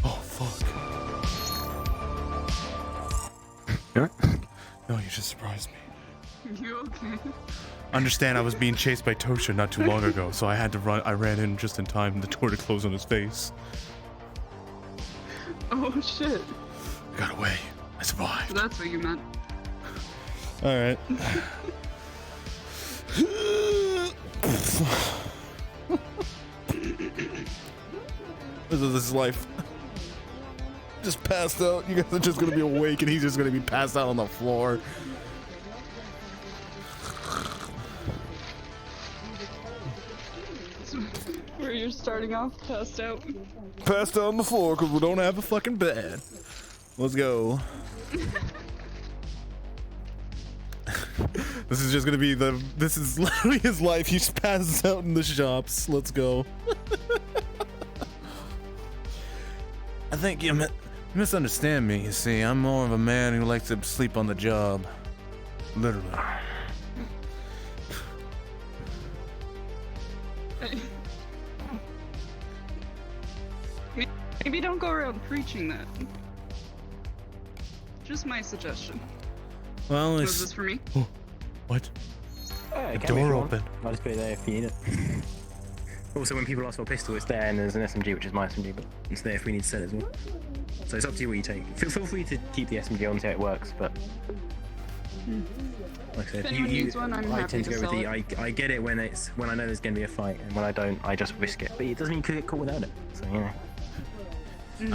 Oh, fuck. No, you just surprised me. You okay? Understand, I was being chased by Tosha not too long ago, so I had to run. I ran in just in time for the door to close on his face. Oh shit. I got away. I survived. So that's what you meant. Alright. This is life. Just passed out. You guys are just gonna be awake and he's just gonna be passed out on the floor. Where you're starting off passed out. Passed out on the floor because we don't have a fucking bed. Let's go. This is just gonna be this is literally his life. He just passes out in the shops. Let's go. I think you misunderstand me, you see. I'm more of a man who likes to sleep on the job. Literally. Maybe don't go around preaching that. Just my suggestion. Well, Was this for me? Oh, what? The door open. I'll just put it there if you need it. Also, when people ask for a pistol, it's there, and there's an SMG, which is my SMG, but it's there if we need to sell it as well. So it's up to you what you take. Feel free to keep the SMG on, see how it works, but like I said, If anyone needs one, I'm I happy tend to to go with sell the. it. I get it when I know there's going to be a fight, and when I don't, I just risk it. But it doesn't mean you could get caught without it. So you know.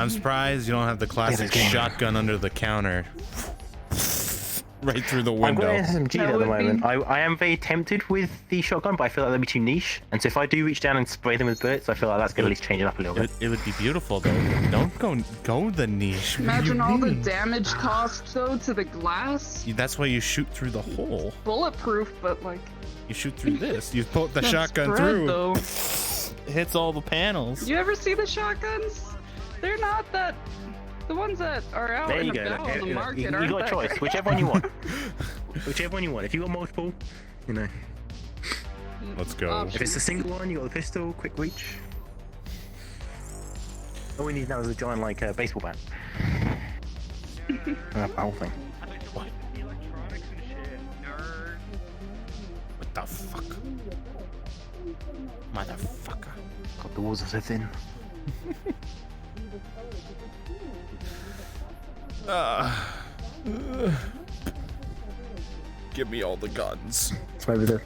I'm surprised you don't have the classic shotgun under the counter. Right through the I've got window. an SMG at the moment. I am very tempted with the shotgun, but I feel like that'd be too niche. And so if I do reach down and spray them with bullets, I feel like that's going to at least change it up a little bit. It would be beautiful though. Don't go the niche. Imagine all the damage cost though to the glass. That's why you shoot through the hole. Bulletproof, but like. You shoot through this. You put the that shotgun spread, through. Though. It hits all the panels. You ever see the shotguns? They're not that. The ones that are out There and you go. about on the market You aren't got a that choice. great. Whichever one you want. Whichever one you want. If you got multiple, you know. Let's go. If it's a single one, you got the pistol, quick reach. All we need now is a giant, like, baseball bat. The whole thing. What? What the fuck? Motherfucker. God, the walls are so thin. Give me all the guns. It's over there.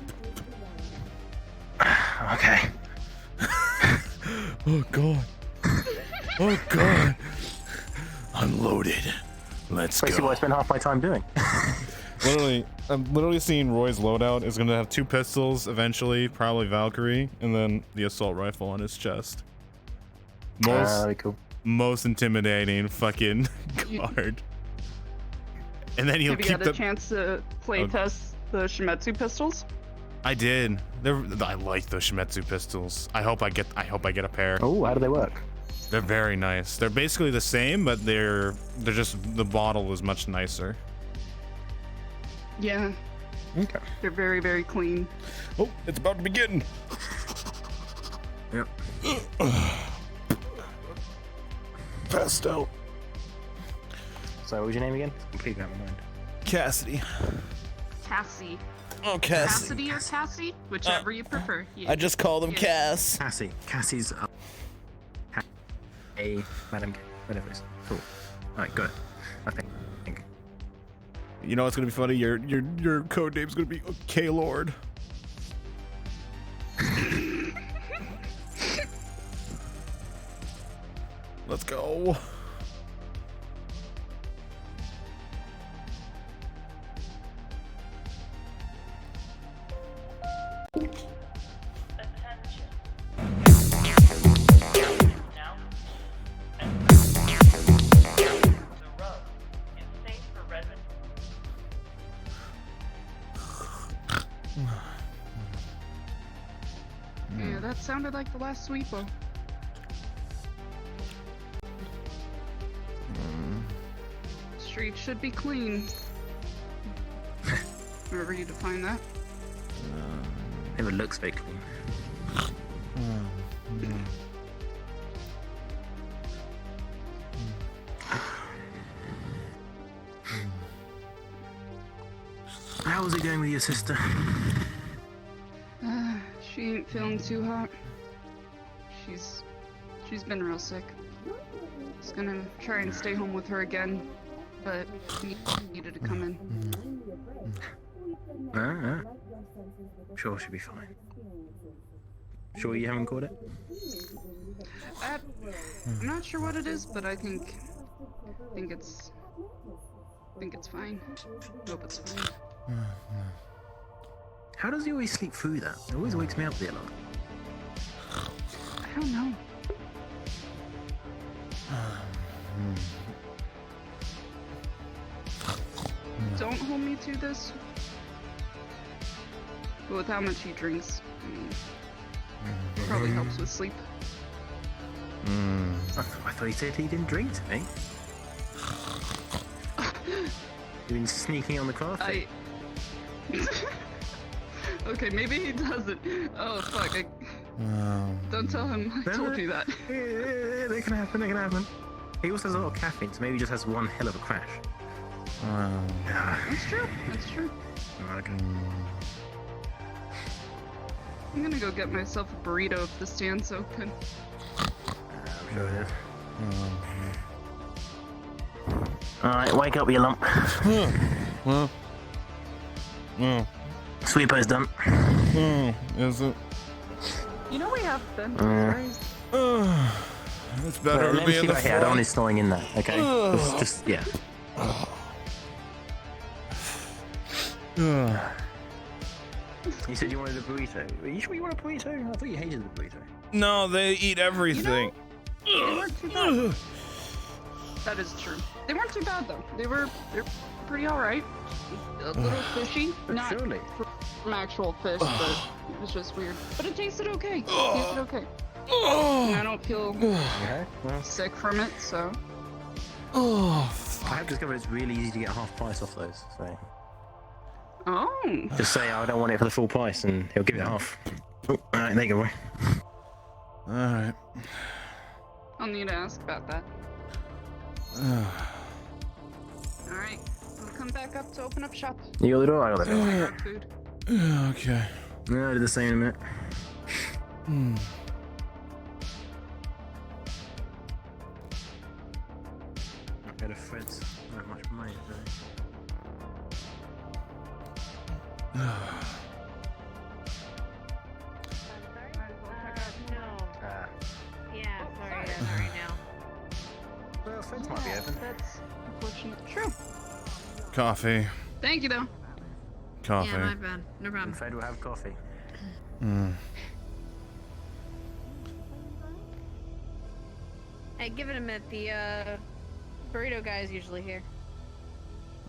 Okay. Oh god. Oh god. Unloaded. Let's Basically go. what I spent half my time doing. Literally, I'm literally seeing Roy's loadout is gonna have 2 pistols eventually, probably Valkyrie, and then the assault rifle on his chest. Very cool. Most intimidating fucking guard. And then he'll Have you keep had a chance to play test the Shimetsu pistols? I did. I like the Shimetsu pistols. I hope I get a pair. Oh, how do they work? They're very nice. They're basically the same, but they're just the bottle is much nicer. Yeah. Okay. They're very, very clean. Oh, it's about to begin. Yep. Passed out. So what was your name again? It's completely out of my mind. Cassidy. Cassie. Oh, Cassidy. Cassidy or Cassie? Whichever you prefer. Yeah. I just called him Cass. Cassie. Cassie's a Madam whatever it is. Cool. Alright, got it. I think. You know what's gonna be funny? Your code name's gonna be K-Lord. Let's go. Yeah, that sounded like the last sweepo. Street should be clean. Wherever you define that. Never looks very clean. How was it going with your sister? She ain't feeling too hot. She's been real sick. I was gonna try and stay home with her again, but he needed to come in. Sure, she'll be fine. Sure you haven't caught it? I'm not sure what it is, but I think it's fine. Hope it's fine. How does he always sleep through that? It always wakes me up the alarm. I don't know. Don't hold me to this. But with how much he drinks, I mean, probably helps with sleep. I thought he said he didn't drink today. You've been sneaking on the coffee. Okay, maybe he doesn't. Oh fuck! Don't tell him I told you that. Yeah, they can happen. He also has a lot of caffeine, so maybe he just has one hell of a crash. That's true. Okay. I'm gonna go get myself a burrito if the stand's open. I'm sure it is. Alright, wake up, you lump. Sweepo's done. Is it? You know we have been raised. It's better to Let be me in see the right here. I don't want front. it snowing in there, okay? Just yeah. You said you wanted a burrito. Are you sure you want a burrito? I thought you hated the burrito. No, they eat everything. They weren't too bad. That is true. They weren't too bad though. They're pretty alright. A little fishy. Not Surely. from actual fish, but it was just weird. But it tasted okay. And I don't feel Okay. Well, sick from it, so. Oh, I have discovered it's really easy to get half price off those. So Oh. just say I don't want it for the full price, and he'll give it half. Oh, all right, there you go. Boy. all right. I'll need to ask about that. Alright. We'll come back up to open up shop. You got the door? I got the door. Grab food. Okay. No, I did the same in a minute. I bet a Fred's not much money today. Yeah, sorry, not right now. Well, Fred's might be open. That's unfortunate. True. Coffee. Thank you though. Coffee. Yeah, my bad. No And problem. Fred will have coffee. Hey, give it a minute. The burrito guy is usually here.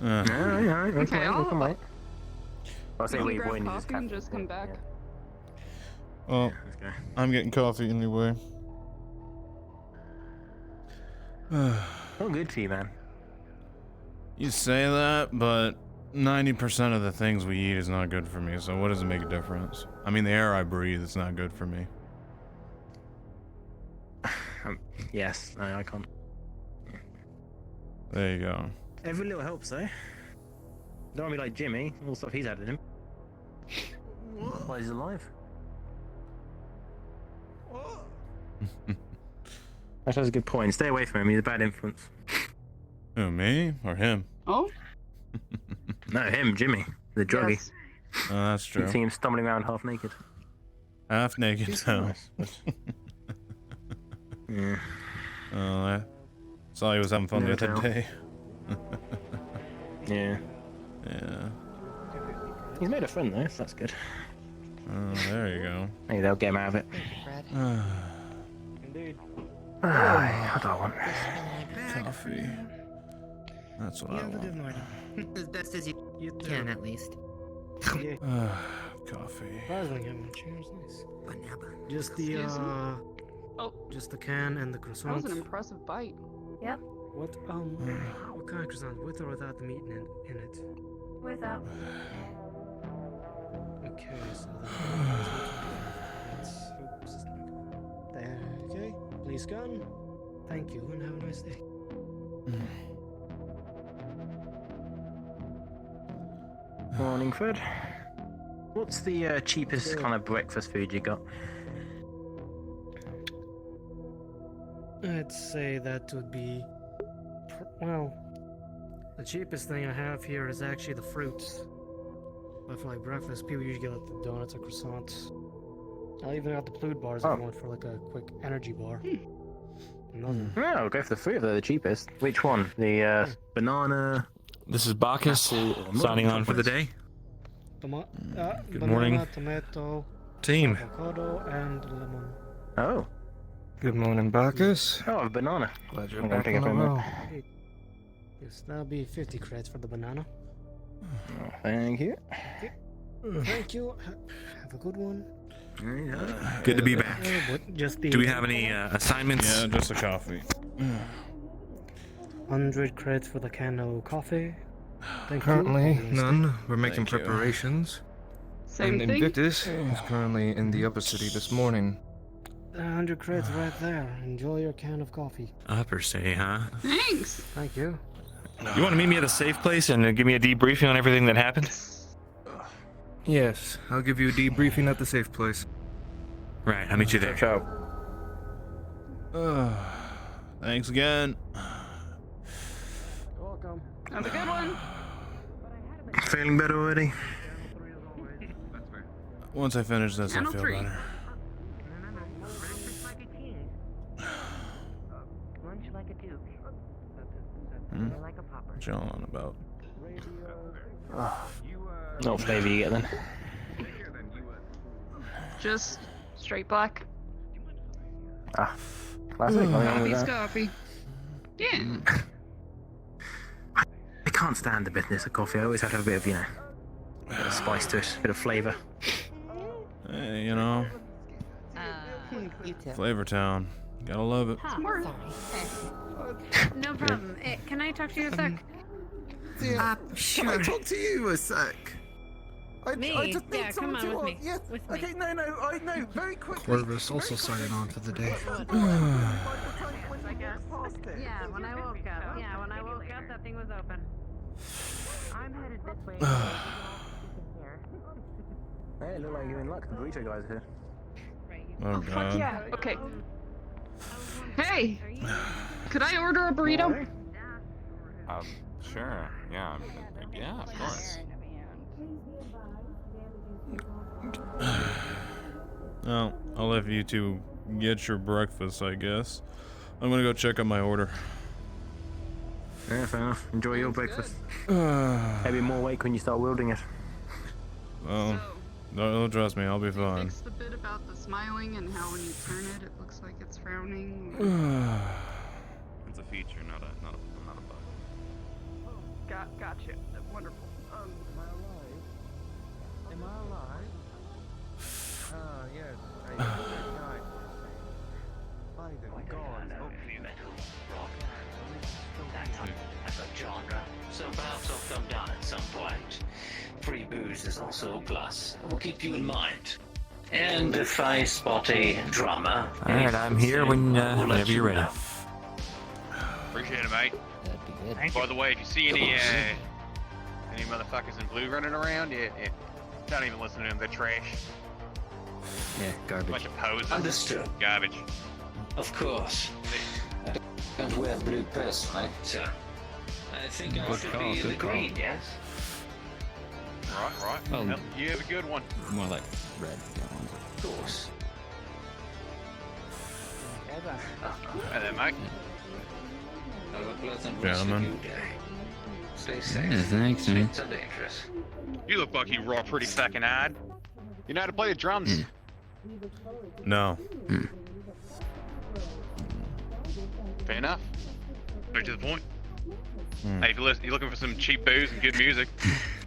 All right. Okay, We'll come back. I'll say Can what we your boy grab needs is coffee and caffeine. just come back? Oh, Let's go. I'm getting coffee anyway. Not good for you, man. You say that, but 90% of the things we eat is not good for me, so what does it make a difference? I mean, the air I breathe is not good for me. Yes, no, I can't. There you go. Every little helps, though. Don't want to be like Jimmy, all the stuff he's had in him. Why he's alive? That's a good point. Stay away from him, he's a bad influence. Who, me or him? Oh? No, him, Jimmy, the druggie. Yes. Oh, that's You true. see him stumbling around half naked. Half naked He's now. nice, but- Yeah. Oh, I saw he was having fun the other No. day. Yeah. Yeah. He's made a friend though, so that's good. Oh, there you go. Maybe they'll get him out of it. Fred. Indeed. What do I want? Coffee. That's what I want. Good morning. As best as you can, at least. Coffee. Surprisingly, I'm cheers, nice. Banana. Just the Excuse me? Oh. just the can and the That was croissant. an impressive bite. What what kind of croissant? With or without the meat in it? Without. Okay, so that's there. Okay, please scan. Thank you, and have a nice day. Morning, Fred. What's the cheapest kind of breakfast food you got? I'd say that would be, well, the cheapest thing I have here is actually the fruits. But for like breakfast, people usually get like the donuts or croissants. I even got the Plude bars if you want for like a quick energy bar. Another. No, I'll go for the fruit if they're the cheapest. Which one? The banana. This is Bacchus signing on for the day. Good Banana, morning. tomato, Team. avocado, and lemon. Oh. Good morning, Bacchus. Oh, a banana. Glad you're I'm gonna back take it on the from row. Yes, that'll be 50 credits for the banana. Oh, thank you. Thank you. Have a good one. Good to be back. What, just the Do we have any assignments? Yeah, just a coffee. 100 credits for the can of coffee? Thank Currently, you. none. We're making Thank you. preparations. Same and thing. Invictus is currently in the upper city this morning. 100 credits right there. Enjoy your can of coffee. Upper city, huh? Thanks. Thank you. You want to meet me at a safe place and give me a debriefing on everything that happened? Yes, I'll give you a debriefing at the safe place. Right, I'll meet you there. Ciao. Thanks again. You're welcome. Have a good one. Feeling better already? Once I finish this, I Channel feel 3. better. Lunch like a duke. Hmm? Like a popper. What you on about? What flavor you get then? Just straight black. Ah, classic. Nothing wrong with Coffee's that. coffee. Yeah. I can't stand the bitterness of coffee. I always have to have a bit of, you know, a bit of spice to it, a bit of flavour. Hey, you know, You too. Flavor Town. Gotta love it. Smart. No problem. Can I talk to you a sec? Sure. Can I talk to you a sec? Me? I just need Yeah, come someone on to with me. Yeah. With me. Okay, no, I know. Very quickly. Corvus also signing on for the day. Yeah, when I woke up. Yeah, when I woke up, that thing was open. I'm headed this way. Hey, it look like you're in luck. The burrito guys are here. Oh Fuck god. yeah. Okay. Hey, could I order a burrito? Sure. Yeah. Yeah, of course. Well, I'll let you two get your breakfast, I guess. I'm gonna go check on my order. Yeah, fair enough. Enjoy your breakfast. Maybe more awake when you start wielding it. Well, don't trust me, I'll be fine. Fix the bit about the smiling and how when you turn it, it looks like it's frowning. It's a feature, not a bug. Gotcha. Wonderful. Am I alive? Yes. I died. By the gods. That type of genre, so perhaps I'll come down at some point. Free booze is also a plus. I will keep you in mind. And if I spot a drama... Alright, I'm here whenever you're ready. Appreciate it, mate. That'd be good. By the way, if you see any motherfuckers in blue running around, don't even listen to them. They're trash. Yeah, garbage. Bunch of posers. Understood. Garbage. Of course. I don't wear blue personally, so... I think I should be in the green, yes? Right. Oh. Well, you have a good one. More like red. Of course. Hey, boss. Hey there, mate. Have a pleasant Gentlemen. rest of your day. Stay safe. Yeah, thanks, man. Streets are dangerous. You look like you raw pretty fucking hard. You know how to play the drums? No. Fair enough. Straight to the point. Hey, if you're looking for some cheap booze and good music,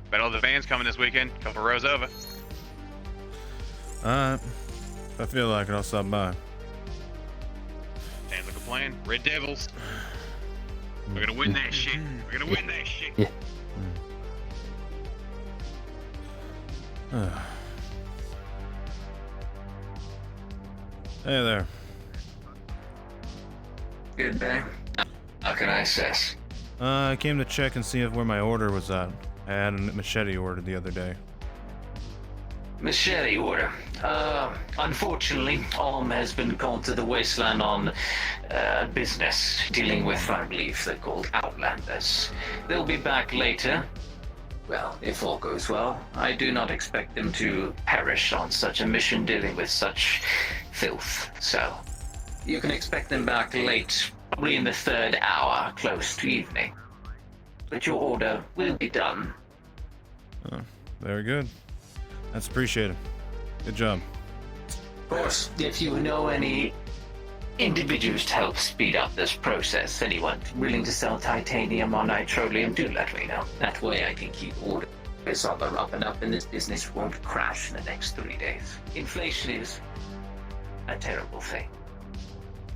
bet all the bands coming this weekend. Couple rows over. Alright. If I feel like it, I'll stop by. Sounds like a plan. Red Devils. We're gonna win that shit. We're gonna win that shit. Yeah. Hey there. Good day. How can I assess? I came to check and see where my order was at. I had a machete ordered the other day. Machete order. Unfortunately, Alm has been called to the wasteland on business, dealing with, I believe they're called Outlanders. They'll be back later. Well, if all goes well, I do not expect them to perish on such a mission dealing with such filth. So, you can expect them back late, probably in the 3rd hour, close to evening. But your order will be done. Oh, very good. That's appreciated. Good job. Of course, if you know any individuals to help speed up this process, anyone willing to sell titanium or nitrolium, do let me know. That way I can keep orders on the up and up and this business won't crash in the next 3 days. Inflation is a terrible thing.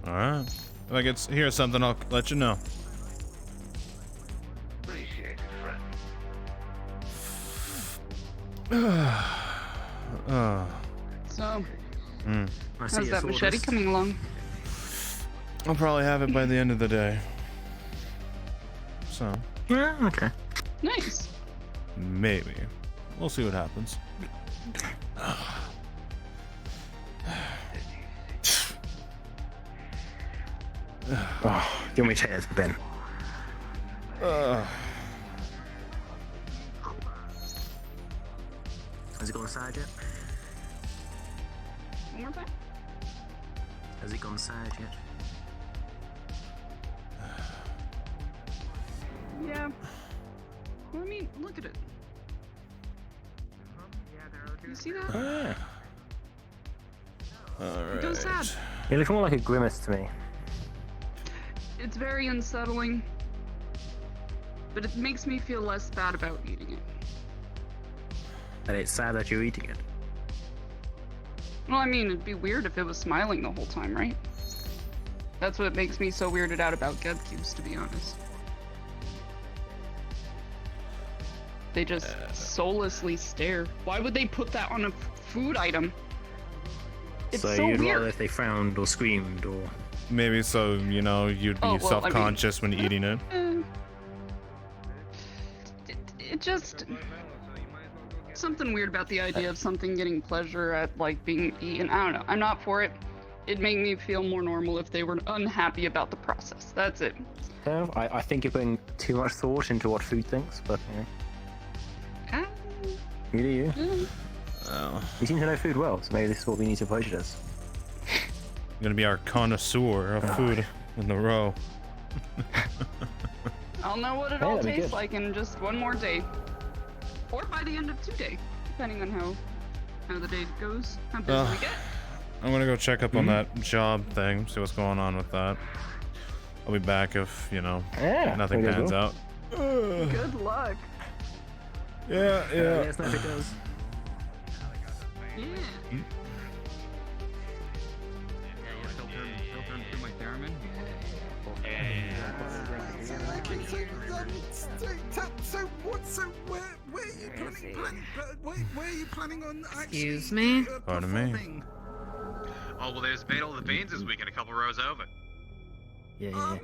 Alright. If I get hear something, I'll let you know. Appreciate it, friend. So, I how's see that your machete sawdust. coming along? I'll probably have it by the end of the day. So, Yeah, okay. Nice. maybe. We'll see what happens. Oh, do you want me to take this, Ben? Has it gone sad yet? One more time. Has it gone sad yet? Yeah. Well, I mean, look at it. You see that? Yeah. It goes sad. It looks more like a grimace to me. It's very unsettling, but it makes me feel less bad about eating it. And it's sad that you're eating it. Well, I mean, it'd be weird if it was smiling the whole time, right? That's what makes me so weirded out about get cubes, to be honest. They just soullessly stare. Why would they put that on a food item? It's so you'd weird. rather if they frowned or screamed or... Maybe so, you know, you'd be Oh, well, I mean- self-conscious when eating it. It just something weird about the idea of something getting pleasure at like being eaten. I don't know. I'm not for it. It'd make me feel more normal if they were unhappy about the process. That's it. I think you're putting too much thought into what food thinks, but you know. Ah, You do you. yeah. Oh. You seem to know food well, so maybe this is what we need to approach it as. I'm gonna be our connoisseur of food in the row. I'll know what it Hey, all that'd be tastes good. like in just one more day, or by the end of 2 days, depending on how the day goes, how busy we get. I'm gonna go check up on that job thing, see what's going on with that. I'll be back if, you know, Yeah, nothing there you pans go. out. Good luck. Yeah, yeah. Let us know if it does. Yeah. Where are you planning on actually? Excuse me? Pardon me. performing? Oh, well, there's Battle of the Beans this weekend, a couple rows over. Yeah. Yeah,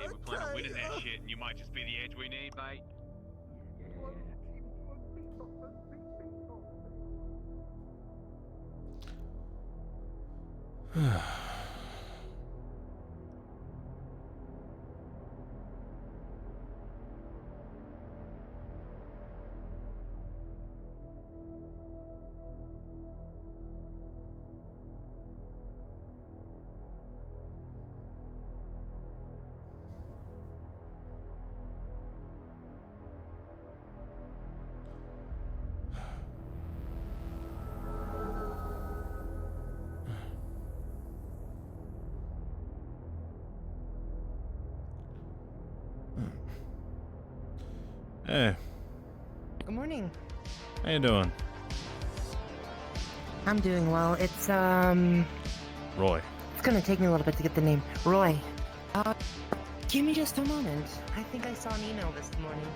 we plan on winning that shit, and you might just be the edge we need, mate. Hey, Good morning. how you doing? I'm doing well. It's Roy. it's gonna take me a little bit to get the name. Roy. Give me just a moment. I think I saw an email this morning.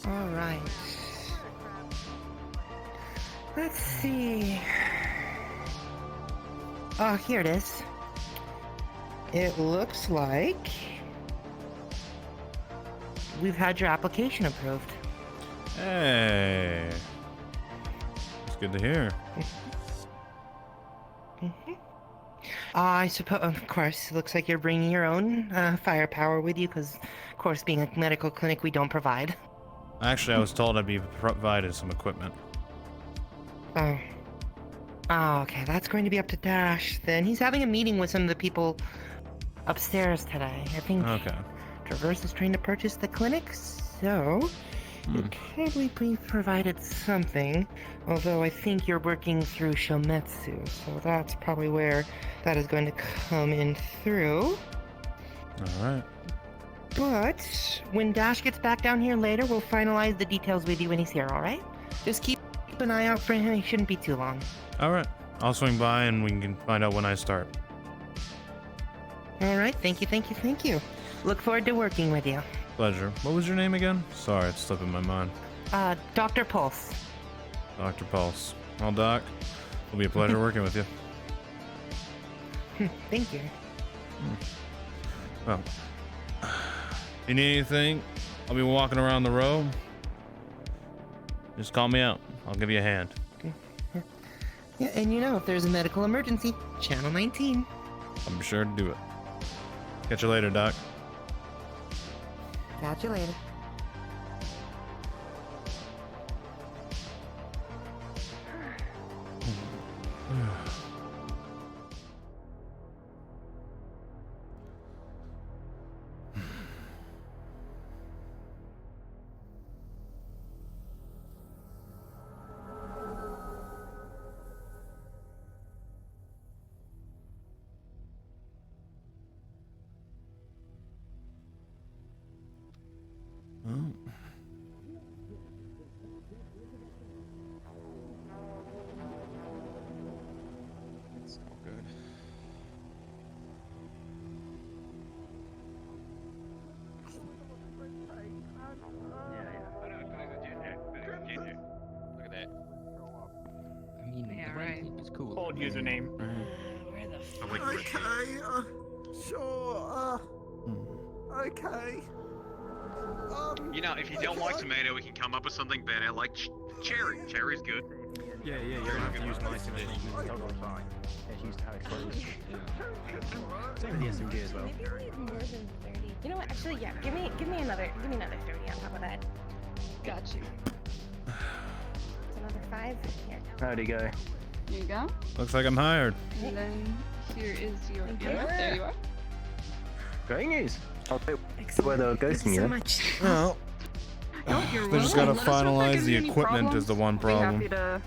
All right. Let's see. Oh, here it is. It looks like we've had your application approved. Hey. It's good to hear. I suppose, of course, it looks like you're bringing your own firepower with you, because, of course, being a medical clinic, we don't provide. Actually, I was told I'd be provided some equipment. Oh. Oh, okay, that's going to be up to Dash. Then he's having a meeting with some of the people upstairs today. I think Okay. Traverse is trying to purchase the clinic, so you probably be provided something. Although I think you're working through Shometsu, so that's probably where that is going to come in through. Alright. But when Dash gets back down here later, we'll finalize the details with you when he's here, alright? Just keep an eye out for him, he shouldn't be too long. Alright. I'll swing by and we can find out when I start. Alright, thank you. Look forward to working with you. Pleasure. What was your name again? Sorry, it's slipping my mind. Dr. Pulse. Dr. Pulse. Well, Doc, it'll be a pleasure working with you. Thank you. Well, if you need anything, I'll be walking around the row. Just call me out. I'll give you a hand. Yeah, and you know, if there's a medical emergency, Channel 19. I'm sure to do it. Catch you later, Doc. Catch you later. It's all good. Look at that. I mean, Yeah, the right. right is cool. Old username. Where the I like the Okay, sure, okay. You know, if you don't like tomato, we can come up with something better, like cherry. Cherry's good. Yeah, you're gonna have to use my submission. Hold on, fine. It's used to how it's closed. Same with the SMG as well. Maybe we need more than 30. You know what? Actually, yeah. Give me another 30 on top of that. Got you. It's another 5. Here. How'd he go? Here you go. Looks like I'm hired. And then here is your Thank you. ammo. There you are. Great news. I'll take Excellent. where they were Thank ghosting you you. so much. Well, Oh, you're they just welcome. gotta Let us know if that finalize gives the you any equipment problems. is the one Be problem. happy to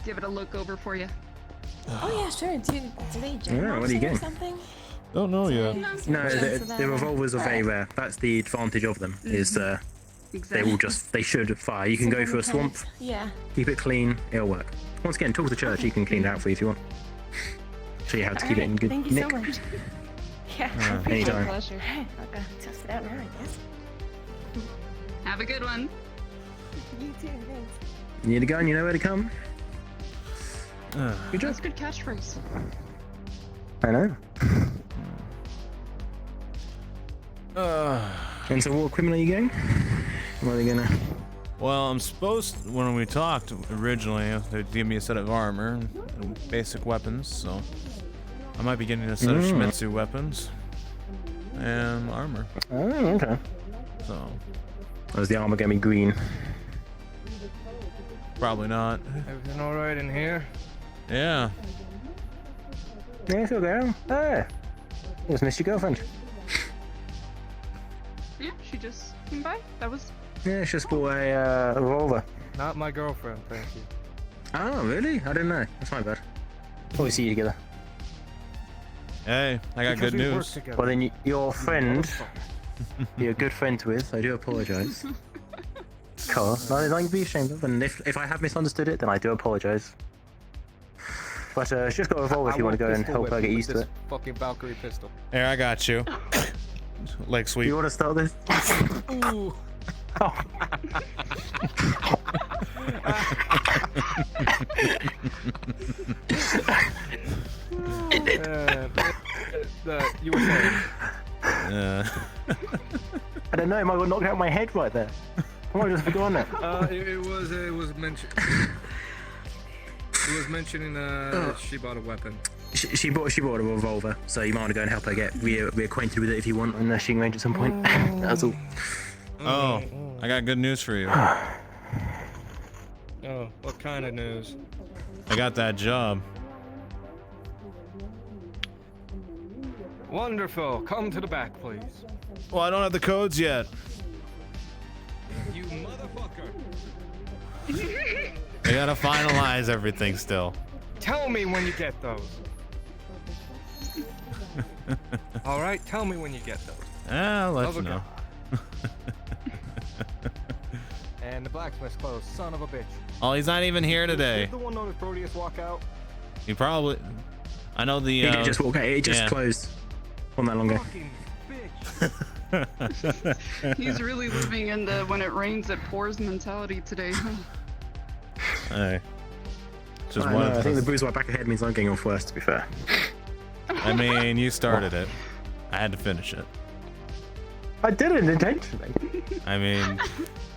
give it a look over for you. Oh yeah, sure. Do they Yeah, what are you or getting? something? Don't know yet. No, Chance the of that. revolvers are very rare. That's the advantage of them. Is they Exactly. will they should fire. You can go through a swamp, Yeah. keep it clean, it'll work. Once again, talk to the church. You can clean it out for you if you want. Show you how to keep it in good Thank you nick. so much. Yeah. Yeah. I appreciate Anytime. it. Pleasure. I'll go test it out now, I guess. Have a good one. You too. Thanks. You need a gun, you know where to come. Good job. That's a good catchphrase. I know. And so what equipment are you getting? What are they gonna... Well, I'm supposed when we talked originally, they'd give me a set of armor and basic weapons, so I might be getting a set of Shimizu weapons and armor. Oh, okay. So Or is the armor gonna be green? probably not. Everything alright in here? Yeah. Yeah, still go. Ah, just missed your girlfriend. Yeah, she just came by. That was Yeah, she just bought a revolver. Not my girlfriend, thank you. Oh, really? I didn't know. That's my bad. Thought we see you together. Hey, I got Because good we work news. together. Well, then your friend, you're good friends with. I do apologise. Cool. Nothing to be ashamed of. And if I have misunderstood it, then I do apologise. But she's just got a revolver if you want to go and help her get used to it. Fucking Valkyrie pistol. Here, I got you. Leg Do sweep. you want to start this? Ooh. Oh. You were saying? I don't know. I got knocked out of my head right there. I might have just forgotten it. It was mentioned. It was mentioning she bought a weapon. She bought a revolver, so you might want to go and help her get reacquainted with it if you want on the shooting range at some point. That's all. Oh, I got good news for you. Oh, what kind of news? I got that job. Wonderful. Come to the back, please. Well, I don't have the codes yet. You motherfucker. I gotta finalize everything still. Tell me when you get those. All right, tell me when you get those. I'll let you know. And the blacksmith's closed, son of a bitch. Oh, he's not even here today. Did the one known as Proteus walk out? He probably. I know the. He just walked out. It just closed. Wasn't that long ago. Fucking bitch. He's really living in the when it rains it pours mentality today. Hey. Just I one. know, I think the booze right back ahead means I'm getting off first, to be fair. I mean, you started it. I had to finish it. I didn't intentionally. I mean,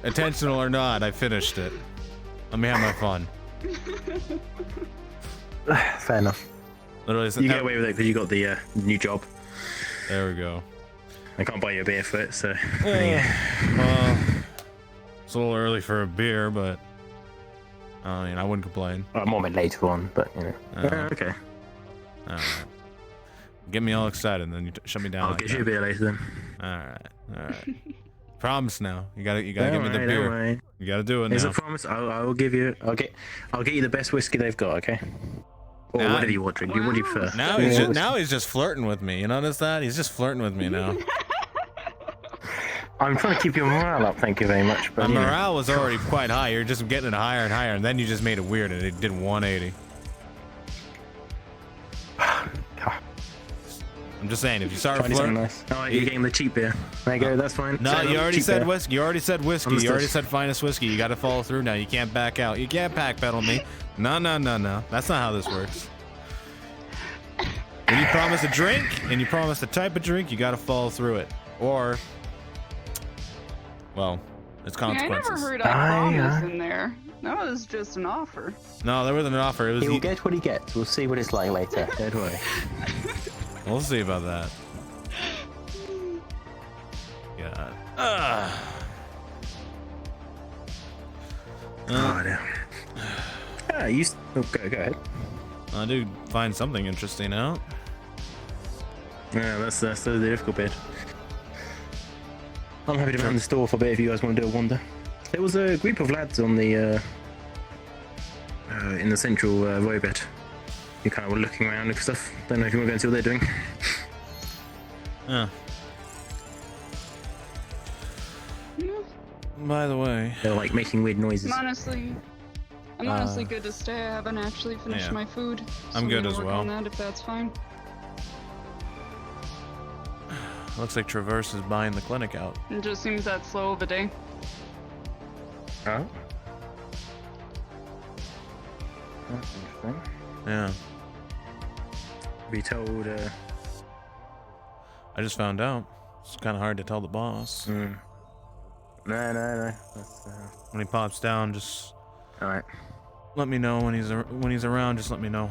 intentional or not, I finished it. Let me have my fun. Fair enough. Literally, You get away with it because you got the new job. There we go. I can't buy you a beer for it, so. Well, it's a little early for a beer, but I mean, I wouldn't complain. More of it later on, but you know. Okay. All right. Get me all excited, and then you shut me down. I'll get you a beer later then. All right. Promise now. You gotta give me the beer. Right. You gotta do it now. It's a promise. I'll give you. I'll get you the best whiskey they've got. Okay. Or whatever you want to drink. What do you prefer? Now he's just flirting with me. You notice that? He's just flirting with me now. I'm trying to keep your morale up. Thank you very much. But My morale was already quite high. You're just getting it higher and higher, and then you just made it weird, and it did 180. I'm just saying, if you start flirting, nice. Oh, you're getting the cheap beer. There you go. That's fine. No, you already said beer. whiskey. You already said whiskey. You already said finest whiskey. You got to follow through now. You can't back out. You can't backpedal me. No. That's not how this works. When you promise a drink and you promise the type of drink, you got to follow through it. Or, well, it's consequences. I never heard I promise in there. That was just an offer. No, there wasn't an offer. It was. He'll get what he gets. We'll see what it's like later. Don't worry. We'll see about that. God. Go ahead. I do find something interesting out. Yeah, that's the difficult bit. I'm happy to run the store for a bit if you guys want to do a wander. There was a group of lads on the in the central robot. You kind of were looking around and stuff. Don't know if you want to go and see what they're doing. Yeah. By the way, they're like making weird noises. I'm honestly good to stay. I haven't actually finished my food. So I'm good as work well. on that if that's fine. Looks like Traverse is buying the clinic out. It just seems that slow of a day. Oh. That's interesting. Yeah. Be told. I just found out. It's kind of hard to tell the boss. No. That's, when he pops down, just. All right. Let me know when he's around. Just let me know.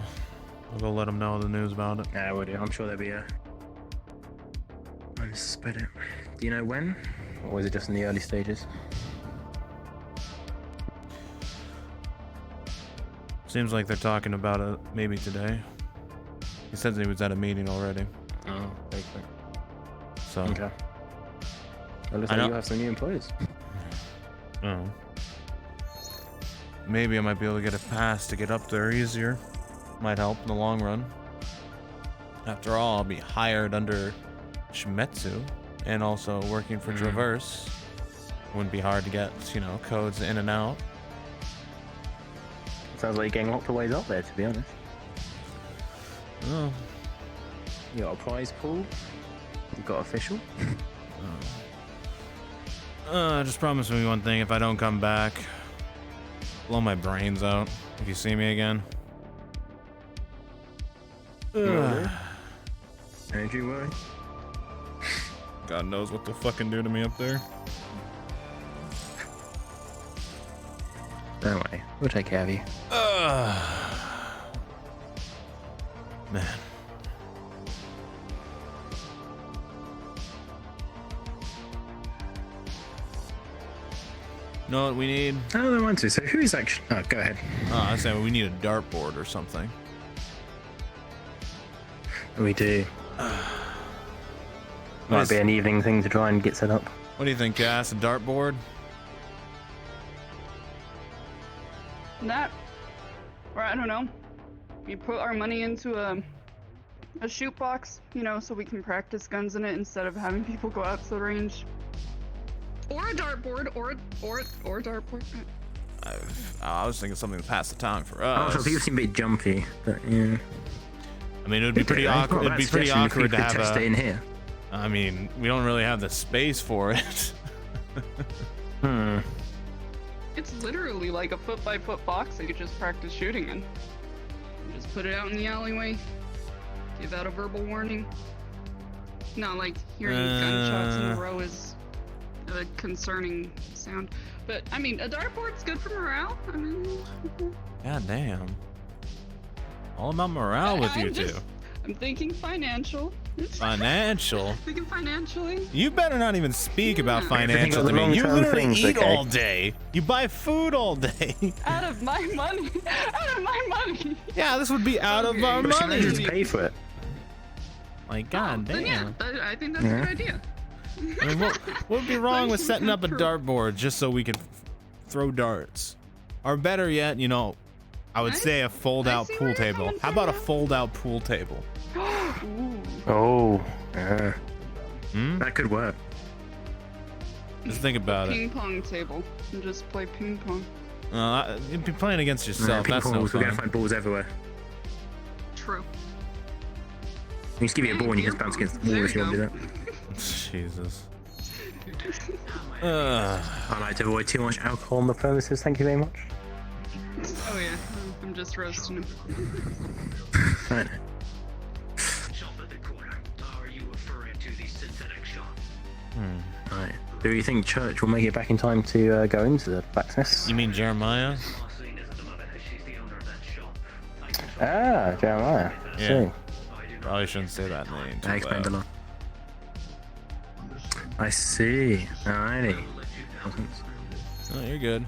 I'll go let him know the news about it. Yeah, I will do. I'm sure there'll be a. I just spread it. Do you know when? Or is it just in the early stages? Seems like they're talking about it maybe today. He said he was at a meeting already. Oh, very quick. So. Okay. Well, looks like you have some new employees. Oh. Maybe I might be able to get a pass to get up there easier. Might help in the long run. After all, I'll be hired under Shimetsu and also working for Traverse. Wouldn't be hard to get, you know, codes in and out. Sounds like you're getting lots of ways up there, to be honest. Oh. You got a prize pool. You got official. Just promise me one thing. If I don't come back, blow my brains out if you see me again. Don't you worry. God knows what they'll fucking do to me up there. Don't worry, we'll take care of you. Man. Know what we need? I don't want to. So who's actually? Oh, go ahead. I was saying we need a dartboard or something. We do. Might be an evening thing to try and get set up. What do you think, Cass? A dartboard? That, or I don't know. We put our money into a shoot box, you know, so we can practice guns in it instead of having people go out to the range. Or a dartboard, or a dartboard. I was thinking something to pass the time for us. Also, people seem a bit jumpy, but yeah. I mean, it would be pretty awkward. It'd be pretty awkward to have test it in here. I mean, we don't really have the space for it. It's literally like a foot-by-foot box that you just practice shooting in. You just put it out in the alleyway, give out a verbal warning. Not like hearing gunshots in a row is a concerning sound. But, I mean, a dartboard's good for morale. I mean... God damn. All about morale with you two. I'm thinking financial. Financial? Thinking financially. You better not even speak about financial to me. You literally eat all day. You buy food all day. Out of my money. Out of my money. Yeah, this would be out of our But money. just pay for it. Like, god damn. Then yeah, I think that's a good idea. I mean, what would be wrong with setting up a dartboard just so we could throw darts? Or better yet, you know, I would say a fold-out pool table. How about a fold-out pool table? Oh, yeah. That could work. Just think about it. Ping pong table and just play ping pong. You'd be playing against yourself. Ping That's pong no balls, we're gonna fun. find balls everywhere. True. You just give you a ball and you just bounce against the wall if you want to do that. Jesus. I like to avoid too much alcohol on the premises, thank you very much. Oh yeah, I'm just roasting him. Right. Shop at the corner. Are you referring to the synthetic shop? Right. Do you think Church will make it back in time to go into the blacksmiths? You mean Jeremiah? Ah, Jeremiah. Yeah. See. Probably shouldn't say that name. That explains a lot. I see. Alrighty. Oh, you're good.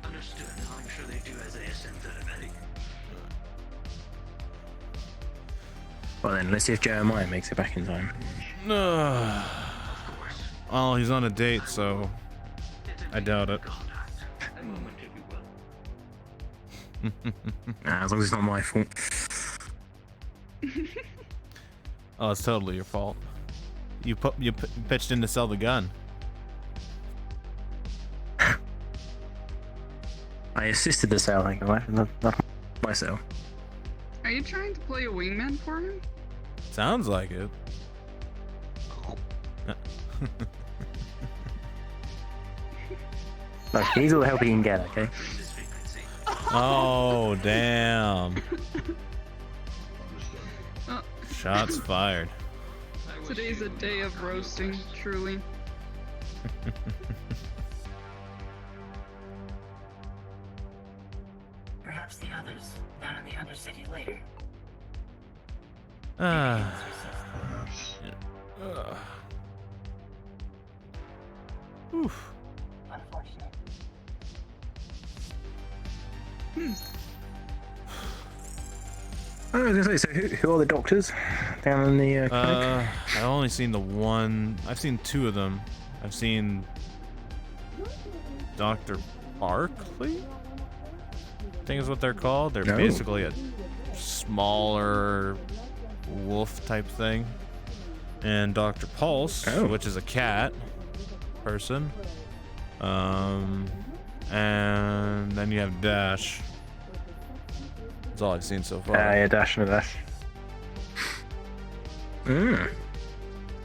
Understood. I'm sure they do as a synthetic. Well then, let's see if Jeremiah makes it back in time. Well, he's on a date, so I doubt it. Nah, as long as it's not my fault. Oh, it's totally your fault. You pitched in to sell the gun. I assisted the sale, I think, not my sale. Are you trying to play a wingman for him? Sounds like it. Look, he's all the help he can get, okay? Oh, damn. Shots fired. Today's a day of roasting, truly. Perhaps the others down in the other city later. Oof. Unfortunate. I was gonna say, so who are the doctors down in the clinic? I've only seen the one. I've seen two of them. I've seen Dr. Barkley? I think is what they're called. They're No. basically a smaller wolf type thing. And Dr. Pulse, which is a cat person. And then you have Dash. That's all I've seen so far. Yeah, Dash and a Dash.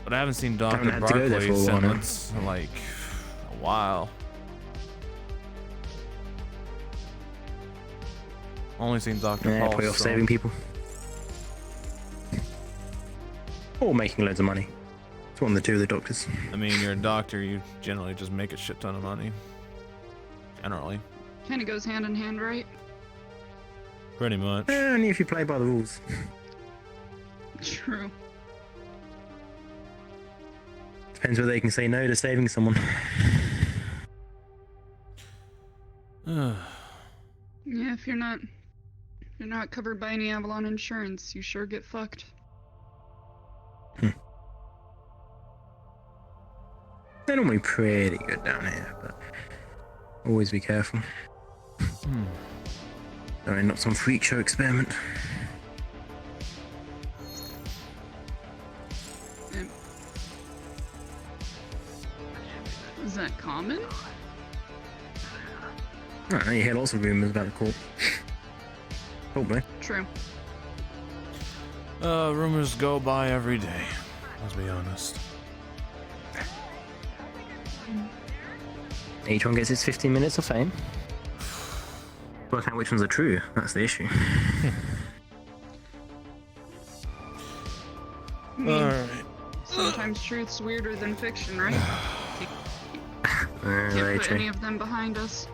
But I haven't seen Dr. Haven't had to go there Barkley for a while now. since like a while. Only seen Dr. Yeah, Pulse. probably off so- saving people. Or making loads of money. It's one of the two of the doctors. I mean, you're a doctor, you generally just make a shit ton of money. Generally. Kind of goes hand in hand, right? Pretty much. Only if you play by the rules. True. Depends whether they can say no to saving someone. Yeah, if you're not covered by any Avalon insurance, you sure get fucked. They're normally pretty good down here, but always be careful. Don't end up some freak show experiment. Is that common? I don't know, you hear lots of rumors about the court. Probably. True. Rumors go by every day. Let's be honest. Each one gets its 15 minutes of fame. Work out which ones are true, that's the issue. Alright. Sometimes truth's weirder than fiction, right? Very Can't put true. any of them behind us.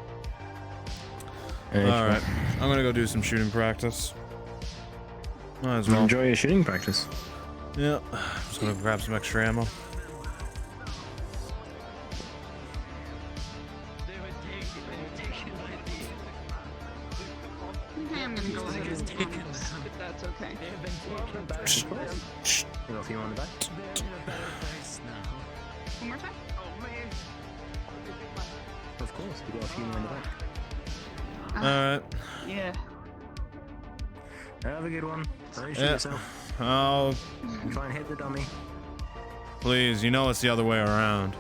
Alright. I'm gonna go do some shooting practice. Might as well. Enjoy your shooting practice. Yeah. Just gonna grab some extra ammo. Okay, I'm gonna go ahead and do this, if that's okay. You got a few more on the back? One more time? Of course, we got a few more in the back. Alright. Yeah. Have a good one. Don't shoot Yeah. yourself. Oh, Try and hit the dummy. please, you know it's the other way around.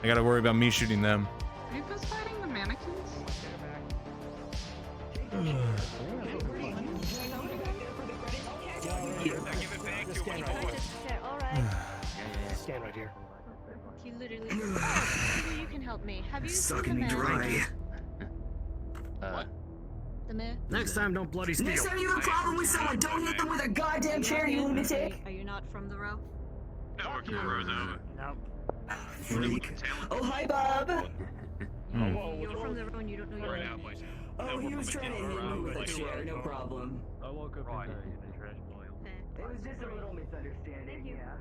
I gotta worry about me shooting them. Are you fist fighting the mannequins? Stand right here. He literally. Oh, maybe you can help me. Have you seen the man? The man? Next time, don't bloody steal. Next time you have a problem with someone, don't hit them with a goddamn chair, you lunatic! Are you not from the row? No, we're coming rows over. Freak. Oh, hi, Bob! You're from the row and you don't know your own name. Oh, he was trying to hit me with a chair, no problem. I woke up in the trash boil. It was just a little misunderstanding, yeah.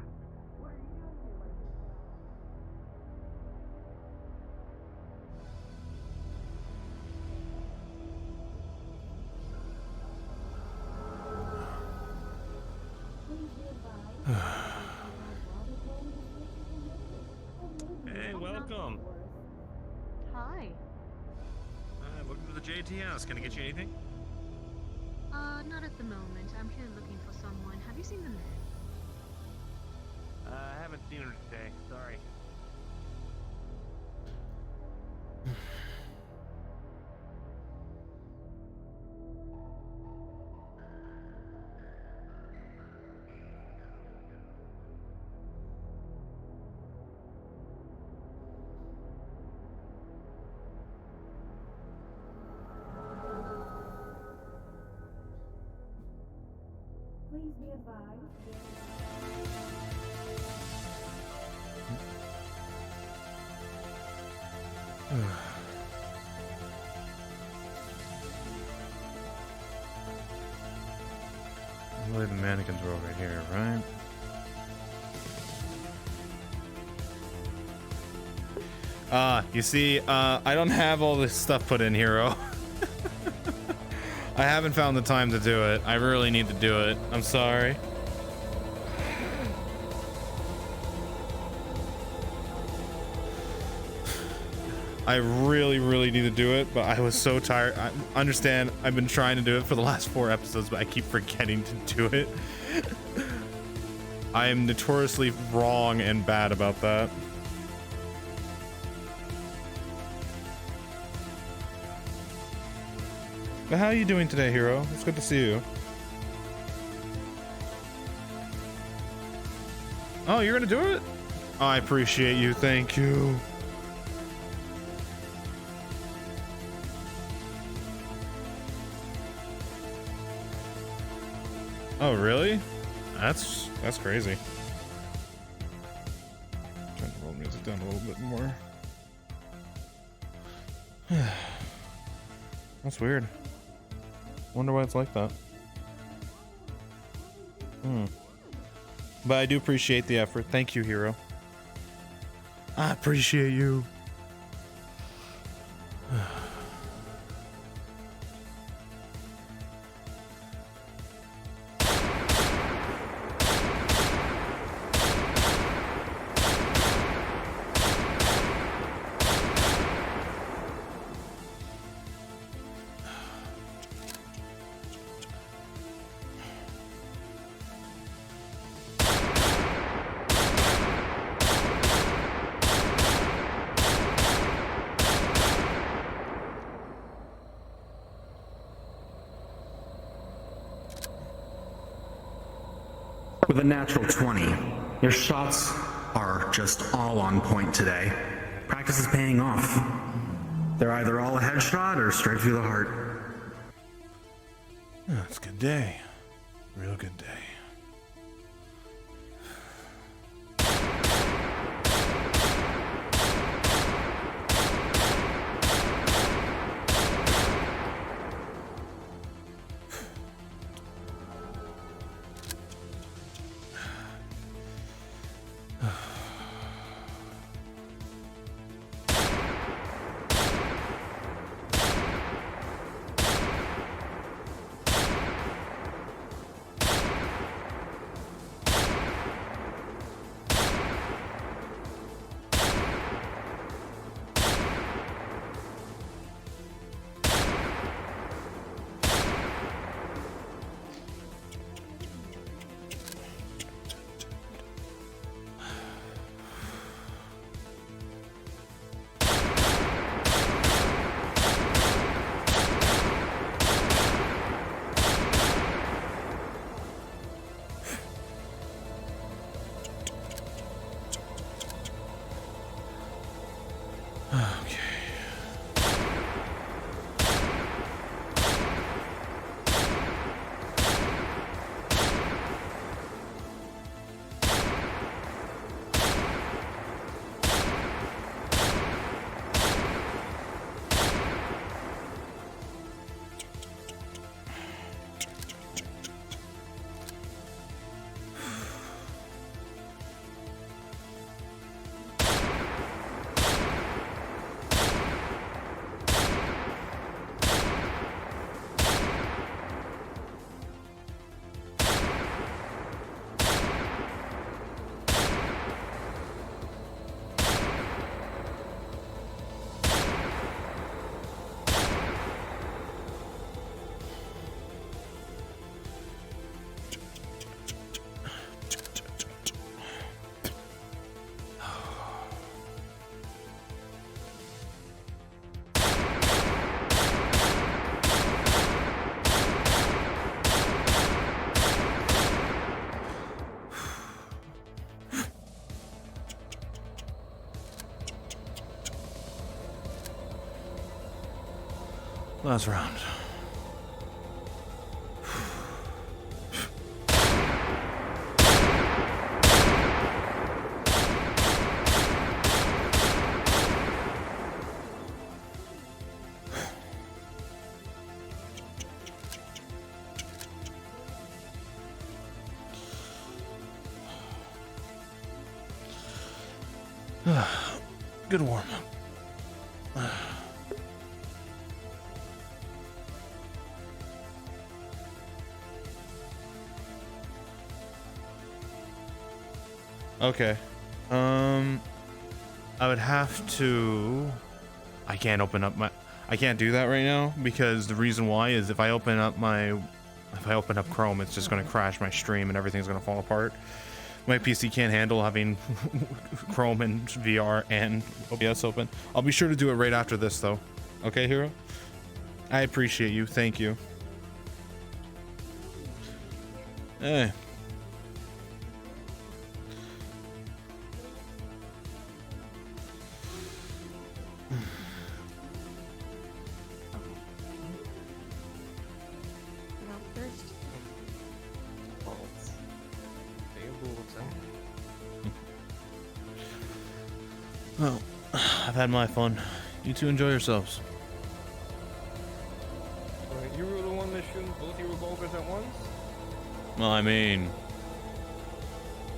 Hey, welcome. Hi. Welcome to the JT house. Can I get you anything? Not at the moment. I'm here looking for someone. Have you seen the man? I haven't seen her today. Sorry. Please be advised. I believe the mannequins were over here, right? You see, I don't have all this stuff put in, Hero. I haven't found the time to do it. I really need to do it. I'm sorry. I really, really need to do it, but I was so tired. I understand I've been trying to do it for the last 4 episodes, but I keep forgetting to do it. I am notoriously wrong and bad about that. But how are you doing today, Hero? It's good to see you. Oh, you're gonna do it? Oh, I appreciate you. Thank you. Oh, really? That's crazy. Trying to roll the music down a little bit more. That's weird. Wonder why it's like that. But I do appreciate the effort. Thank you, Hero. I appreciate you. With a natural 20, your shots are just all on point today. Practice is paying off. They're either all a headshot or straight through the heart. Oh, it's a good day. Real good day. Last round. Good warm up. Okay. I would have to I can't open up my. I can't do that right now because the reason why is if I open up Chrome, it's just gonna crash my stream and everything's gonna fall apart. My PC can't handle having Chrome and VR and OBS open. I'll be sure to do it right after this though. Okay, Hero? I appreciate you. Thank you. Eh. Well, I've had my fun. You two enjoy yourselves. Wait, you were the one that shooting both your revolvers at once? Well, I mean,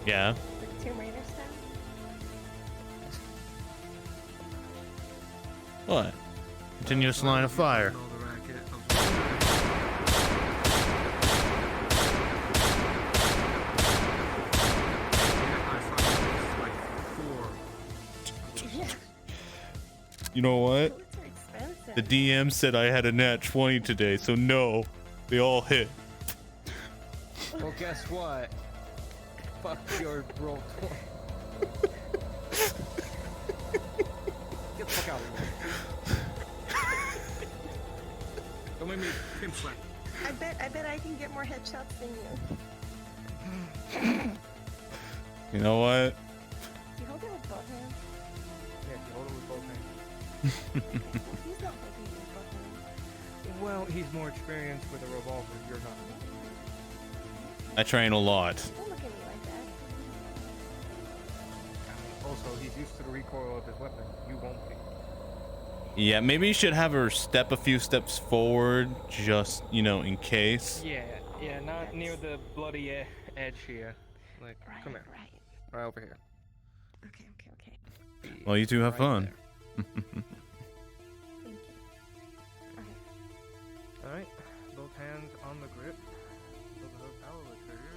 yeah. Like Tomb Raider style? What? Continuous line of fire. You know what? The DM said I had a nat 20 today, so no, they all hit. Well, guess what? Fuck your roll 20. Get the fuck out of here. Don't make me pimp slap. I bet I can get more headshots than you. You know what? Do you hold it with both hands? Yeah, you hold it with both hands. He's not holding it with both hands. Well, he's more experienced with a revolver. You're not. I train a lot. Don't look at me like that. Also, he's used to the recoil of his weapon. You won't be. Yeah, maybe you should have her step a few steps forward, just, you know, in case. Yeah, not near the bloody edge here. Like, come here. Right over here. Okay. Well, you two have fun. Thank you. Okay. Alright, both hands on the grip. Both of those power with trigger.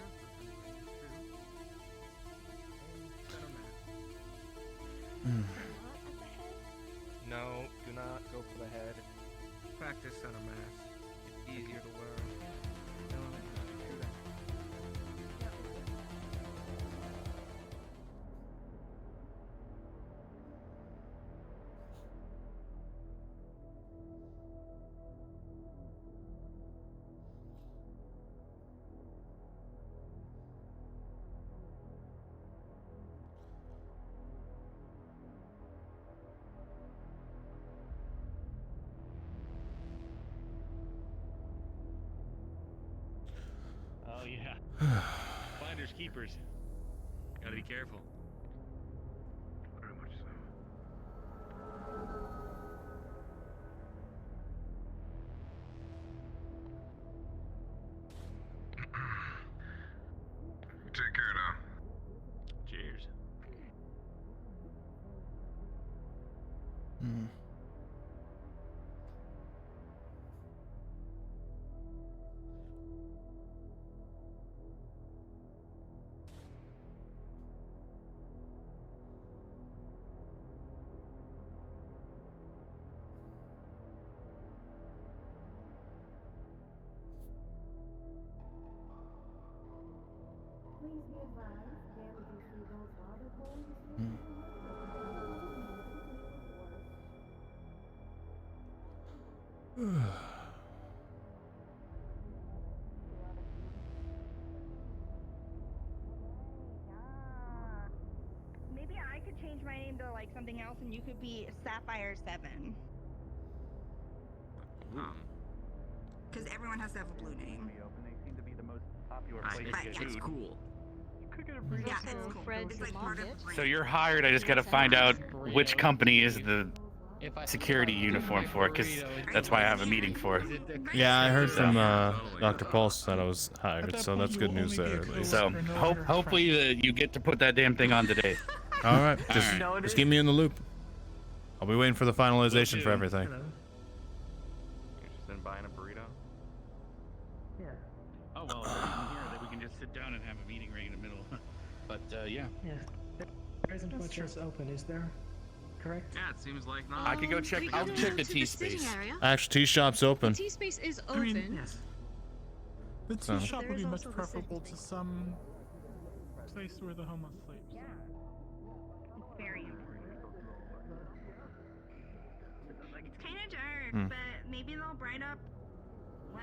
No, do not go for the head. Practice center mass. It's easier to learn. No, do that. Oh yeah. Finders keepers. Gotta be careful. Very much so. Take care now. Cheers. Please be advised, damages to those other points. Maybe I could change my name to like something else and you could be Sapphire 7. Because everyone has to have a blue name. They seem to be the most popular Right, place. that's cool. Yeah, it's cool. It's like part of the brand. So you're hired. I just gotta find out which company is the security uniform for, because that's why I have a meeting for. Yeah, I heard from Dr. Pulse that I was hired, so that's good news there at least. So hopefully you get to put that damn thing on today. All right, just keep me in the loop. I'll be waiting for the finalization for everything. Interested in buying a burrito? Yeah. Oh well, here we can just sit down and have a meeting right in the middle. But yeah. Yeah. There isn't much else open, is there? correct? Yeah, it seems like not. I could go check. I'll check the tea space. Actually, tea shop's open. The tea space is open. Yes. The tea So. shop There would is be much also the preferable to some place where the homeless sleeps. It's very important. It's kind of dark, Hmm. but maybe they'll bright up. Well.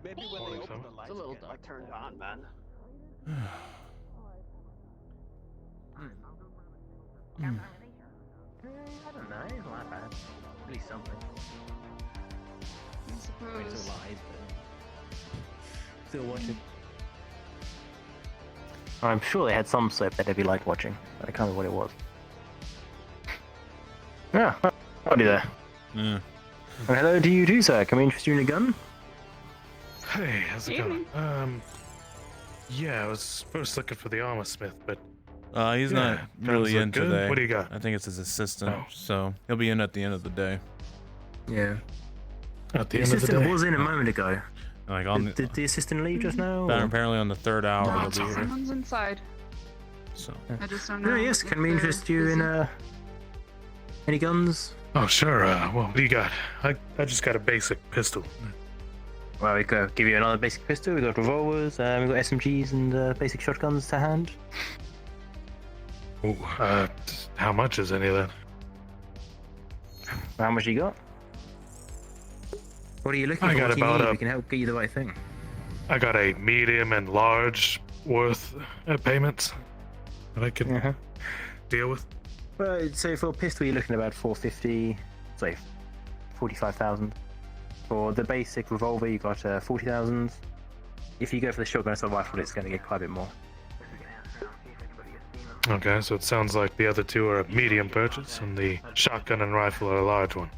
Maybe when they open the lights, It's a little again. dark turned on, man. I don't know, it's not that bad. At least something. I I mean, it's suppose. all lies, but still watching. I'm sure they had some soap that they'd be like watching, but I can't remember what it was. Yeah, I'll do that. Yeah. And hello to you too, sir. Can we interest you in a gun? Hey, how's it going? Yeah, I was first looking for the armor smith, but He's Yeah, not guns really look in good. today. What do you got? I think it's his assistant, Oh. so he'll be in at the end of the day. Yeah. at the The end of the assistant day. was in a moment ago. Like on Did the assistant leave just now? or- apparently on the third hour No, he'll be here. someone's inside. So I just don't know. Oh, yes, if can we they're interest you in busy. any guns? Oh sure. Well, what do you got? I just got a basic pistol. Well, we could give you another basic pistol. We've got revolvers, we've got SMGs and basic shotguns to hand. Ooh, how much is any of that? How much you got? What are you looking I for? got What do you about need? a- We can help get you the right thing. I got a medium and large worth payments that I can Uh-huh. deal with. Well, so for a pistol, you're looking at about 450, sorry, 45,000. For the basic revolver, you got 40,000. If you go for the shotgun assault rifle, it's going to get quite a bit more. Okay, so it sounds like the other two are a medium purchase, and the shotgun and rifle are a large one.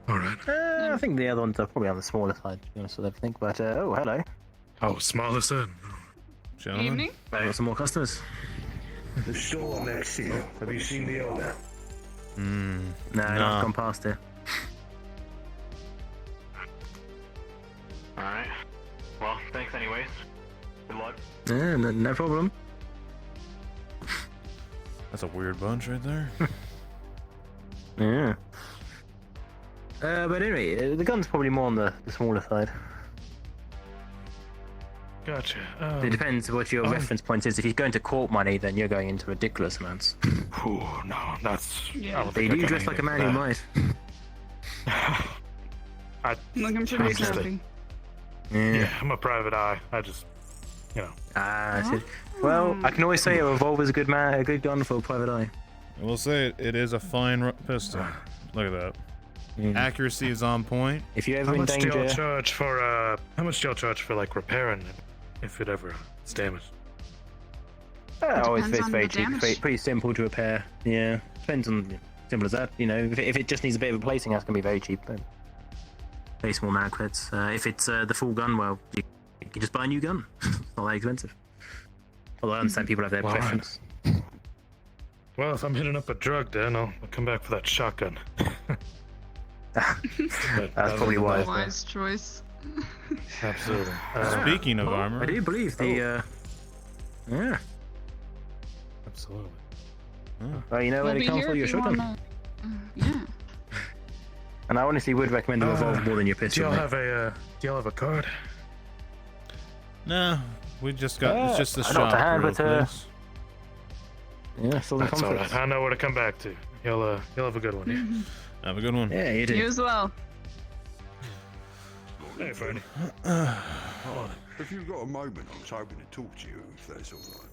All right. I think the other ones are probably on the smaller side, to be honest with everything. But oh, hello. Oh, smaller side. Gentlemen. Evening? I've got some more customers. The store next to you. Have you seen the owner? No, I've gone past it. Alright. Well, thanks anyways. Good luck. Yeah, no problem. That's a weird bunch right there. Yeah. But anyway, the gun's probably more on the smaller side. Gotcha. It depends what your reference point is. If you're going to court money, then you're going into ridiculous amounts. Oh no, that's. Yeah. I They don't do think I dress can like a do man who that. might. Looking pretty just- snappy. Yeah, I'm a private eye. I just, you know. Ah, I see. Well, I can always say a revolver's a good gun for a private eye. I will say it is a fine pistol. Look at that. Accuracy is on point. If you're How ever in much do y'all danger, charge for How much do y'all charge for like repairing it if it ever is damaged? always Depends it's on very the cheap, damage. pretty simple to repair. Yeah, depends on simple as that. You know, if it just needs a bit of replacing, that's gonna be very cheap. But very small amount of credits. If it's the full gun, well, you can just buy a new gun. It's not that expensive. Although I understand people have their Well, preference. Well, if I'm hitting up a drug den, I'll come back for that shotgun. That's probably wise. Wise choice. Absolutely. Speaking of armor, I do believe the. Yeah. Absolutely. Well, you know where We'll to be come here for your if you shotgun. wanna. Yeah. And I honestly would recommend a revolver more than your Do pistol. y'all mate. have a card? nah, we just got. It's just the I don't shop. have to hand, real but, place. Yeah, still in That's all conflict. right. I know where to come back to. You'll have a good one. Yeah. Have a good one. Yeah, you do. You as well. Hey, Fernie. If you've got a moment, I was hoping to talk to you, if that's all right.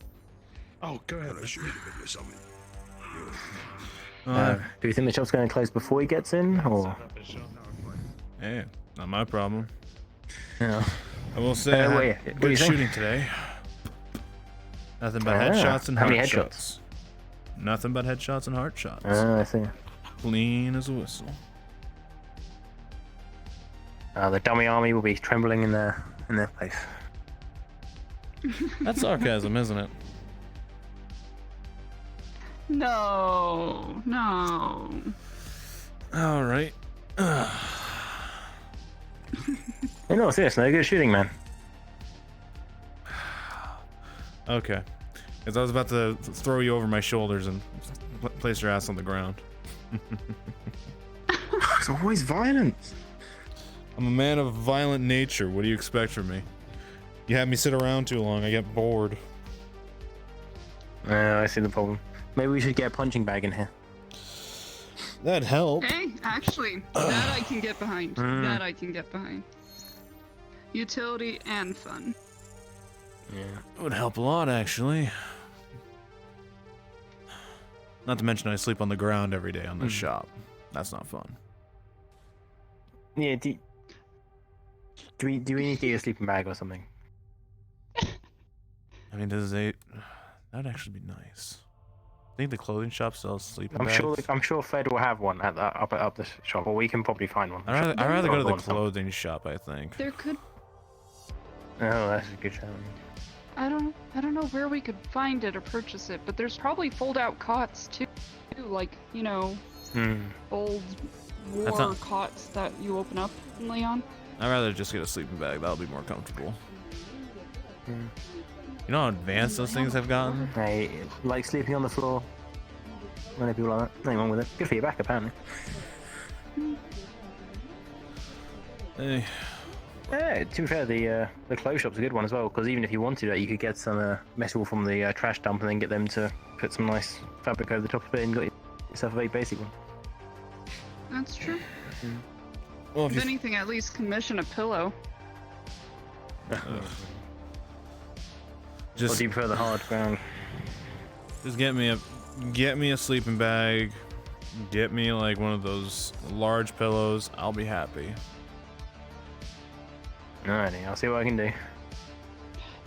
Oh, go ahead. Can I shoot you a bit of something? Do you think the shop's going to close before he gets in, or? Hey, not my problem. Yeah. I will say I wait, had what do you good think? shooting today. Nothing but Ah, headshots and how heart many headshots? shots. Nothing but headshots and heart shots. I see. Clean as a whistle. The dummy army will be trembling in their place. That's sarcasm, isn't it? No. All right. Hey, no, seriously, no good shooting, man. Okay. Because I was about to throw you over my shoulders and place your ass on the ground. It's always violence. I'm a man of violent nature. What do you expect from me? You have me sit around too long. I get bored. I see the problem. Maybe we should get a punching bag in here. That'd help. Hey, actually, that I can get behind. That I can get behind. Utility and fun. Yeah. It would help a lot, actually. Not to mention I sleep on the ground every day on the shop. That's not fun. Yeah, do we need to get a sleeping bag or something? I mean, that'd actually be nice. I think the clothing shop sells sleeping I'm bags. sure Fed will have one at up the shop, or we can probably find one. I'd rather go to the clothing shop, I think. There could. Oh, that's a good shout. I don't know where we could find it or purchase it, but there's probably fold-out cots too, like, you know, old war cots that you open up and lay on. I'd rather just get a sleeping bag. That'll be more comfortable. You know how advanced those things have gotten? Hey, like sleeping on the floor. Many people like that. Nothing wrong with it. Good for your back, apparently. Hey. Yeah, to be fair, the clothes shop's a good one as well, because even if you wanted it, you could get some metal from the trash dump and then get them to put some nice fabric over the top of it and got yourself a very basic one. That's true. Well, if anything, at least commission a pillow. Or do you prefer the hard ground? Just get me a sleeping bag. Get me like one of those large pillows. I'll be happy. Alrighty, I'll see what I can do.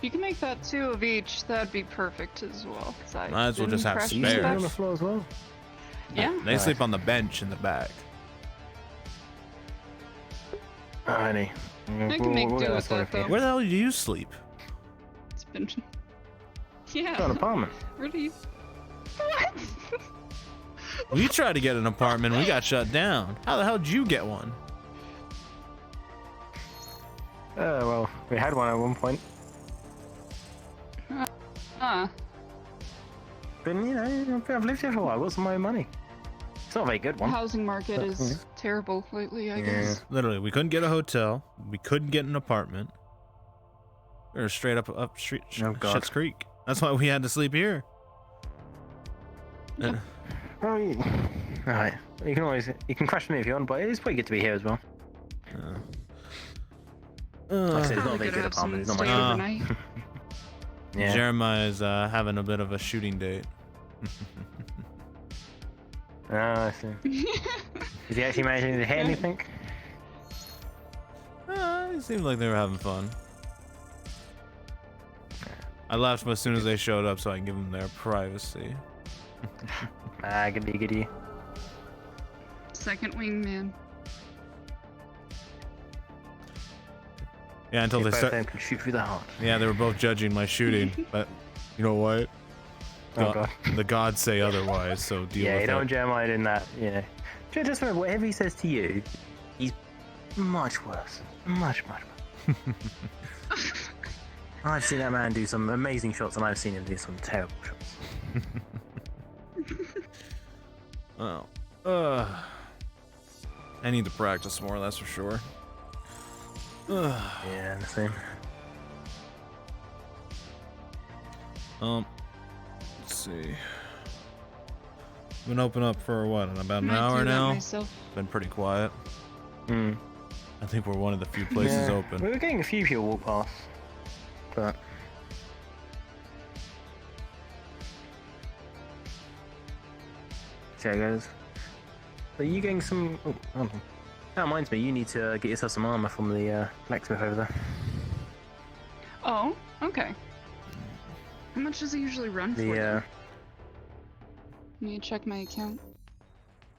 You can make that 2 of each. That'd be perfect as well. Might as well just have spares. On the floor as well. Yeah. They sleep on the bench in the back. Alrighty. I can make do with that though. Where the hell do you sleep? It's been. Yeah. Got an apartment. Where do you? What? We tried to get an apartment. We got shut down. How the hell did you get one? Well, we had one at one point. But you know, I've lived here for a while. What's my money? It's not a very good one. The housing market is terrible lately, I guess. Literally, we couldn't get a hotel. We couldn't get an apartment. We were straight up street, Schitt's Creek. That's why we had to sleep here. Alright, you can crash me if you want, but it's pretty good to be here as well. Like I said, it's not a very good apartment. It's not much. Yeah. Jeremiah's having a bit of a shooting date. Oh, I see. Is he actually managing to hit anything? It seemed like they were having fun. I left them as soon as they showed up so I can give them their privacy. Goody. Second wingman. Yeah, until they started. Could shoot through the heart. Yeah, they were both judging my shooting, but you know what? God. The gods say otherwise, so deal with it. Yeah, you don't want Jeremiah in that, you know. Just remember, whatever he says to you, he's much worse. Much worse. I've seen that man do some amazing shots, and I've seen him do some terrible shots. Well, I need to practice more, that's for sure. Yeah, the same. Let's see. Been open up for what, about an hour now? Been pretty quiet. I think we're one of the few places open. We were getting a few people walk past, but see how it goes. Are you getting some? Oh, that reminds me, you need to get yourself some armor from the blacksmith over there. Oh, okay. How much does it usually run for? Yeah. Need to check my account.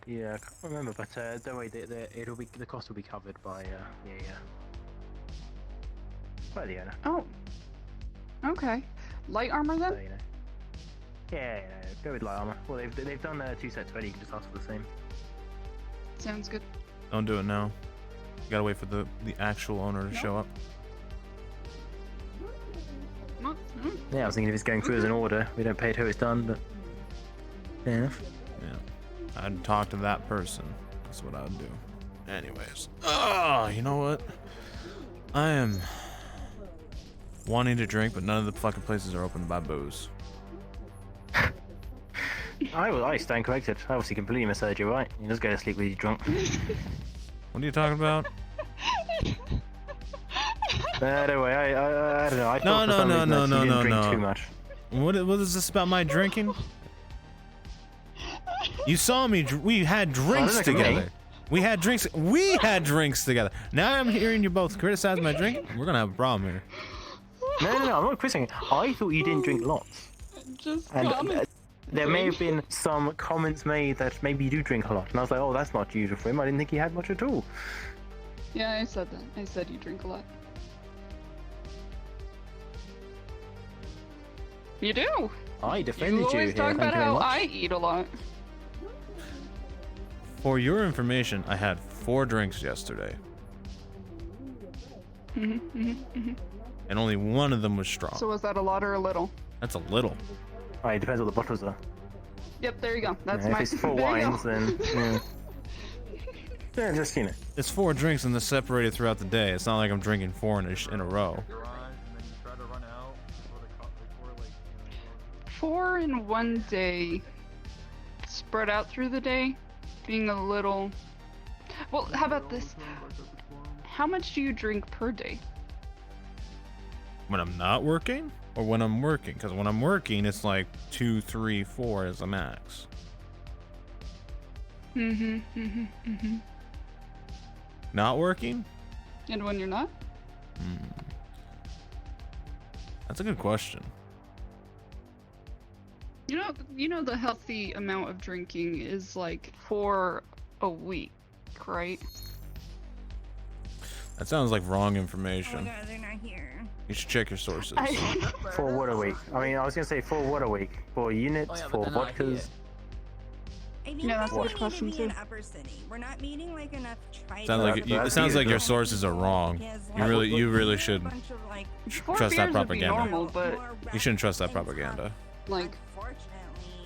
Yeah, I can't remember, but don't worry, the cost will be covered by the owner. Oh. Okay. Light armor then? So, you know. Yeah, go with light armor. Well, they've done 2 sets already. You can just ask for the same. Sounds good. Don't do it now. You gotta wait for the actual owner to show up. Well, Yeah, I was thinking if it's going through as an order, we don't pay it till it's done, but fair enough. Yeah. I'd talk to that person. That's what I'd do. Anyways. Oh, you know what? I am wanting to drink, but none of the fucking places are open to buy booze. I stand corrected. I obviously completely misheard you, right? You just go to sleep with you drunk. What are you talking about? Don't worry, I don't know. I No, thought for some reason that you didn't drink too much. What is this about my drinking? You saw me. We had drinks together. We had drinks together. Now I'm hearing you both criticize my drinking. We're gonna have a problem here. No, I'm not criticizing. I thought you didn't drink lots. And there may have been some comments made that maybe you do drink a lot, and I was like, oh, that's not usual for him. I didn't think he had much at all. Yeah, I said that. I said you drink a lot. You do. I defended you. You always talk about how I eat a lot. For your information, I had 4 drinks yesterday, and only one of them was strong. So was that a lot or a little? That's a little. Oh, it depends what the bottles are. Yep, there you go. That's Yeah, my. if it's 4 wines, then yeah, just It's 4 drinks and they're separated throughout the day. It's not like I'm drinking 4 in a row. 4 in one day, spread out through the day, being a little. Well, how about this? How much do you drink per day? When I'm not working, or when I'm working? Because when I'm working, it's like 2, 3, 4 is the max. Not working? And when you're not? That's a good question. You know the healthy amount of drinking is like 4 a week, right? That sounds like wrong information. Oh my god, they're not here. You should check your sources. 4 what a week? I mean, I was gonna say 4 what a week? 4 units, 4 vodkas. I think Yeah, that's we a good question need to be in too. Upper City. We're not meeting like enough tribes. It sounds like your sources are wrong. You really should trust that 4 beers would be propaganda. normal, but You shouldn't trust that propaganda. like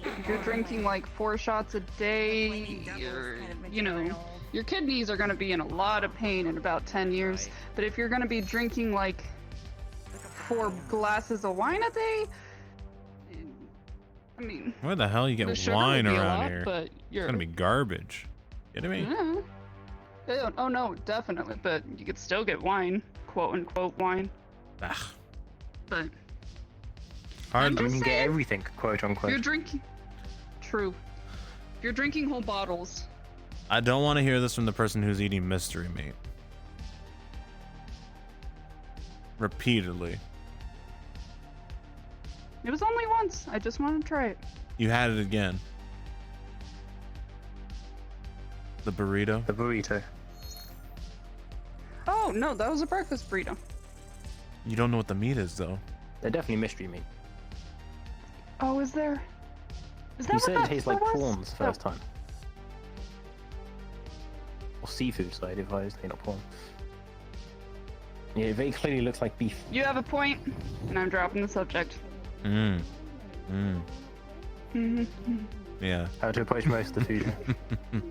if you're drinking like 4 shots a day, your kidneys are going to be in a lot of pain in about 10 years. But if you're going to be drinking like 4 glasses of wine a day, I mean, Where the hell you the get sugar wine would be a around lot, here? but It's you're gonna be garbage. Kidding me? Yeah. Oh no, definitely. But you could still get wine, quote unquote wine. Ugh. But Hard. You can get everything, quote unquote. you're drinking. True. If you're drinking whole bottles. I don't want to hear this from the person who's eating mystery meat. Repeatedly. It was only once. I just wanted to try it. You had it again. The burrito? The burrito. Oh no, that was a breakfast burrito. You don't know what the meat is, though. They're definitely mystery meat. Oh, is there? Is that You what said that it tastes like was? prawns the first time. Or seafood side, if I was thinking of prawn. Yeah, it very clearly looks like beef. You have a point, and I'm dropping the subject. Yeah. How to approach most of the food. The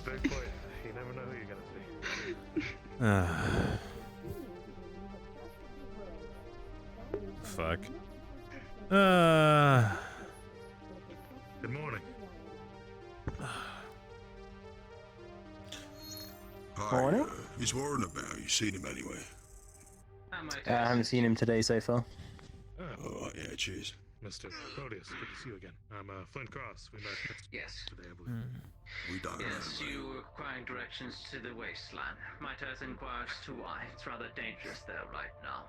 big point. You never know who you're gonna see. Fuck. Good morning. Hi, Morning. he's Warren about. You seen him anyway? I haven't seen him today so far. Oh, yeah, cheers. Mr. Proteus, good to see you again. I'm Flint Cross. We met Yes. today, I believe. We don't Yes, you were requiring directions to the wasteland. Might I inquire as to why? It's rather dangerous there right now.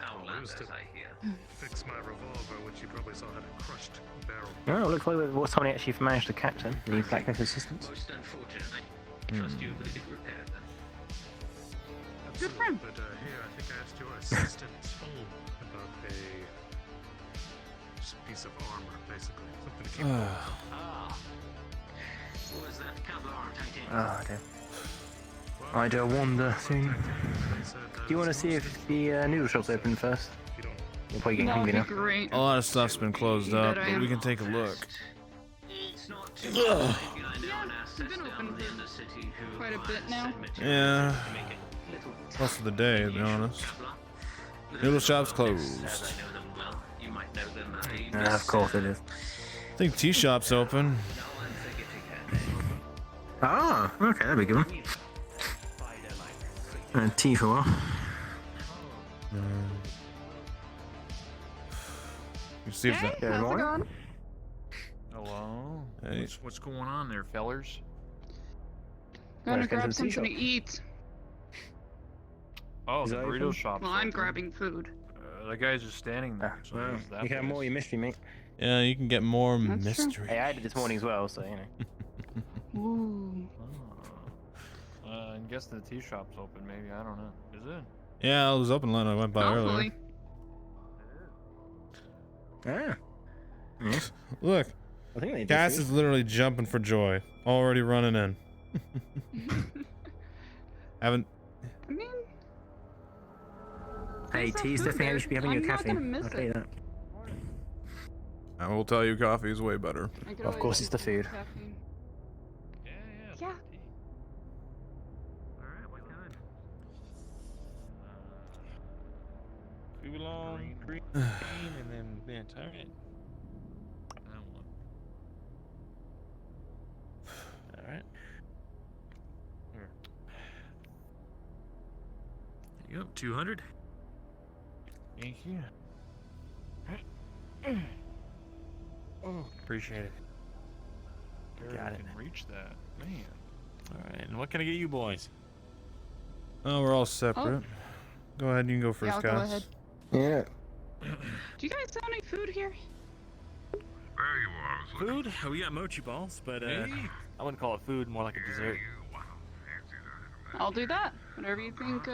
Outlanders, I hear. Fix my revolver, which you probably saw had a crushed barrel. Oh, it looks like what somebody actually managed to catch him. Need Blackness assistance. Most unfortunately. Trust you will get repaired then. Good friend. But here, I think I asked your assistant about a piece of armor, basically. Something to keep Was that Kevlar titanium? Ah, dear. I do wonder soon. Do you want to see if the noodle shop's open first? You don't You're probably getting That would hungry be now. great. A lot of stuff's been closed You up, bet I but am. we can take a look. It's not too Ugh. bad. Maybe I know an It's access been down open the inner city who quite a bit now. Yeah. to make it a little Most of the day, to be honest. Noodle shop's closed. As I know them well, you might know them. Yeah, of course it is. I think tea shop's open. Ah, okay, that'd be a good one. And tea for a while. You see if that. How's it going? Hello. Hey. What's going on there, fellers? Gonna grab something to eat. Oh, Is the that burrito open? shop. Well, I'm grabbing food. The guys are standing there. So Well, there's that you can have place. more of your mystery, mate. Yeah, you can get more That's true. mystery. Hey, I had it this morning as well, so you know. Ooh. I guess the tea shop's open. Maybe I don't know. Is it? Yeah, it was open when I went by Hopefully. earlier. Ah. Yeah. Look, I think they did Cass too. is literally jumping for joy, already running in. Haven't. I mean, Hey, there's tea's food definitely how there. you should be having your I'm not caffeine. gonna miss I'll tell you it. that. I will tell you, coffee is way better. I could Of always course, use it's the more food. caffeine. Yeah. Yeah. Alright, what kind? Oolong, green, and then mint. Alright. That one. Alright. Here. There you go. 200. Thank you. Oh, appreciate it. Got it. Can reach that, man. All right, and what can I get you boys? Oh, we're all separate. Go ahead, you can go first, Yeah, I'll go Cass. ahead. Yeah. Do you guys have any food here? Food? We got mochi balls, but I wouldn't call it food, more like a dessert. I'll do that. Whatever you think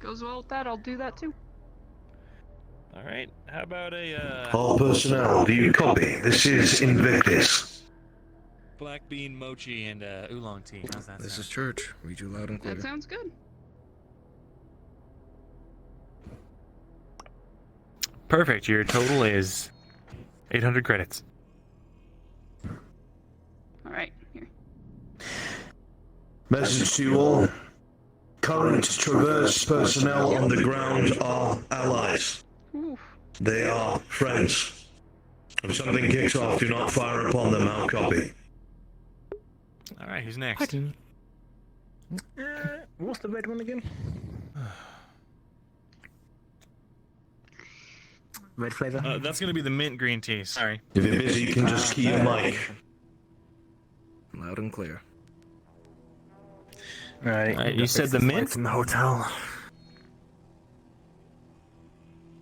goes well with that, I'll do that too. All right. How about a All personnel, do you copy? This is Invictus. black bean mochi and oolong tea? How's that This sound? is Church. Read you loud and clear. That sounds good. Perfect. Your total is 800 credits. All right, here. Message to you all. Current Traverse personnel on the ground are allies. Oof. They are friends. If something kicks off, do not fire upon them. I'll copy. All right. Who's next? What's the red one again? Red flavor? That's gonna be the mint green tea. Sorry. If you're busy, you can just key your mic. Loud and clear. Alright. You said the mint from the hotel.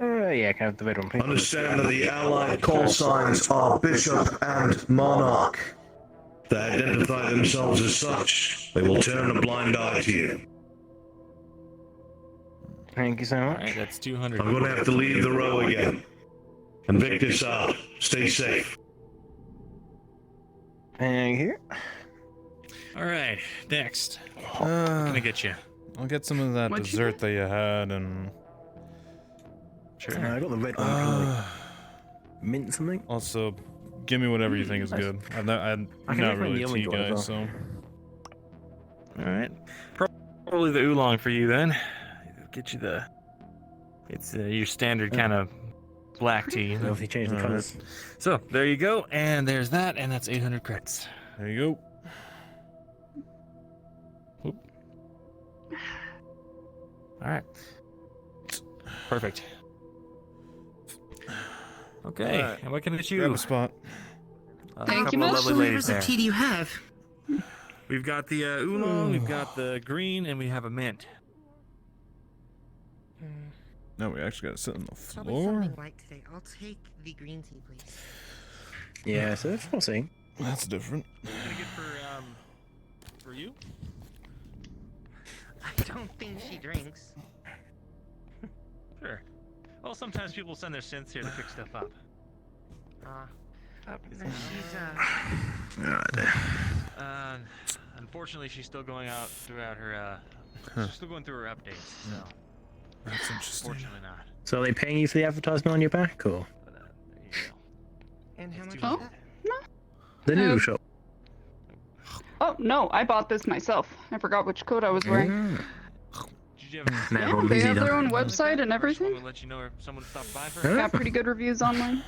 Yeah, can I have the red one, please? Understand that the allied call signs are Bishop and Monarch. They identify themselves as such. They will turn a blind eye to you. Thank you so much. All right. That's 200. I'm going to have to leave the row again. Invictus out. Stay safe. Thank you. All right. Next. What can I get you? I'll get some of that What'd you dessert that you had, and Sure. I got the red one. Can I, like, mint something? also give me whatever you think is good. I'm I can not recommend really the a orange tea one as guy, well. so All right. Probably the oolong for you then. Get you the. It's your standard kind of black tea. They obviously changed the Alright. colours. So there you go, and there's that, and that's 800 crits. there you go. Oop. All right. Perfect. Okay, Alright. and what can I get you? Grab a spot. A Thank couple you of much. lovely ladies there. do you have? We've got the oolong, we've got the green, and we have a mint. No, we actually got to sit on the Probably floor. something light today. I'll take the green tea, please. Yeah, so we'll see. That's different. What can I get for you? I don't think she drinks. Sure. Well, sometimes people send their synths here to pick stuff up. Unfortunately, she's still going out throughout her. She's still going through her updates. So, That's interesting. unfortunately not. So are they paying you for the advertisement on your back, or? And how much Oh, is that? no. The noodle shop. Oh, no, I bought this myself. I forgot which coat I was wearing. Did you ever Yeah, they have their own website and everything. Let you know if someone stopped by for Got pretty good reviews online.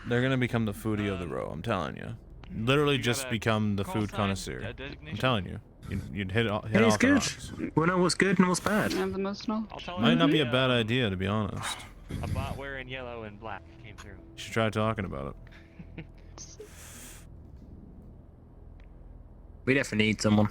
They're gonna become the foodie of the row. I'm telling you. Literally just become the food connoisseur. I'm telling you. You'd hit Hey, off it's the good. rocks. We'll know what's good and what's bad. I have the most knowledge. Might not be a bad idea, to be honest. A bot wearing yellow and black came through. You should try talking about it. We definitely need someone.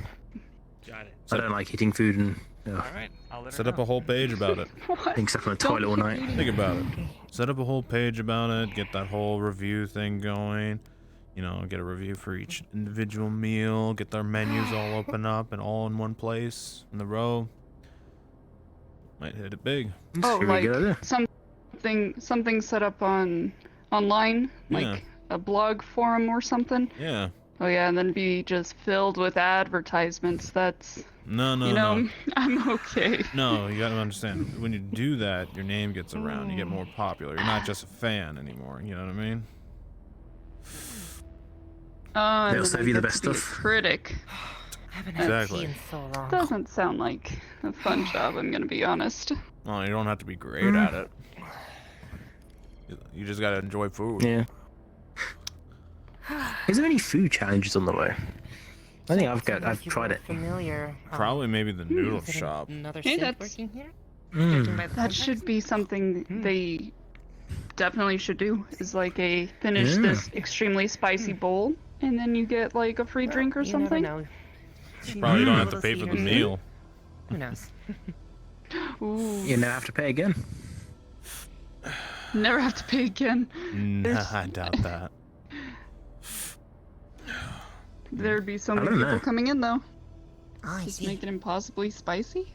Got it. I don't like eating food and. Alright, I'll let her Set up know. a whole page about it. Being stuck on the toilet all night. Think about it. Set up a whole page about it. Get that whole review thing going. You know, get a review for each individual meal. Get their menus all open up and all in one place in the row. Might hit it big. Oh, like something set up online, like Yeah. a blog forum or something. Yeah. Oh yeah, and then be just filled with advertisements. That's No, you know, no. I'm okay. No, you gotta understand. When you do that, your name gets around. You get more popular. You're not just a fan anymore. You know what I mean? And They'll then serve I you the get best to be a stuff. critic. Exactly. Doesn't sound like a fun job. I'm gonna be honest. Oh, you don't have to be great at it. You just gotta enjoy food. Yeah. Is there any food challenges on the way? I think I've tried it. Familiar. Probably maybe the noodle shop. Another Hey, synth that's working here? that should be something they definitely should do. Is like a finish this extremely spicy bowl, and then you get like a free drink or You never something. know. Probably don't have to pay for the meal. Who knows? Ooh, You never have to pay again. never have to pay again. Nah, I doubt that. There'd be so I many don't people know. coming in though. Oh, I Just see. make it impossibly spicy.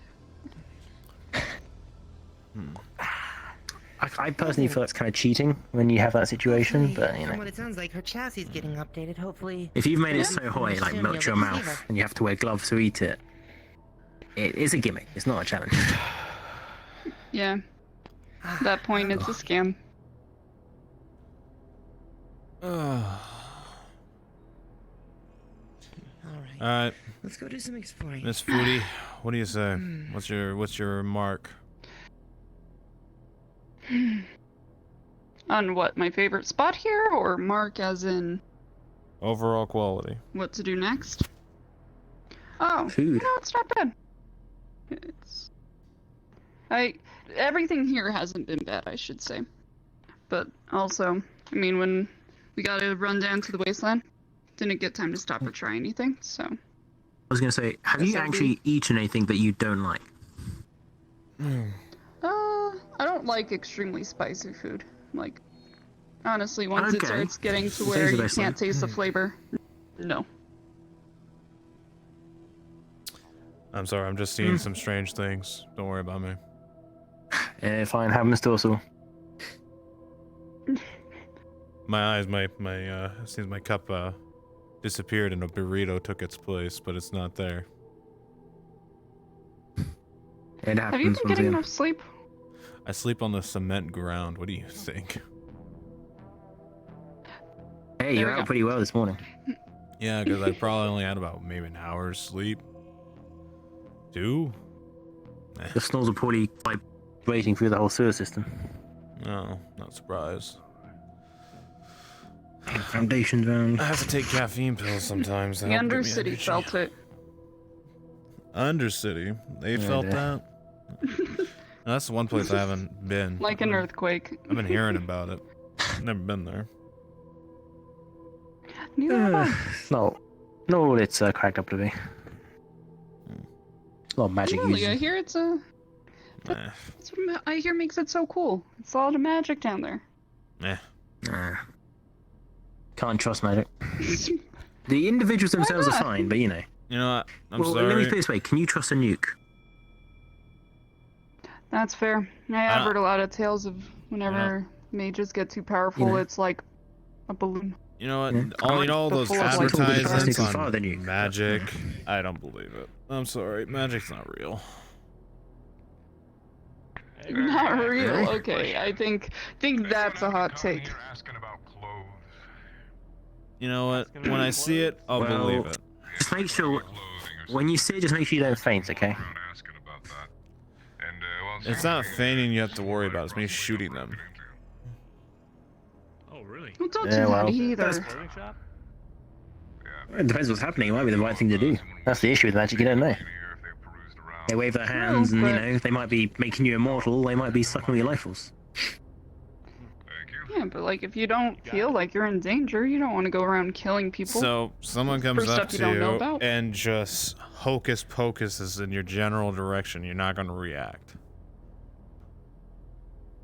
I personally feel it's kind of cheating when you have that situation, but you From know. what it sounds like, her chassis is getting updated. Hopefully. If you've made it so hot it like Soon melts you'll your receive mouth her. and you have to wear gloves to eat it, it is a gimmick. It's not a challenge. Yeah. At that point, it's a scam. Alright. Alright, Let's go do some exploring. Miss Foodie, what do you say? What's your remark? On what, my favorite spot here, or mark as in Overall quality. what to do next? Oh, Food. no, it's not bad. It's everything here hasn't been bad, I should say. But also, I mean, when we got to run down to the wasteland, didn't get time to stop or try anything, so. I was gonna say, have you Guess I'll actually eaten anything that you don't like? I don't like extremely spicy food. Like, honestly, once it Okay. starts getting to Those where are you the best can't ones. taste the flavor, no. I'm sorry, I'm just seeing some strange things. Don't worry about me. Fine, have Mr. Dorsal. My eyes, seems my cup disappeared and a burrito took its place, but it's not there. It happens. Have you been once getting again. enough sleep? I sleep on the cement ground. What do you think? Hey, you're out pretty well this morning. Yeah, because I probably only had about maybe an hour's sleep. 2? The snores are poorly vibrating through the whole sewer system. No, not surprised. Foundations round. I have to take caffeine pills sometimes. to The help give me Undercity energy. felt it. Undercity? They Yeah, felt they- that? That's the one place I haven't been. Like an earthquake. I've been hearing about it. Never been there. Neither have I. No, it's cracked up to be. A lot of magic Really, I used. hear it's a. Nah. That's what I hear makes it so cool. It's a lot of magic down there. Nah. Can't trust magic. The individuals themselves are not? fine, but you know. You know what? I'm well, sorry. let me put it this way: can you trust a nuke? That's fair. I've heard a lot of tales of whenever mages get too powerful, You know. it's like a balloon. You know what? Yeah. All those Before it's like advertisements too far, on then you- magic, I don't believe it. I'm sorry, magic's not real. Not real. Really? Okay, I think that's a hot take. You know what? When I see it, I'll believe it. Just make sure, when you see it, just make sure you don't faint, okay? It's not feigning you have to worry about. It's me shooting them. Oh, really? Well, don't Yeah, do well, that either. Clothing shop? It depends what's happening. It might be the right thing to do. That's the issue with magic, you don't know. They wave their hands and, you know, they might be making you immortal, they might be sucking all your life force. Yeah, but like if you don't feel like you're in danger, you don't want to go around killing people. So someone comes for up stuff to you don't know you about. and just hocus pocus in your general direction. You're not going to react.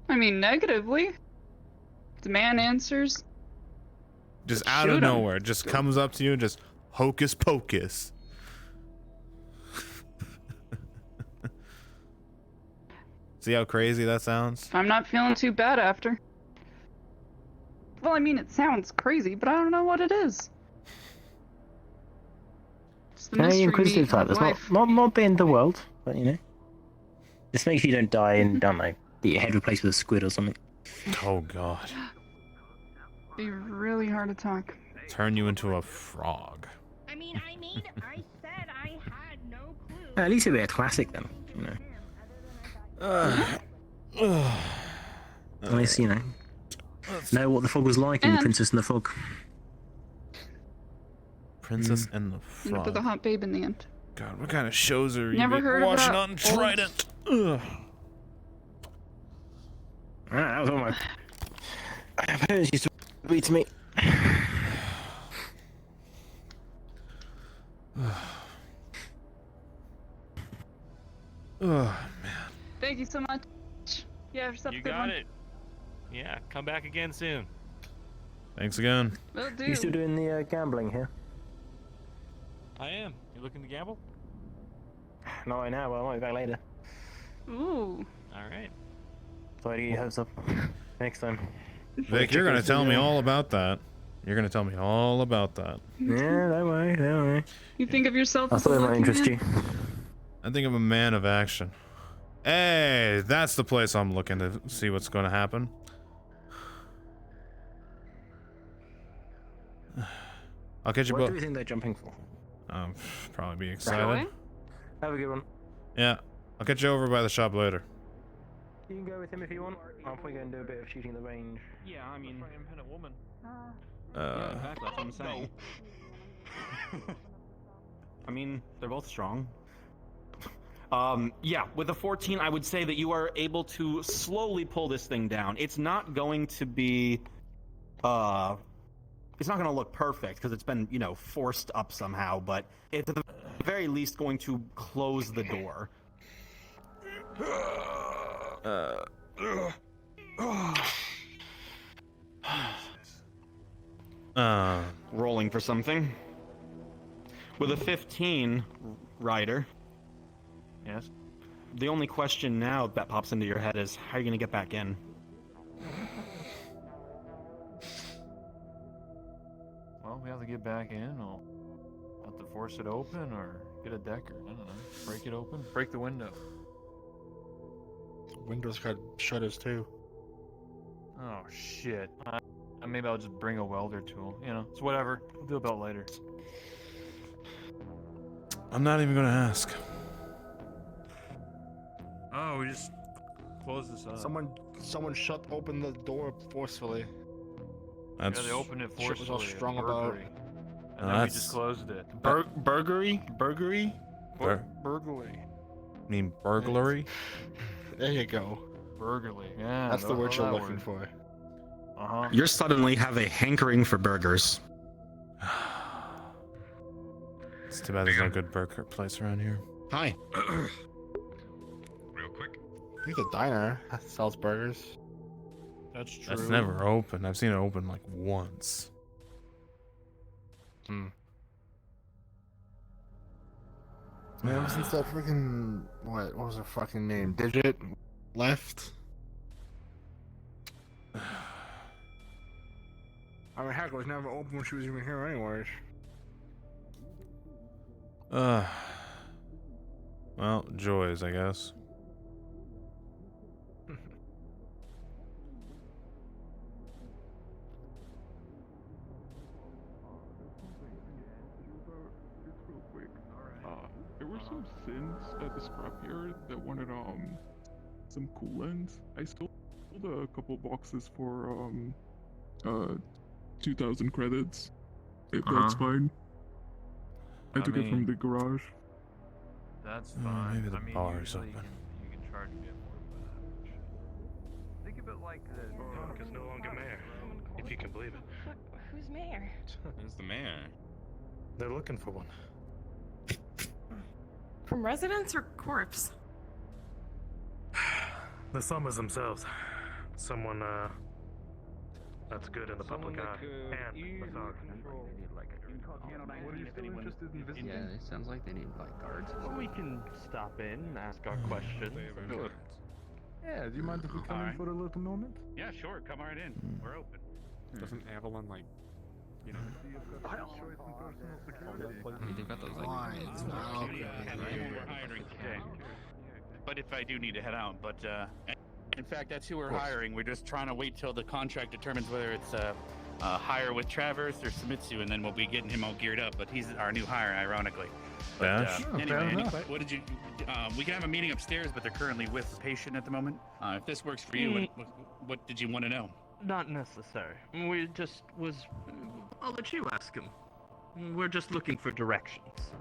I mean, negatively. The man answers. Just out of nowhere, just comes up to you and just hocus pocus. See how crazy that sounds? If I'm not feeling too bad after. Well, I mean, it sounds crazy, but I don't know what it is. It's the Very mystery inquisitive meat type. of That's life. not the end of the world, but you know. Just make sure you don't die and, don't know, get your head replaced with a squid or something. Oh god. Be really hard to talk. Turn you into a frog. I said I had no clue. At least it'll be a classic then, you know. At least, you know what the fog was like in And- Princess and the Fog. Princess and the End up with a Frog. hot babe in the end. God, what kind of shows are you Never heard of watching that on old- Trident? Ugh. That was all my parents used to read to me. Oh, Thank you so much. Yeah, have yourself a You good got one. it. Yeah, come back again soon. thanks again. Will do. You still doing the gambling here? I am. You looking to gamble? Not right now, but I might be back later. Ooh. All right. So I get your hopes up next time. Vic, you're gonna tell me all about that. You're gonna tell me all about that. Yeah, don't worry. You think of yourself I as a thought it might lucky interest man? you. I think of a man of action. Hey, that's the place I'm looking to see what's gonna happen. I'll catch you What do both. you think they're jumping for? Probably be Right excited. away? Have a good one. Yeah, I'll catch you over by the shop later. You can go with him if you want. I'll probably go and do a bit of shooting the range. Yeah, I mean, independent woman. Yeah, exactly. That's what I'm saying. I mean, they're both strong. Yeah, with a 14, I would say that you are able to slowly pull this thing down. It's not going to be, it's not going to look perfect because it's been, you know, forced up somehow, but it's at the very least going to close the door. Rolling for something. With a 15, Ryder. Yes? The only question now that pops into your head is, how are you going to get back in? Well, we have to get back in, or have to force it open, or get a decker. I don't know. Break it open. Break the window. Windows got shutters too. Oh shit. Maybe I'll just bring a welder tool. You know, it's whatever. We'll do about later. I'm not even gonna ask. Oh, we just close this up. Someone shut open the door forcefully. That's Yeah, they opened it Shit was all forcefully. strong burglary. about. And then we just closed it. Burglary? Burglary? Burglary. Mean burglary? There you go. Burglary. Yeah. That's the word that you're looking word. for. Uh-huh. You suddenly have a hankering for burgers. It's too bad there's no good burger place around here. Hi. Real quick. I think the diner sells burgers. That's true. That's never open. I've seen it open like once. Man, ever since that freaking what was her fucking name? Digit left. I mean, heck, it was never open when she was even here, anyways. Well, joys, I guess. some Finns at the scrapyard that wanted some coolant. I sold a couple boxes for 2,000 credits. If that's fine. I took it from the garage. That's fine. Maybe the bar's usually open. You can charge me more, but think of it like this. Tonk is no longer mayor, if you can believe it. Who's mayor? Who's the mayor? They're looking for one. From residents or corpse? The Summers themselves. Someone, that's good in the public eye. And authority. What are you still interested in visiting? Yeah, it sounds like they need like guards. Well, we can stop in, ask our questions. Sure. Yeah, do you mind if we come in for a little moment? Yeah, sure. Come right in. We're open. Doesn't Avalon like, you know? They've got those like. We're hiring today. But if I do need to head out, but in fact, that's who we're hiring. We're just trying to wait till the contract determines whether it's hire with Traverse or Sumitsu, and then we'll be getting him all geared up. But he's our new hire, ironically. But, anyway, what did you? We can have a meeting upstairs, but they're currently with the patient at the moment. If this works for you, what did you want to know? Not necessary. We just was. I'll let you ask him. We're just looking for directions.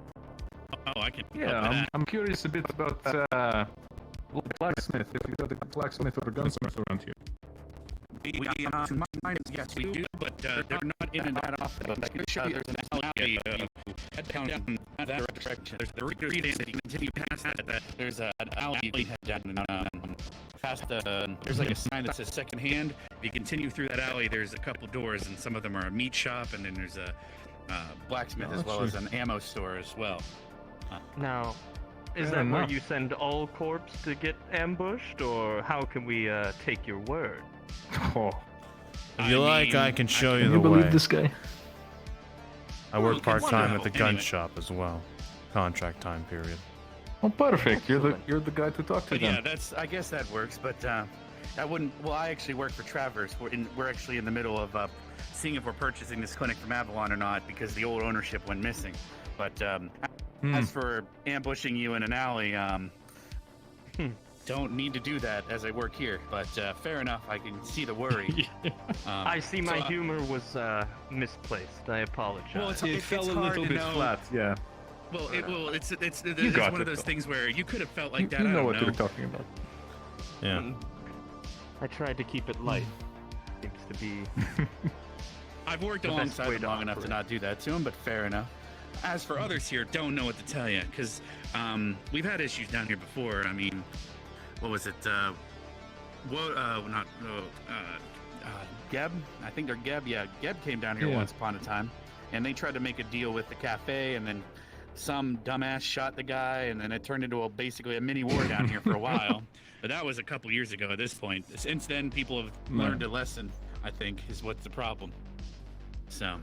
Oh, I can. Yeah, I'm curious a bit about blacksmith. If you got a blacksmith or a gunsmith around here. Yes, we do, but they're not in and that often. But I can show you there's an alley. Head down that direction. There's the reading that you continue past that. There's an alley you can head down and past the. There's like a sign that says second hand. If you continue through that alley, there's a couple doors, and some of them are a meat shop, and then there's a blacksmith as well as an ammo store as well. Now, is that where you send all corps to get ambushed, or how can we take your word? Oh. If you I can show you Can the you believe way. this guy? I work part-time at the gun Anyway. shop as well. Contract time period. Oh, perfect. You're the guy to talk to But then. yeah, I guess that works. But that wouldn't. Well, I actually work for Traverse. We're actually in the middle of seeing if we're purchasing this clinic from Avalon or not because the old ownership went missing. But as for ambushing you in an alley, don't need to do that as I work here. But fair enough, I can see the worry. I see my humor was misplaced. I apologize. Well, it fell a hard little to bit know. flat, yeah. Well, it's got one of it, those though. things where you could have felt like that. You I know don't what know. you're talking about. Yeah. I tried to keep it light. Seems to be. I've worked the best alongside way them to long enough to operate. not do that to him, but fair enough. As for others here, don't know what to tell you, because we've had issues down here before. I mean, what was it? Geb? I think they're Geb. Yeah, Geb came down here Yeah. once upon a time, and they tried to make a deal with the cafe, and then some dumbass shot the guy, and then it turned into basically a mini war down here for a while. But that was a couple years ago at this point. Since then, people have learned a lesson, I think, is what's the problem. So.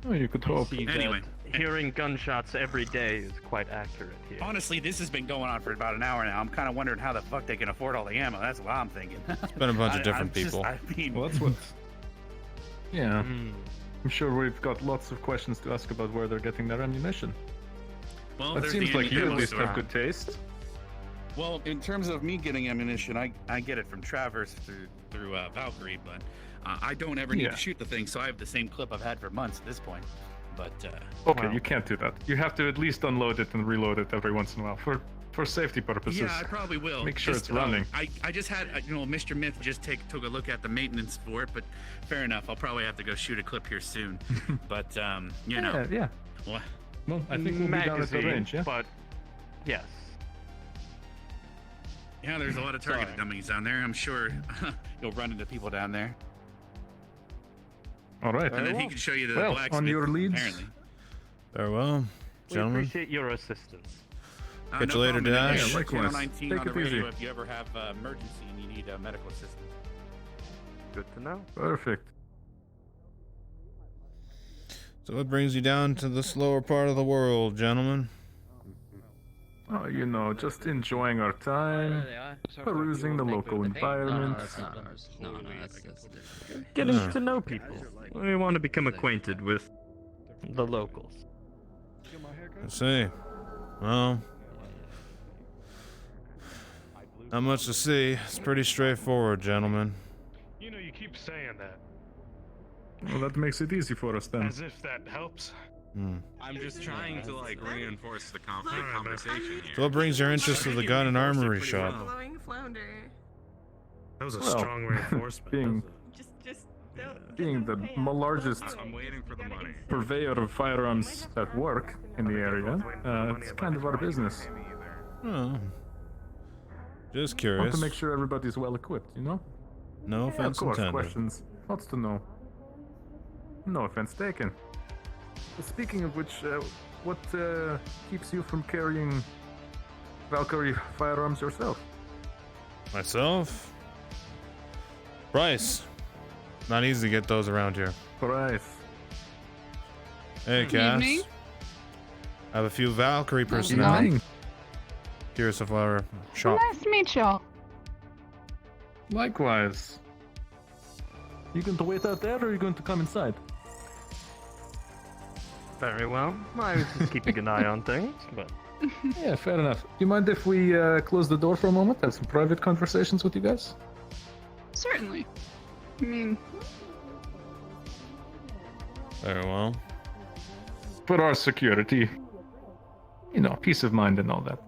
Oh, you could hope. Anyway. Hearing gunshots every day is quite accurate here. Honestly, this has been going on for about an hour now. I'm kind of wondering how the fuck they can afford all the ammo. That's what I'm thinking. It's been a bunch of different people. Well, that's what. Yeah. I'm sure we've got lots of questions to ask about where they're getting their ammunition. Well, It there's seems the like you at ammo least store. have good taste. Well, in terms of me getting ammunition, I get it from Traverse through Valkyrie, but I don't ever need to shoot the thing, so I have the same clip I've had for months at this point. But Okay, you can't do that. You have to at least unload it and reload it every once in a while for safety purposes. yeah, I probably will. Make sure Just, it's running. I just had Mr. Myth just took a look at the maintenance for it, but fair enough. I'll probably have to go shoot a clip here soon. But you know. Yeah. What? Well, I think we'll be down at the range, yeah? But yes. Yeah, there's a lot of targeted dummies down there. I'm sure you'll run into people down there. All right. And then he can show you the Well, blacksmith. on your leads. Apparently. Farewell, We gentlemen. appreciate your assistance. Catch you later, problem. And then Dash. Channel likewise. 19 Take on the it easy. radio if you ever have emergency and you need medical assistance. Good to know. Perfect. So what brings you down to the slower part of the world, gentlemen? Oh, you know, just enjoying our time, perusing the local environment. Getting to know people. We want to become acquainted with the locals. Let's see. Well, Not much to see. It's pretty straightforward, gentlemen. You know, you keep saying that. Well, that makes it easy for us then. As if that helps. I'm just trying to like reinforce the conversation here. So what brings your interest to the gun and armory shop? Glowing flounder. That was a strong reinforcement. Being the largest I'm waiting for the money. purveyor of firearms at work in the area, it's kind of our business. Oh. Just Want curious. to make sure everybody's well equipped, you know? No Yeah, offense of course, intended. questions. Lots to know. No offense taken. Speaking of which, what keeps you from carrying Valkyrie firearms yourself? Myself? Price. Not easy to get those around here. Price. Hey, Good Cass. evening. I have a few Valkyrie How's it personnel. going? Curious of our shop. Nice to meet y'all. Likewise. You going to wait out there, or are you going to come inside? Very well. I was just keeping an eye on things, but Yeah, fair enough. Do you mind if we close the door for a moment, have some private conversations with you guys? Certainly. I mean, Very well. For our security. You know, peace of mind and all that.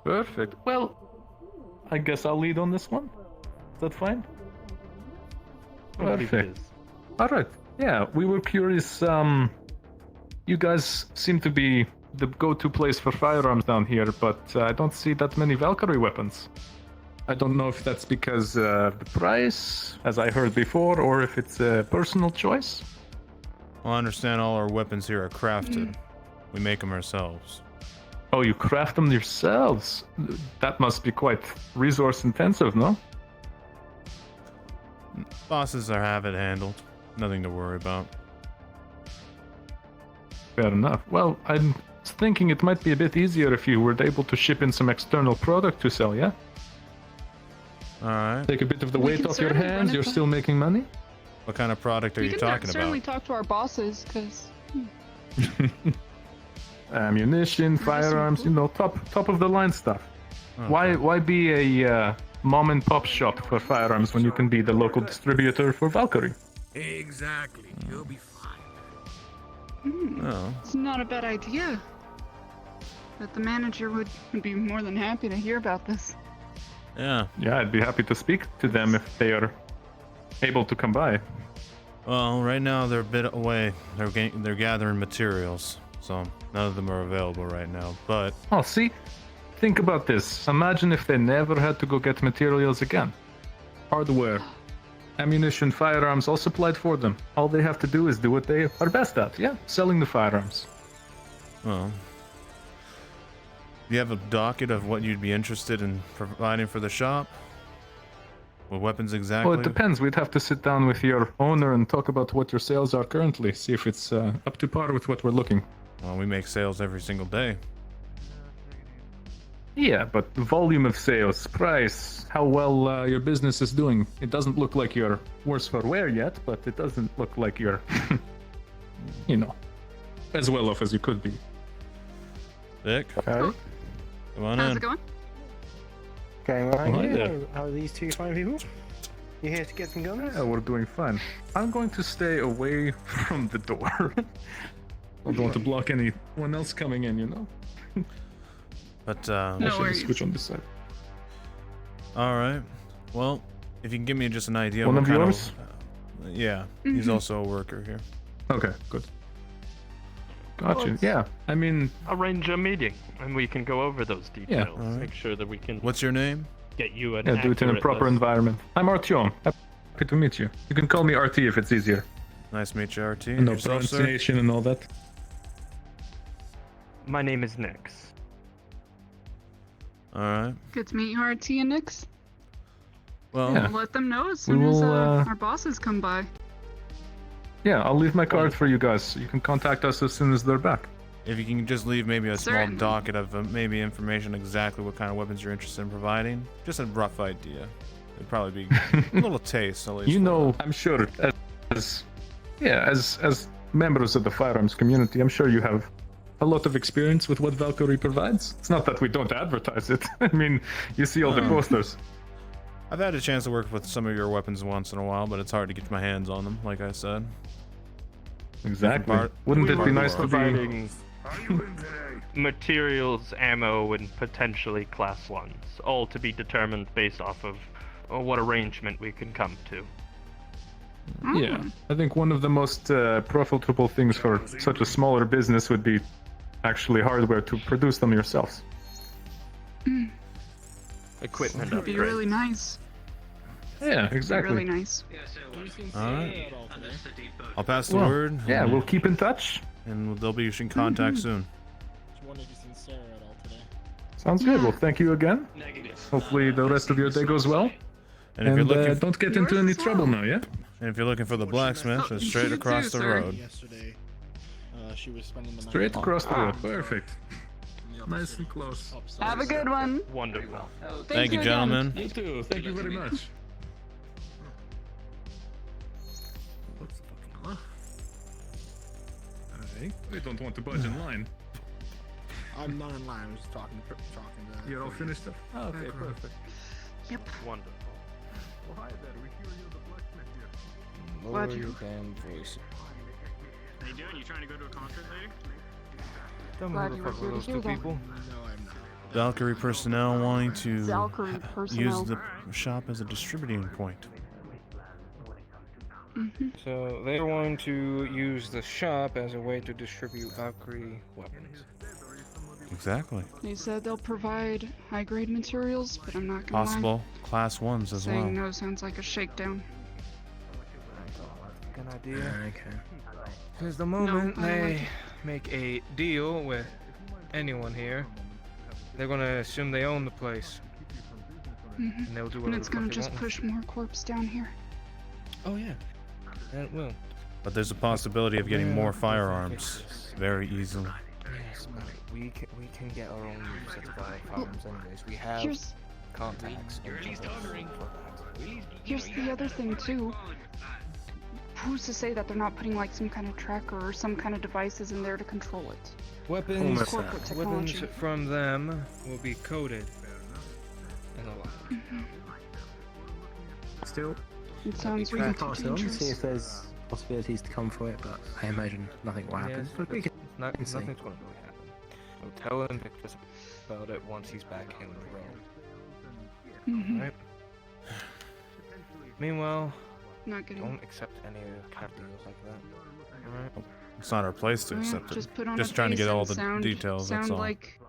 Perfect. Well, I guess I'll lead on this one. Is that fine? I believe it Perfect. is. Alright. Yeah, we were curious. You guys seem to be the go-to place for firearms down here, but I don't see that many Valkyrie weapons. I don't know if that's because the price, as I heard before, or if it's a personal choice. Well, I understand all our weapons here are crafted. We make them ourselves. Oh, you craft them yourselves? That must be quite resource intensive, no? Bosses have it handled. Nothing to worry about. Fair enough. Well, I'm thinking it might be a bit easier if you were able to ship in some external product to sell, yeah? Alright. Take a bit of the We weight can off your certainly run hands, it you're by- still making money? What kind of product are we you can talking certainly about? talk to our bosses, because Ammunition, firearms, you know, top of the line stuff. Why be a mom and pop shop for firearms when you can be the local distributor for Valkyrie? Exactly. You'll be fine. Oh. it's not a bad idea. But the manager would be more than happy to hear about this. Yeah. Yeah, I'd be happy to speak to them if they are able to come by. Well, right now they're a bit away. They're gathering materials, so none of them are available right now. But Oh, see? Think about this. Imagine if they never had to go get materials again. Hardware, ammunition, firearms, all supplied for them. All they have to do is do what they are best at. Yeah, selling the firearms. well, do you have a docket of what you'd be interested in providing for the shop? What weapons exactly? Well, it depends. We'd have to sit down with your owner and talk about what your sales are currently. See if it's up to par with what we're looking. Well, we make sales every single day. Yeah, but volume of sales, price, how well your business is doing. It doesn't look like you're worse for wear yet, but it doesn't look like you're, you know, as well off as you could be. Dick, Okay. come on How's in. it going? Going right Hi here. there. How are these two fine people? You here to get some guns? Yeah, we're doing fine. I'm going to stay away from the door. I don't want to block anyone else coming in, you know? But I should switch on this side. all right. Well, if you can give me just an idea One what of kind yours? yeah, he's also a worker here. Okay, good. Gotcha. Yeah, I mean, arrange a meeting and we can go over those details. Alright. Make sure that we can. What's your name? Get you an yeah, do it in a accurate proper list. environment. I'm Artyom. Happy to meet you. You can call me RT if it's easier. Nice to meet you, RT. No Yourself, sir? pronunciation and all that. My name is Nix. All right. Good to meet you, RT and Nix. Well, Yeah. We'll let them know as We soon as will, our bosses come by. Yeah, I'll leave my card for you guys. You can contact us as soon as they're back. if you can just leave maybe a small Certainly. docket of maybe information exactly what kind of weapons you're interested in providing, just a rough idea. It'd probably be a little taste at least. You know, I'm sure as members of the firearms community, I'm sure you have a lot of experience with what Valkyrie provides. It's not that we don't advertise it. I mean, you see all the posters. I've had a chance to work with some of your weapons once in a while, but it's hard to get my hands on them, like I said. Exactly. Wouldn't it be nice to be... providing materials, ammo, and potentially class 1s, all to be determined based off of what arrangement we can come to. Yeah, I think one of the most profitable things for such a smaller business would be actually hardware to produce them yourselves. Equipment That'd be upgrade. really nice. Yeah, exactly. Really nice. Alright. I'll pass the word. Yeah, we'll keep in touch. And they'll be in contact soon. Sounds good. Well, thank you again. Hopefully the rest of your day goes well. And if you're looking, don't get into any trouble now, yeah? And if you're looking for the blacksmith, it's straight across the road. Yesterday, she was spending the night. Straight across the road. Perfect. Nice and close. Have a good one. Wonderful. Thank you, gentlemen. You too. Thank you very much. Hey, we don't want to budge in line. I'm not in line. I'm just talking to. You're all finished up? Oh, okay, perfect. Yep. Wonderful. Well, hi there. We hear you're the blacksmith here. Lower Glad you- your damn voice. How you doing? You trying to go to a concert later? Don't Glad move you the were fuck here with to those two hear that. people. No, I'm not. Valkyrie personnel wanting to Valkyrie personnel. use the shop as a distributing point. So they're wanting to use the shop as a way to distribute Valkyrie weapons. Exactly. They said they'll provide high-grade materials, but I'm not gonna Possible class 1s lie. as Saying well. no sounds like a shakedown. Good idea. Okay. Because the moment No, I don't they like it. make a deal with anyone here, they're gonna assume they own the place, and they'll do And whatever it's the fuck gonna they just want. push more corpse down here. Oh yeah, that will. But there's a possibility of getting Yeah, more we can firearms fix this. very easily. Yes, but we can get our own sets of firearms anyways. We have Here's contacts. here's the other thing too. Who's to say that they're not putting like some kind of tracker or some kind of devices in there to control it? Weapons, Corporate technology. weapons from them will be coded and a lot. Still, It sounds try really to pass too it on, dangerous. see if there's possibilities to come for it, but I imagine nothing will happen. Yes, But we can nothing's see. gonna really happen. So tell him just about it once he's back in the room. Mhm. Right? Meanwhile, Not getting. don't accept any kind of deals like that. Alright? It's not our place to Yeah, accept it. just put on Just a trying to face get all and the sound, details, Sound that's all. like.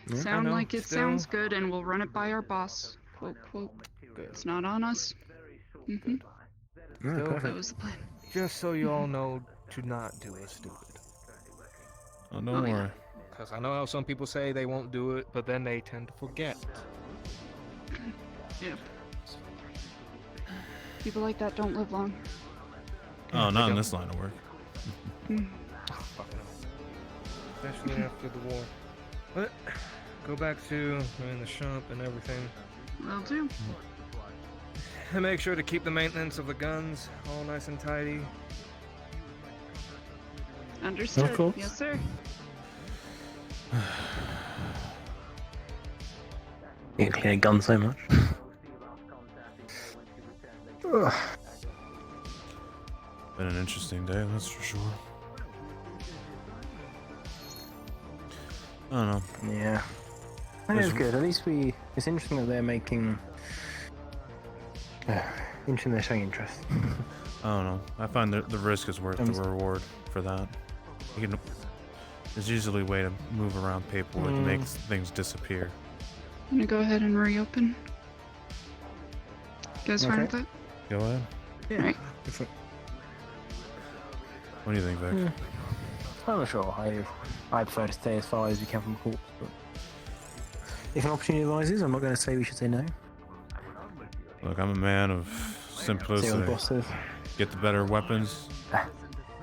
Yeah. Sound I know, like it still- sounds good, and we'll run it by our boss. Quote quote. It's not on us. Mm-hmm. Yeah, Still, That perfect. was the plan. just so you all know, to not do it stupid. Oh, don't worry. Because I know how some people say they won't do it, but then they tend to forget. Yep. People like that don't live long. Oh, not in this line of work. Especially after the war. But go back to in the shop and everything. Will do. And make sure to keep the maintenance of the guns all nice and tidy. Understood. course. Yes, sir. You can clean a gun so much. Ugh. Been an interesting day, that's for sure. I don't know. Yeah. That is good. At least it's interesting that they're making. Interesting they're showing interest. I don't know. I find that the risk is worth the reward for that. You can. There's usually a way to move around paperwork and make things disappear. I'm gonna go ahead and reopen. You guys fine with Okay. that? Go ahead. Yeah. Right. What do you think, Vic? Yeah. I'm not sure. I prefer to stay as far as we can from the court. But if an opportunity arises, I'm not going to say we should say no. Look, I'm a man of See what the simplicity. boss says. Get the better weapons.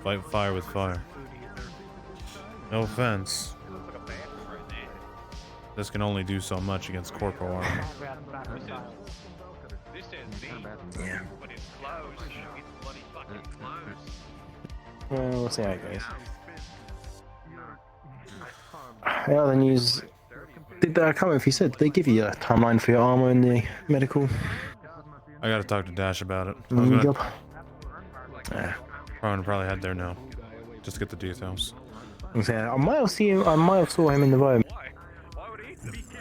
Fight fire with fire. No offense. This can only do so much against corporal armor. Yeah. Well, we'll see how it goes. Yeah, then use. I can't remember if you said, did they give you a timeline for your armor and the medical? I gotta talk to Dash about it. I was gonna. Job? Probably head there now. Just to get the details. I might have seen him. I might have saw him in the room.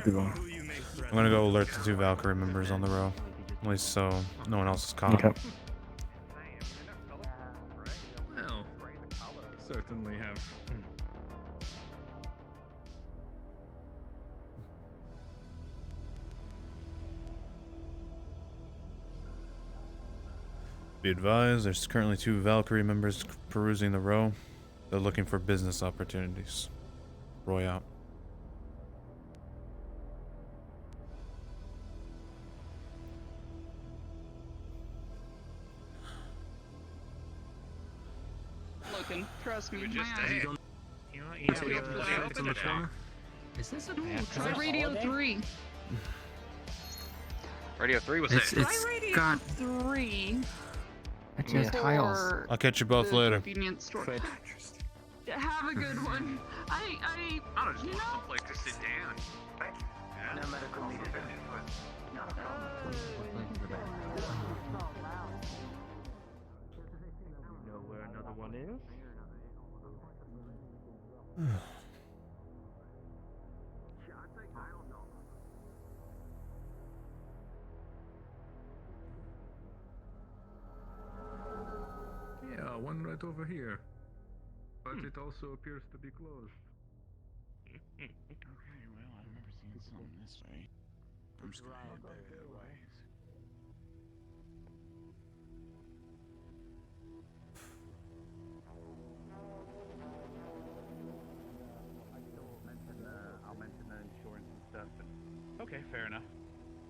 I'm gonna go alert the 2 Valkyrie members on the row. At least so no one else is caught. Okay. Well, certainly have. Be advised, there's currently 2 Valkyrie members perusing the row. They're looking for business opportunities. Roy out. Looking, trust me. Just my eyes. Is this a Ooh, bad try time? Radio 3. Radio 3 was It's it? Try Radio got 3. it's just tiles. for I'll catch you both the later. Convenience store. Have a good one. I don't just want someplace to sit down. No medical needed. You know where another one is? Yeah, one right over here. But it also appears to be closed. Okay, well, I remember seeing something this way. I'm just gonna head back that way. I'll mention the insurance and stuff. Okay, fair enough.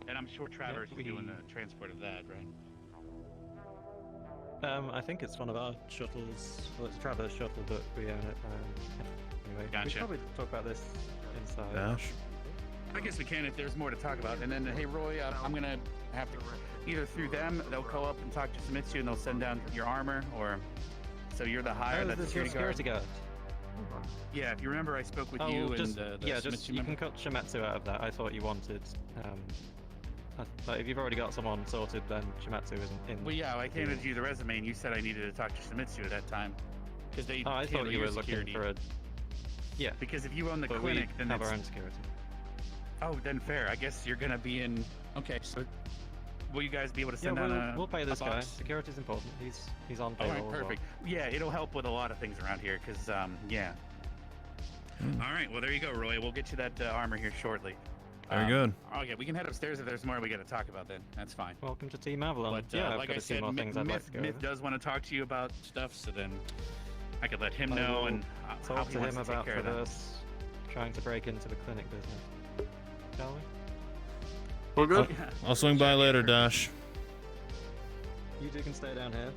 And I'm sure Travers is doing the transport of that, right? I think it's one of our shuttles. Well, it's Traverse shuttle, but we own it. Anyway, we Gotcha. should probably talk about this inside. Dash. I guess we can if there's more to talk about. And then, hey, Roy, I'm gonna have to either through them, they'll go up and talk to Sumitsu and they'll send down your armor, or so you're the hire, Oh, that's this your security guard. Yeah, if you remember, I spoke with Oh, you just, and the yeah, Sumitsu just you member. can cut Shimatsu out of that. I thought you wanted. Like if you've already got someone sorted, then Shimatsu isn't in. Well, yeah, I handed you the resume and you said I needed to talk to Sumitsu at that time. Because they Oh, I thought handle you your were looking security. for a. Yeah. Because if you own the But clinic, we then have our it's- own security. Oh, then fair. I guess you're gonna be in. Okay, so will you guys be able to Yeah, send down a we'll pay this a guy. box? Security's important. He's on All payroll. right, as well. perfect. Yeah, it'll help with a lot of things around here, because, yeah. All right, well, there you go, Roy. We'll get you that armor here shortly. Very good. Okay, we can head upstairs if there's more we got to talk about then. That's fine. Welcome to Team Avalon. But yeah, I've like got I a few said, more things I'd like Myth, to go Myth over. does want to talk to you about stuff, so then I could let him I know will and how talk he to wants him to take about care of that. Traverse trying to break into the clinic business. Shall we? We're good. I'll swing by later, Dash. You two can stay down here.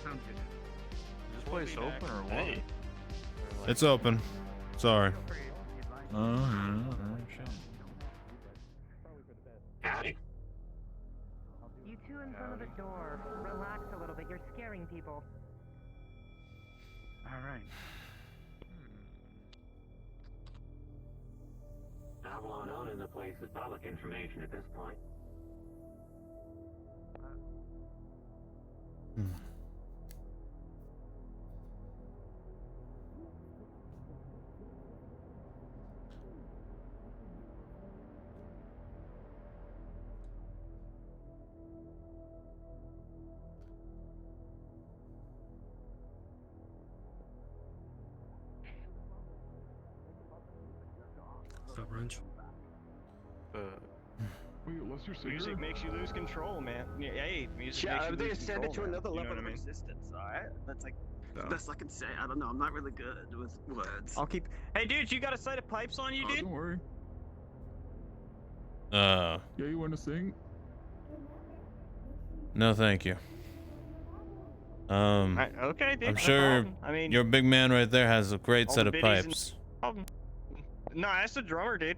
Sounds good. Is this place open or what? It's open. Sorry. Howdy. You two in front of the door. Relax a little bit. You're scaring people. All right. Avalon owning the place is public information at this point. Stop, Wrench. Wait, what's your Music cigarette? makes you lose control, man. Yeah, hey, music Yeah, makes you they lose ascend it to control, man. another You know level what I of mean? existence, alright? That's like the Yeah. best I can say. I don't know, I'm not really good with words. I'll keep. Hey, dude, you got a set of pipes on you, dude? Don't worry. Uh, Yeah, you want to sing? no, thank you. Okay, dude. I'm no sure problem. I mean, your big man right there has a great all set the of biddies and- pipes. No, that's the drummer, dude.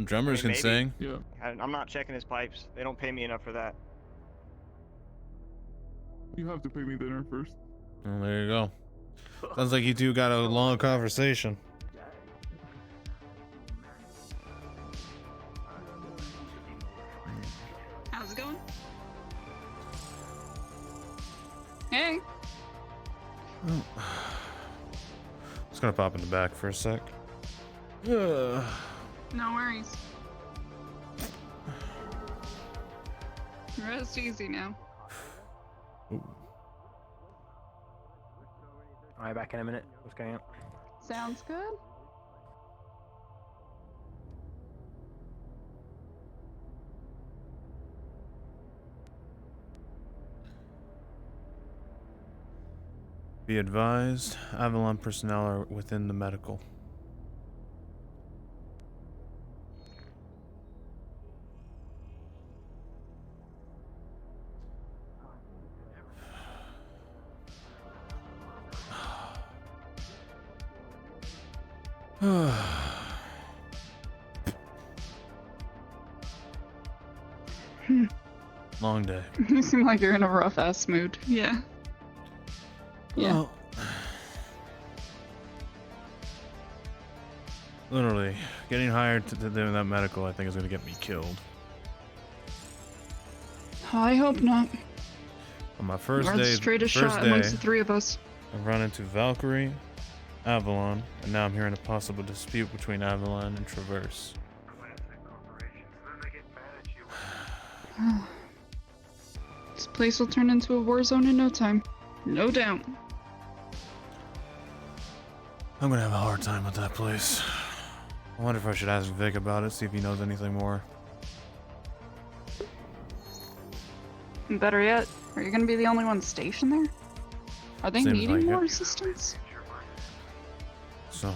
Drummers I mean, can sing. Yeah. I'm not checking his pipes. They don't pay me enough for that. You have to pay me dinner first. Well, there you go. Sounds like you two got a long conversation. Oh. Just gonna pop in the back for a sec. No worries. Rest easy now. Alright, back in a minute. What's going on? Sounds good. Be advised, Avalon personnel are within the medical. Long day. You seem like you're in a rough ass mood. Yeah. Yeah. Well, literally, getting hired to do that medical, I think, is gonna get me killed. I hope not. On my first You're the day, straightest shot amongst the three of us. I've run into Valkyrie, Avalon, and now I'm hearing a possible dispute between Avalon and Traverse. This place will turn into a war zone in no time. No doubt. I'm gonna have a hard time with that place. I wonder if I should ask Vic about it, see if he knows anything more. Better yet, are you gonna be the only one stationed there? Are they Seems needing like more it. assistance? So,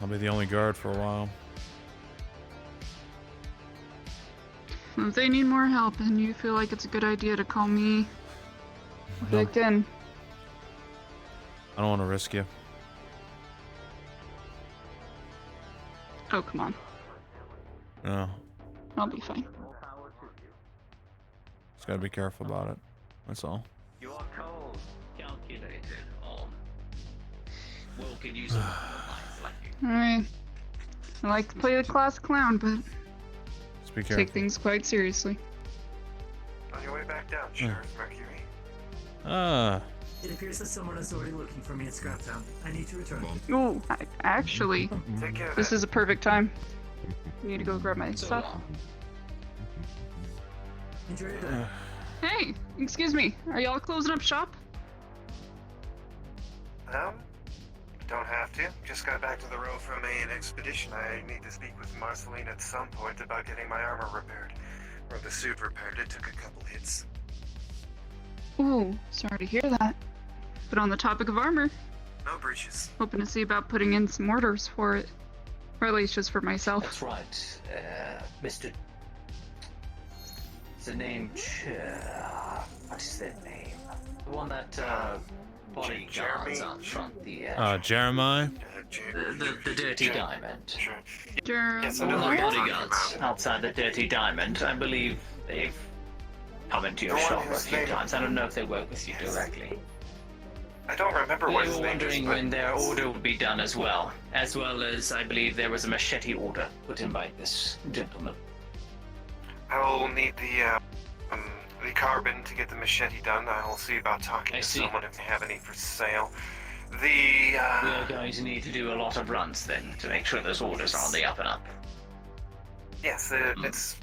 I'll be the only guard for a while. If they need more help and you feel like it's a good idea to call me Vic in. I don't want to risk you. Oh, come on. No, I'll be fine. just gotta be careful about it. That's all. You are cold, calculated, well, can use minds like you. Alright. I like to play the class clown, but Just be careful. take things quite seriously. On your way back down, Sheriff Mercury. It appears that someone is already looking for me at Scraptown. I need to return. Ooh, actually, Take care of this that. is a perfect time. I need to go grab my stuff. Enjoy your day. Hey, excuse me. Are y'all closing up shop? Don't have to. Just got back to the row from an expedition. I need to speak with Marceline at some point about getting my armor repaired. Or the suit repaired. It took a couple hits. Ooh, sorry to hear that. But on the topic of armor, No breaches. hoping to see about putting in some orders for it. Or at least just for myself. That's right, Mr. It's the name what is that name? The one that bodyguards on front the Jeremiah? the Dirty Diamond. Yes, I One know of who the you're talking bodyguards about. outside the Dirty Diamond. I believe they've come into your The one shop a whose few name- times. I don't know if they work with you directly. I don't remember We what were his name is, wondering but when their order would be done as well as I believe there was a machete order put in by this gentleman. I will need the carbon to get the machete done. I will see about talking I to see. someone if they have any for sale. We are going to need to do a lot of runs then to make sure those orders are on the up and up. Yes, it's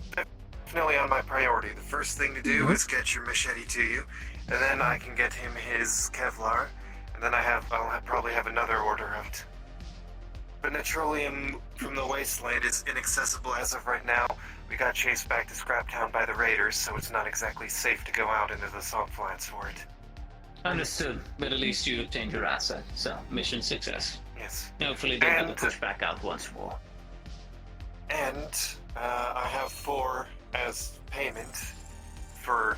definitely on my priority. The first thing to do is get your machete to you, and then I can get him his Kevlar, and then I'll probably have another order out. But Petroleum from the wasteland is inaccessible as of right now. We got chased back to Scraptown by the raiders, so it's not exactly safe to go out into the salt flats for it. Understood, but at least you obtained your asset, so mission success. Yes. Hopefully they'll be able to push back out once more. And I have 4 as payment for,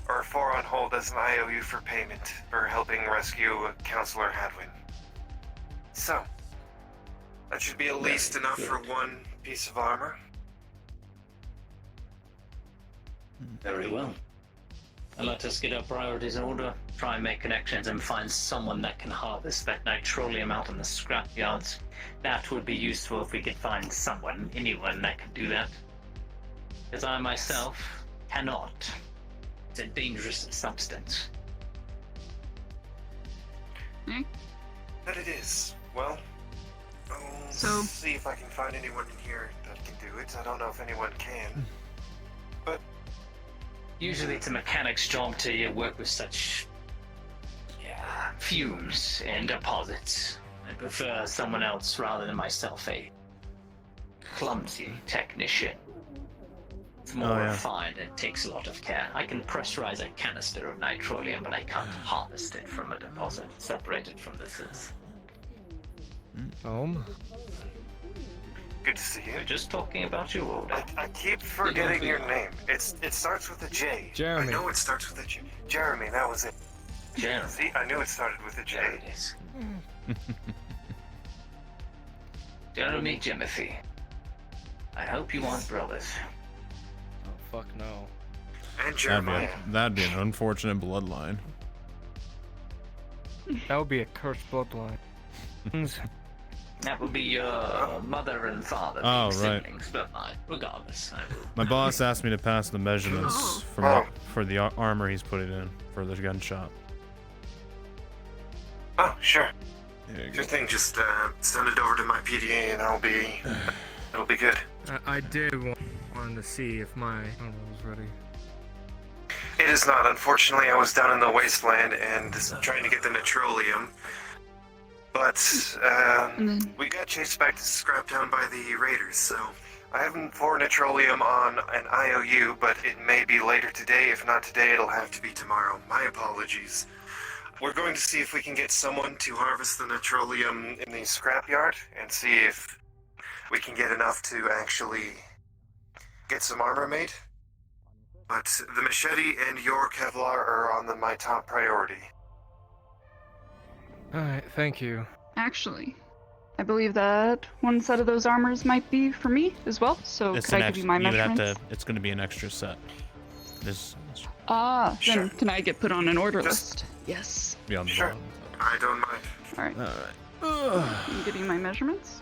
or 4 on hold as an IOU for payment for helping rescue Counselor Hadwin. So, that should be at least enough for 1 piece of armor. Very well. And let us get our priorities in order, try and make connections and find someone that can harvest that nitrolium out in the scrapyards. That would be useful if we could find someone, anyone that could do that. Because I myself cannot. It's a dangerous substance. Eh? That it is. Well, I'll So- see if I can find anyone in here that can do it. I don't know if anyone can. But Usually it's a mechanic's job to work with such fumes and deposits. I prefer someone else rather than myself, a clumsy technician. It's more refined and takes a lot of care. I can pressurize a canister of nitrolium, but I can't harvest it from a deposit, separate it from the source. good to see you. We're just talking about your order. I keep forgetting your name. It starts with a J. Jeremy. I know it starts with a J. Jeremy, that was it. Jeremy. See, I knew it started with a J. There it is. Jeremy Jimothy. I hope you aren't brothers. Oh, fuck no. And Jeremiah. That'd be an unfortunate bloodline. That would be a cursed bloodline. That would be your mother and father. Oh, being right. siblings, but regardless, I will. My boss asked me to pass the measurements for the armor he's putting in for the gun shop. Oh, sure. Sure thing. Just send it over to my PDA, and it'll be good. I did want to see if my armor was ready. It is not. Unfortunately, I was down in the wasteland and trying to get the nitrolium. But we got chased back to Scraptown by the raiders, so I haven't poured nitrolium on an IOU, but it may be later today. If not today, it'll have to be tomorrow. My apologies. We're going to see if we can get someone to harvest the nitrolium in the scrapyard and see if we can get enough to actually get some armor made. But the machete and your Kevlar are on my top priority. Alright, thank you. Actually, I believe that one set of those armors might be for me as well. So could I give you my measurements? It's going to be an extra set. Then can I get put on an order list? Yes. Be on the Sure. I don't mind. Alright. I'm getting my measurements.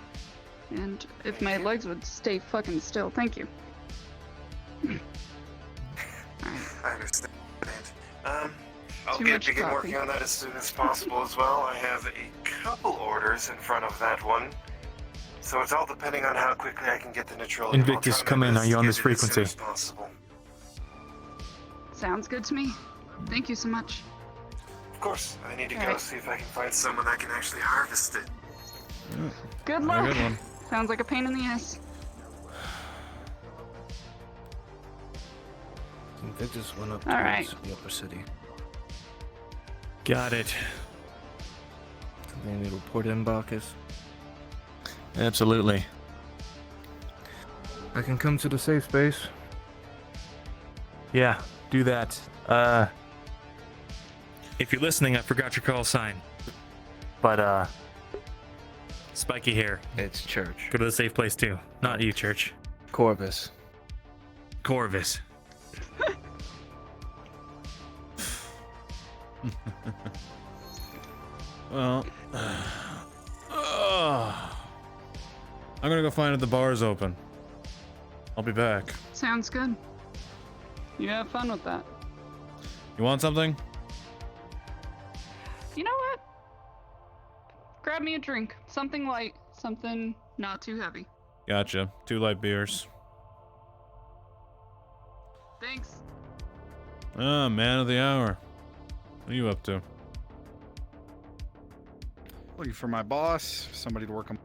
And if my legs would stay fucking still, thank you. I understand. I'll Too begin much coffee. working on that as soon as possible as well. I have a couple orders in front of that one. So it's all depending on how quickly I can get the nitrolium. Invictus, come in. Are you on this frequency? As soon as possible. Sounds good to me. Thank you so much. Of course, I need to go Alright. see if I can find someone that can actually harvest it. Good Very luck. good one. Sounds like a pain in the ass. Invictus went up Alright. towards the upper city. Got it. They need to report in, Bacchus. Absolutely. I can come to the safe space. Yeah, do that. If you're listening, I forgot your call sign. But, Spiky here. It's Church. Go to the safe place too. Not you, Church. Corvus. Corvus. Well, I'm gonna go find if the bar's open. I'll be back. Sounds good. You have fun with that. You want something? You know what? Grab me a drink. Something light. Something not too heavy. Gotcha. 2 light beers. Thanks. Man of the hour. What are you up to? Looking for my boss, somebody to work on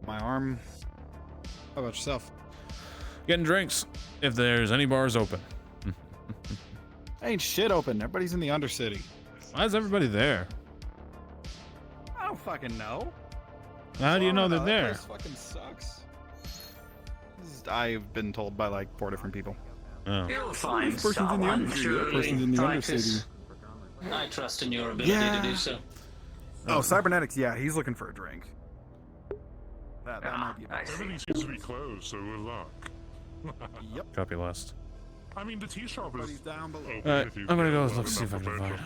my arm. How about yourself? Getting drinks. If there's any bars open. Ain't shit open. Everybody's in the Undercity. Why is everybody there? I don't fucking know. How do you know they're That there? place fucking sucks. I've been told by like 4 different people. Oh. You'll find This person's in the someone, Undercity. That person's in the Titus. Undercity. I trust in your ability to do so. Oh, cybernetics. Yeah, he's looking for a drink. That might be. Everything seems to be closed, so we're luck. Yep. Copy last. I mean, the tea shop is down below. open Alright, if you I'm gonna go feel look see if I enough can about find. it.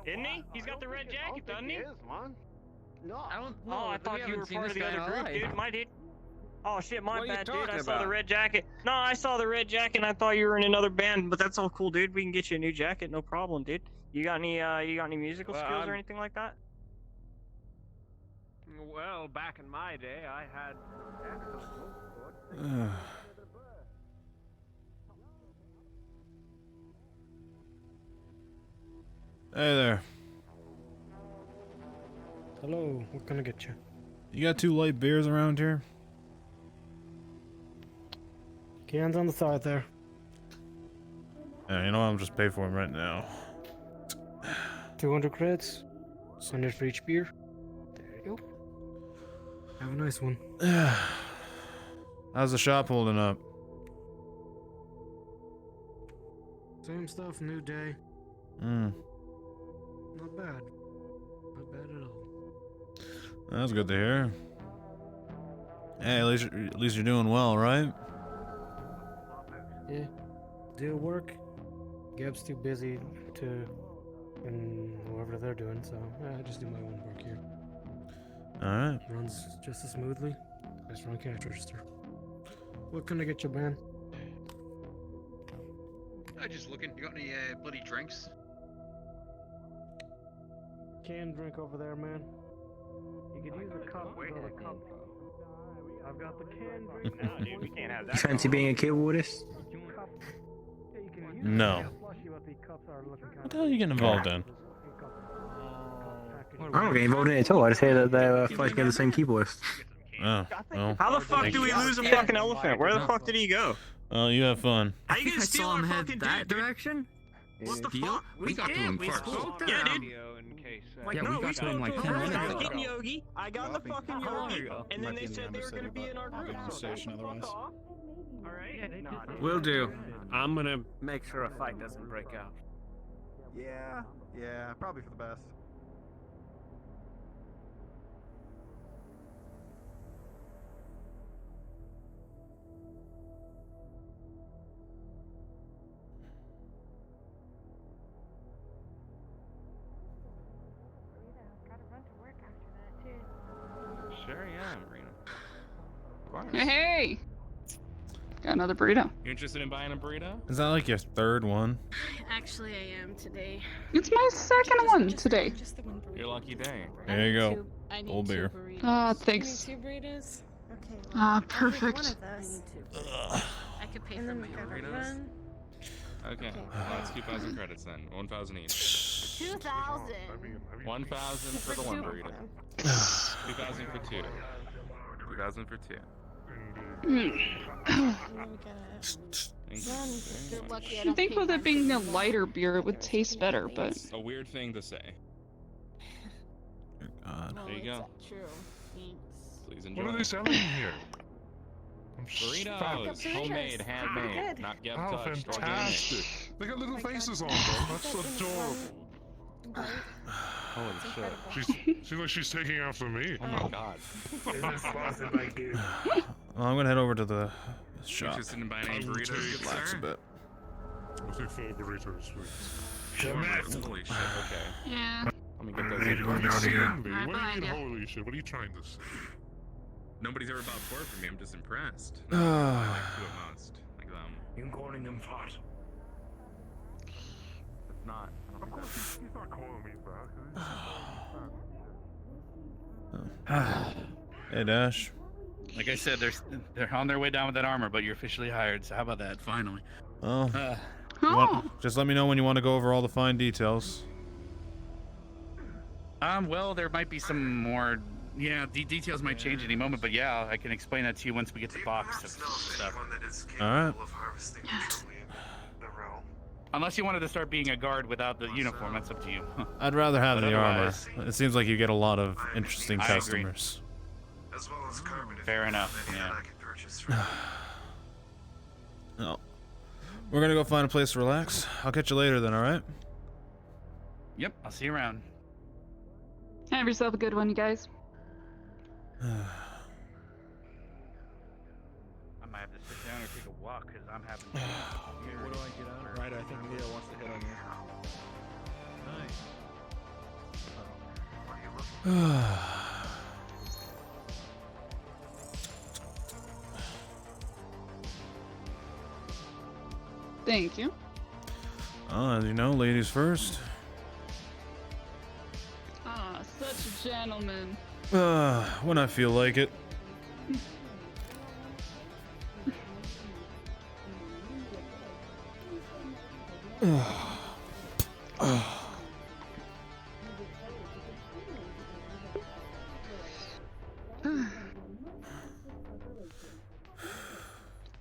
Isn't he? He's got the red jacket, doesn't he? man. No. I don't Oh, know. I We thought you haven't were seen part this of the guy in other our group, life. dude. My dude. Oh shit, my What are you bad, dude. I talking saw the about? red jacket. No, I saw the red jacket and I thought you were in another band, but that's all cool, dude. We can get you a new jacket, no problem, dude. You got any musical Well, skills or I'm- anything like that? Well, back in my day, I had excellent vocal cords. Hey there. Hello, what can I get you? You got 2 light beers around here? Cans on the side there. Yeah, you know what? I'll just pay for them right now. 200 credits. 100 for each beer. There you go. Have a nice one. How's the shop holding up? Same stuff, new day. Hmm. Not bad. Not bad at all. That's good to hear. Hey, at least you're doing well, right? Yeah. Do work. Gab's too busy to, and whatever they're doing, so I just do my own work here. Alright. Runs just as smoothly. I just run cash register. What can I get you, man? I'm just looking. You got any bloody drinks? Canned drink over there, man. You could use a cup. I've got the canned drink. No, dude, we can't have You that. fancy being a kid, Waters? No. What the hell are you getting involved in? I don't get involved in it at all. I just hear that they're fighting over the same keyboardist. Oh, well. How the fuck do we lose a fucking elephant? Where the fuck did he go? Well, you have fun. How you gonna I steal saw our him head fucking that dude? direction. What the Deal? fuck? We got to him first. Yeah, dude. Like, Yeah, no, we got to him like 10 I minutes was ago. getting Yogi. I got the fucking Yogi, and then Might they be in the said they were city, gonna be but in our I'll group. be in the So station fuck otherwise. off. All right. Will do. I'm gonna make sure a fight doesn't break out. Yeah, probably for the best. Sure, yeah, Marina. Of course. Hey! Got another burrito. You interested in buying a burrito? Is that like your 3rd one? Actually, I am today. It's my second one today. Just the one burrito. Your lucky day. There you go. I need Old beer. Ah, thanks. You need 2 burritos? Okay. Ah, I'll take perfect. one of those. I could pay for my own burritos. Okay, well, that's 2,000 credits then. 1,000 each. 2,000. 1,000 for the one burrito. 2,000 for 2. 2,000 for 2. I think with it being a lighter beer, it would taste better, but It's a weird thing to say. God. There you go. True. Please enjoy. What are they selling here? Burritos, homemade, handmade, not get Oh, touched. fantastic! They got little faces on them. That's adorable. Holy shit. Seems like she's taking after me. Oh my god. Well, I'm gonna head over to the shop. Interested in buying any burritos, good Relax a sir? bit. I'll take 4 burritos, please. Holy shit, okay. yeah. Let me get those What in. do you Right mean, behind ya. holy shit? What are you trying to say? Nobody's ever bought 4 for me, I'm just impressed. I like 2 at most. Like You're calling them fat. If not, I don't think that's... He's not calling me Hey, Dash. Like I said, they're on their way down with that armor, but you're officially hired, so how about that, finally? Well, just let me know when you want to go over all the fine details. Well, there might be some more... Yeah, the details might change any moment, but yeah, I can explain that to you once we get the box of stuff. Alright. Unless you wanted to start being a guard without the uniform, that's up to you. I'd rather have But the armor. otherwise- It seems like you get a lot of interesting I agree. customers. As well as carbon. Fair enough, yeah. No. We're gonna go find a place to relax. I'll catch you later then, alright? Yep, I'll see you around. Have yourself a good one, you guys. I might have to sit down or take a walk, because I'm having... What do I get on? Right, I think Mia wants to hit on you. Nice. Thank you. As you know, ladies first. Ah, such a gentleman. When I feel like it.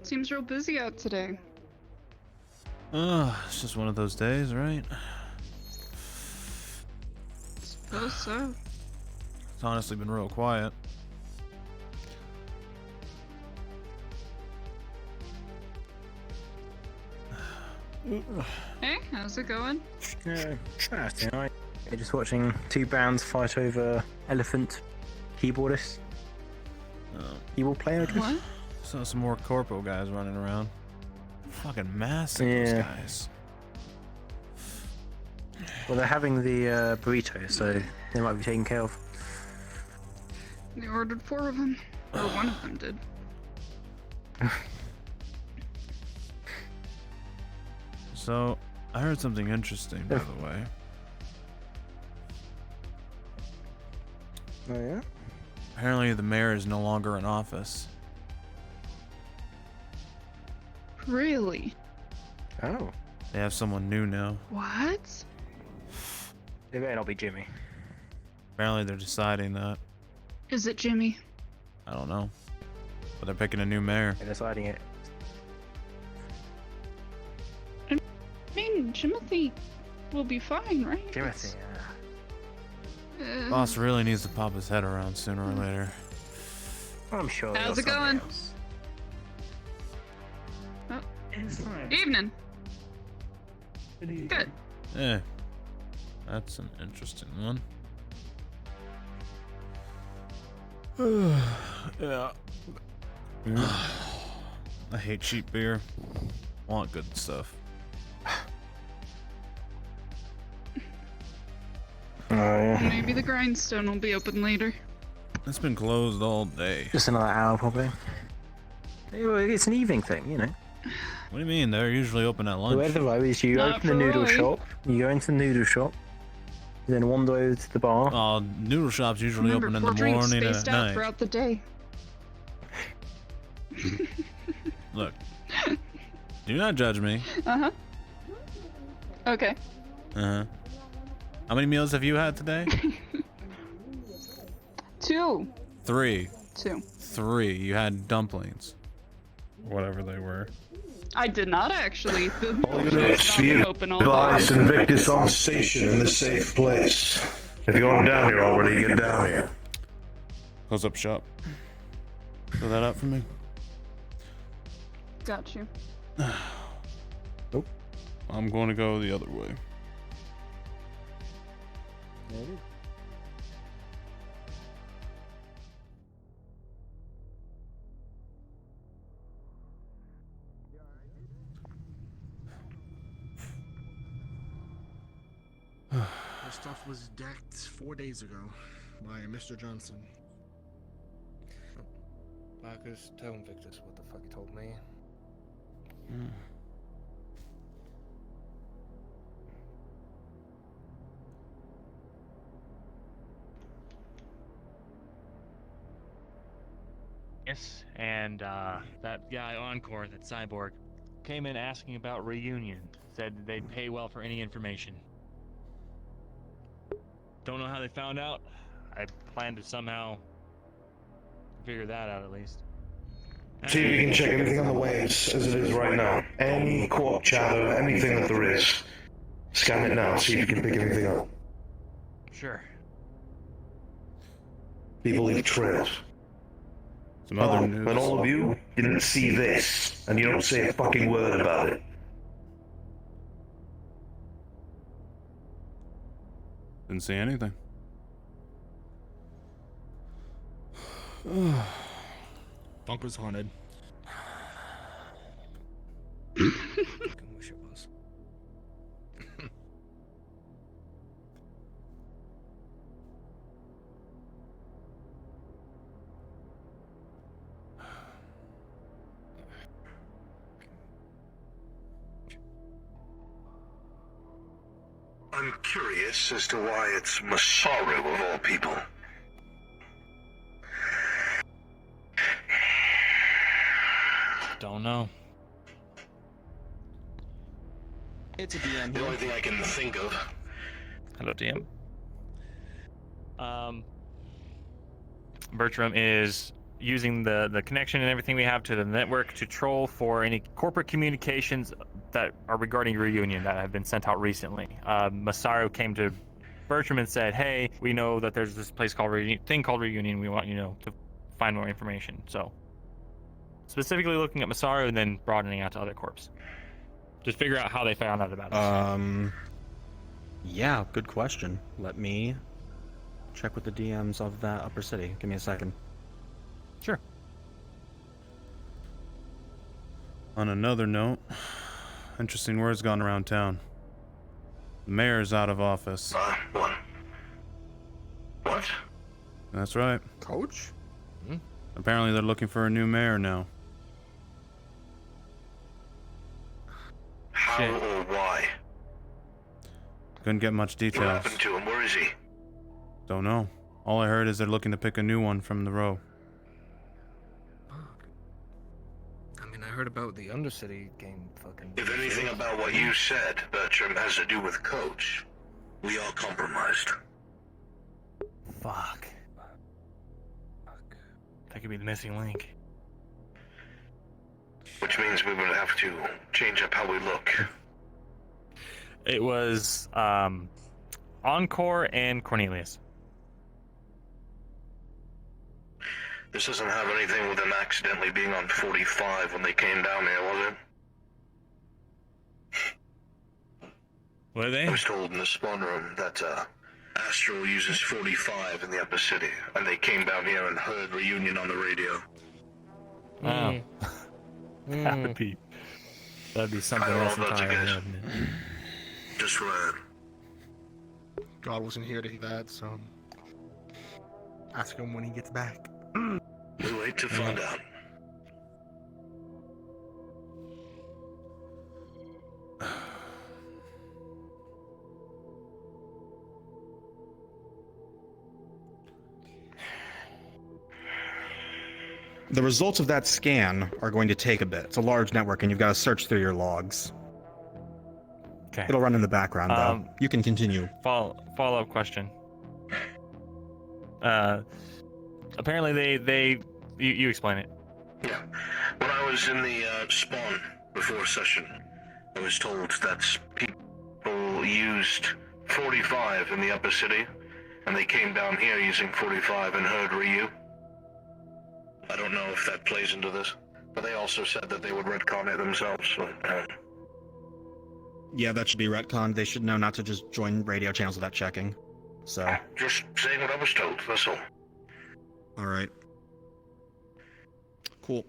Seems real busy out today. It's just one of those days, right? Suppose so. It's honestly been real quiet. Hey, how's it going? Yeah, you're just watching two bands fight over elephant keyboardist. Keyboard player, I guess. What? Saw some more corpo guys running around. Fucking massive, those Yeah. guys. Well, they're having the burrito, so they might be taken care of. They ordered 4 of them. Or one of them did. So, I heard something interesting, by the way. Oh, yeah? Apparently, the mayor is no longer in office. Really? Oh. They have someone new now. What? It better not be Jimmy. Apparently, they're deciding that. Is it Jimmy? I don't know. But they're picking a new mayor. They're deciding it. I mean, Jimothy will be fine, right? Jimothy, Boss really needs to pop his head around sooner or later. I'm sure. How's it going? Oh. Evening. Good. Eh. That's an interesting one. Yeah. I hate cheap beer. Want good stuff. Oh, yeah. Maybe the grindstone will be open later. It's been closed all day. Just another hour, probably. It's an evening thing, you know. What do you mean? They're usually open at The lunch. way the row is you Not open the for noodle Roy. shop, you go into the noodle shop, then wander over to the bar. Oh, noodle shops usually Remember, open in 4 the drinks morning and spaced at out night. throughout the day. Look. Do not judge me. Uh-huh. Okay. Uh-huh. How many meals have you had today? 2. 3. 2. 3. You had dumplings. Whatever they were. I did not actually. The All shop's units not be been open all advised day. Invictus on station in a safe place. If you're going down here already, get down here. Close up shop. Fill that up for me. Got you. Nope. I'm going to go the other way. Our stuff was decked 4 days ago by Mr. Johnson. Marcus, tell Invictus what the fuck he told me. Yes, and that guy Encore, that cyborg, came in asking about reunion. Said they'd pay well for any information. Don't know how they found out. I plan to somehow figure that out at least. See if you can check anything on the waves as it is right now. Any corp chatter, anything that there is. Scan it now, see if you can pick anything up. Sure. People leave trails. Some other news. And all of you didn't see this, and you don't say a fucking word about it. Didn't see anything. Bunker's haunted. Fucking wish it was. I'm curious as to why it's Masaru of all people. Don't know. It's a DM. The only thing I can think of. Hello, DM. Bertram is using the connection and everything we have to the network to troll for any corporate communications that are regarding reunion that have been sent out recently. Masaru came to Bertram and said, "Hey, we know that there's this place called reunion. We want you to find more information." So, specifically looking at Masaru and then broadening out to other corps. Just figure out how they found out about us. Yeah, good question. Let me check with the DMs of that upper city. Give me a second. Sure. On another note, interesting word's gone around town. The mayor's out of office. What? That's right. Coach? Apparently they're looking for a new mayor now. How or why? Couldn't get much What details. happened to him? Where is he? Don't know. All I heard is they're looking to pick a new one from the row. I mean, I heard about the Undercity game fucking... If anything about what you said, Bertram, has to do with Coach, we are compromised. Fuck. That could be the missing link. Which means we would have to change up how we look. It was Encore and Cornelius. This doesn't have anything with them accidentally being on 45 when they came down here, was it? Were they? I was told in the spawn room that Astral uses 45 in the upper city, and they came down here and heard reunion on the radio. Wow. That'd be something I don't else know if that's a entirely. guess. wouldn't it? Just read. God wasn't here to hear that, so ask him when he gets back. We wait to find out. The results of that scan are going to take a bit. It's a large network, and you've got to search through your logs. Okay. It'll run in the background, though. You can continue. Follow-up question. Apparently you explain it. Yeah. When I was in the spawn before session, I was told that people used 45 in the upper city, and they came down here using 45 and heard Ryu. I don't know if that plays into this, but they also said that they would retcon it themselves, so... Yeah, that should be retconned. They should know not to just join radio channels without checking. So. Just saying what I was told, that's all. Alright. Cool.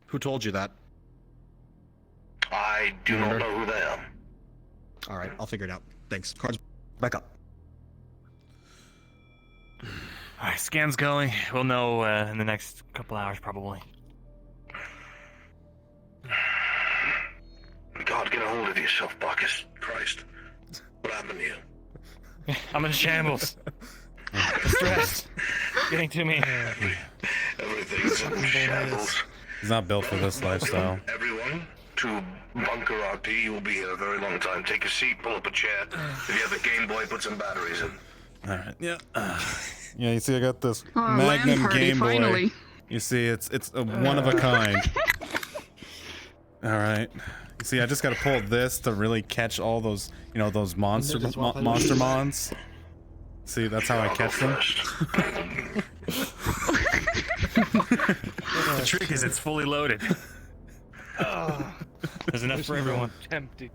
Who told you that? I do not know who they are. Alright, I'll figure it out. Thanks. Cards back up. Alright, scan's going. We'll know in the next couple hours, probably. God, get a hold of yourself, Bacchus. Christ. What happened to you? I'm in shambles. Stressed. Getting to me. Everything's in shambles. He's not built for this lifestyle. Everyone, to Bunker RP, you will be here a very long time. Take a seat, pull up a chair. If you have a Game Boy, put some batteries in. Alright, yeah. Yeah, you see, I got this Oh, Magnum LAN party, Game Boy. finally. You see, it's a one of a kind. Alright. You see, I just gotta pull this to really catch all those, those monster mons. See, that's how I catch them. The trick is it's fully loaded. There's enough for everyone. Tempted.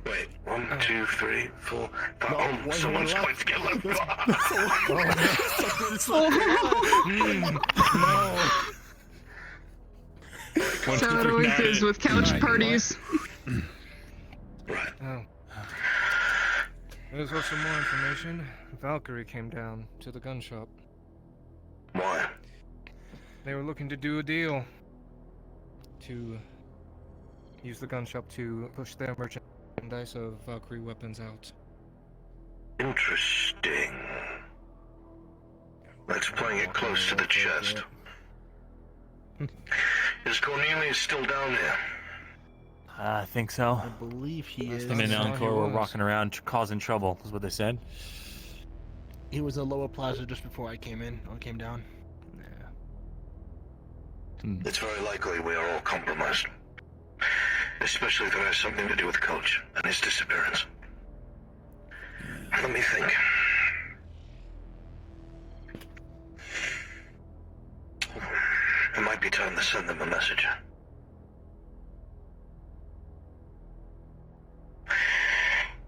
Wait, 1, 2, 3, 4, 5. Oh, someone's going to get left behind. That's how it always is with couch parties. Oh. There's also more information. Valkyrie came down to the gun shop. Why? They were looking to do a deal to use the gun shop to push their merchant merchandise of Valkyrie weapons out. Interesting. That's playing it close to the chest. Is Cornelius still down there? I think so. I believe he is. Him and Encore were walking around causing trouble, is what they said. He was in Lower Plaza just before I came in, or came down. It's very likely we are all compromised. Especially if it has something to do with Coach and his disappearance. Let me think. It might be time to send them a message.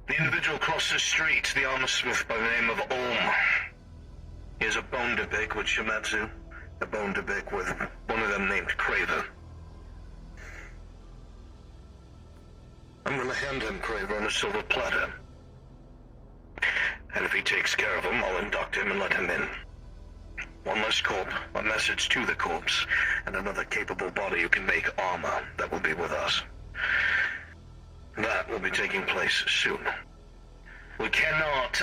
The individual across the street, the armor smith by the name of Olm. He has a bone to pick with Shimatsu, a bone to pick with one of them named Craver. I'm gonna hand him Craver on a silver platter. And if he takes care of him, I'll induct him and let him in. One less corp, a message to the corpse, and another capable body who can make armor that will be with us. That will be taking place soon. We cannot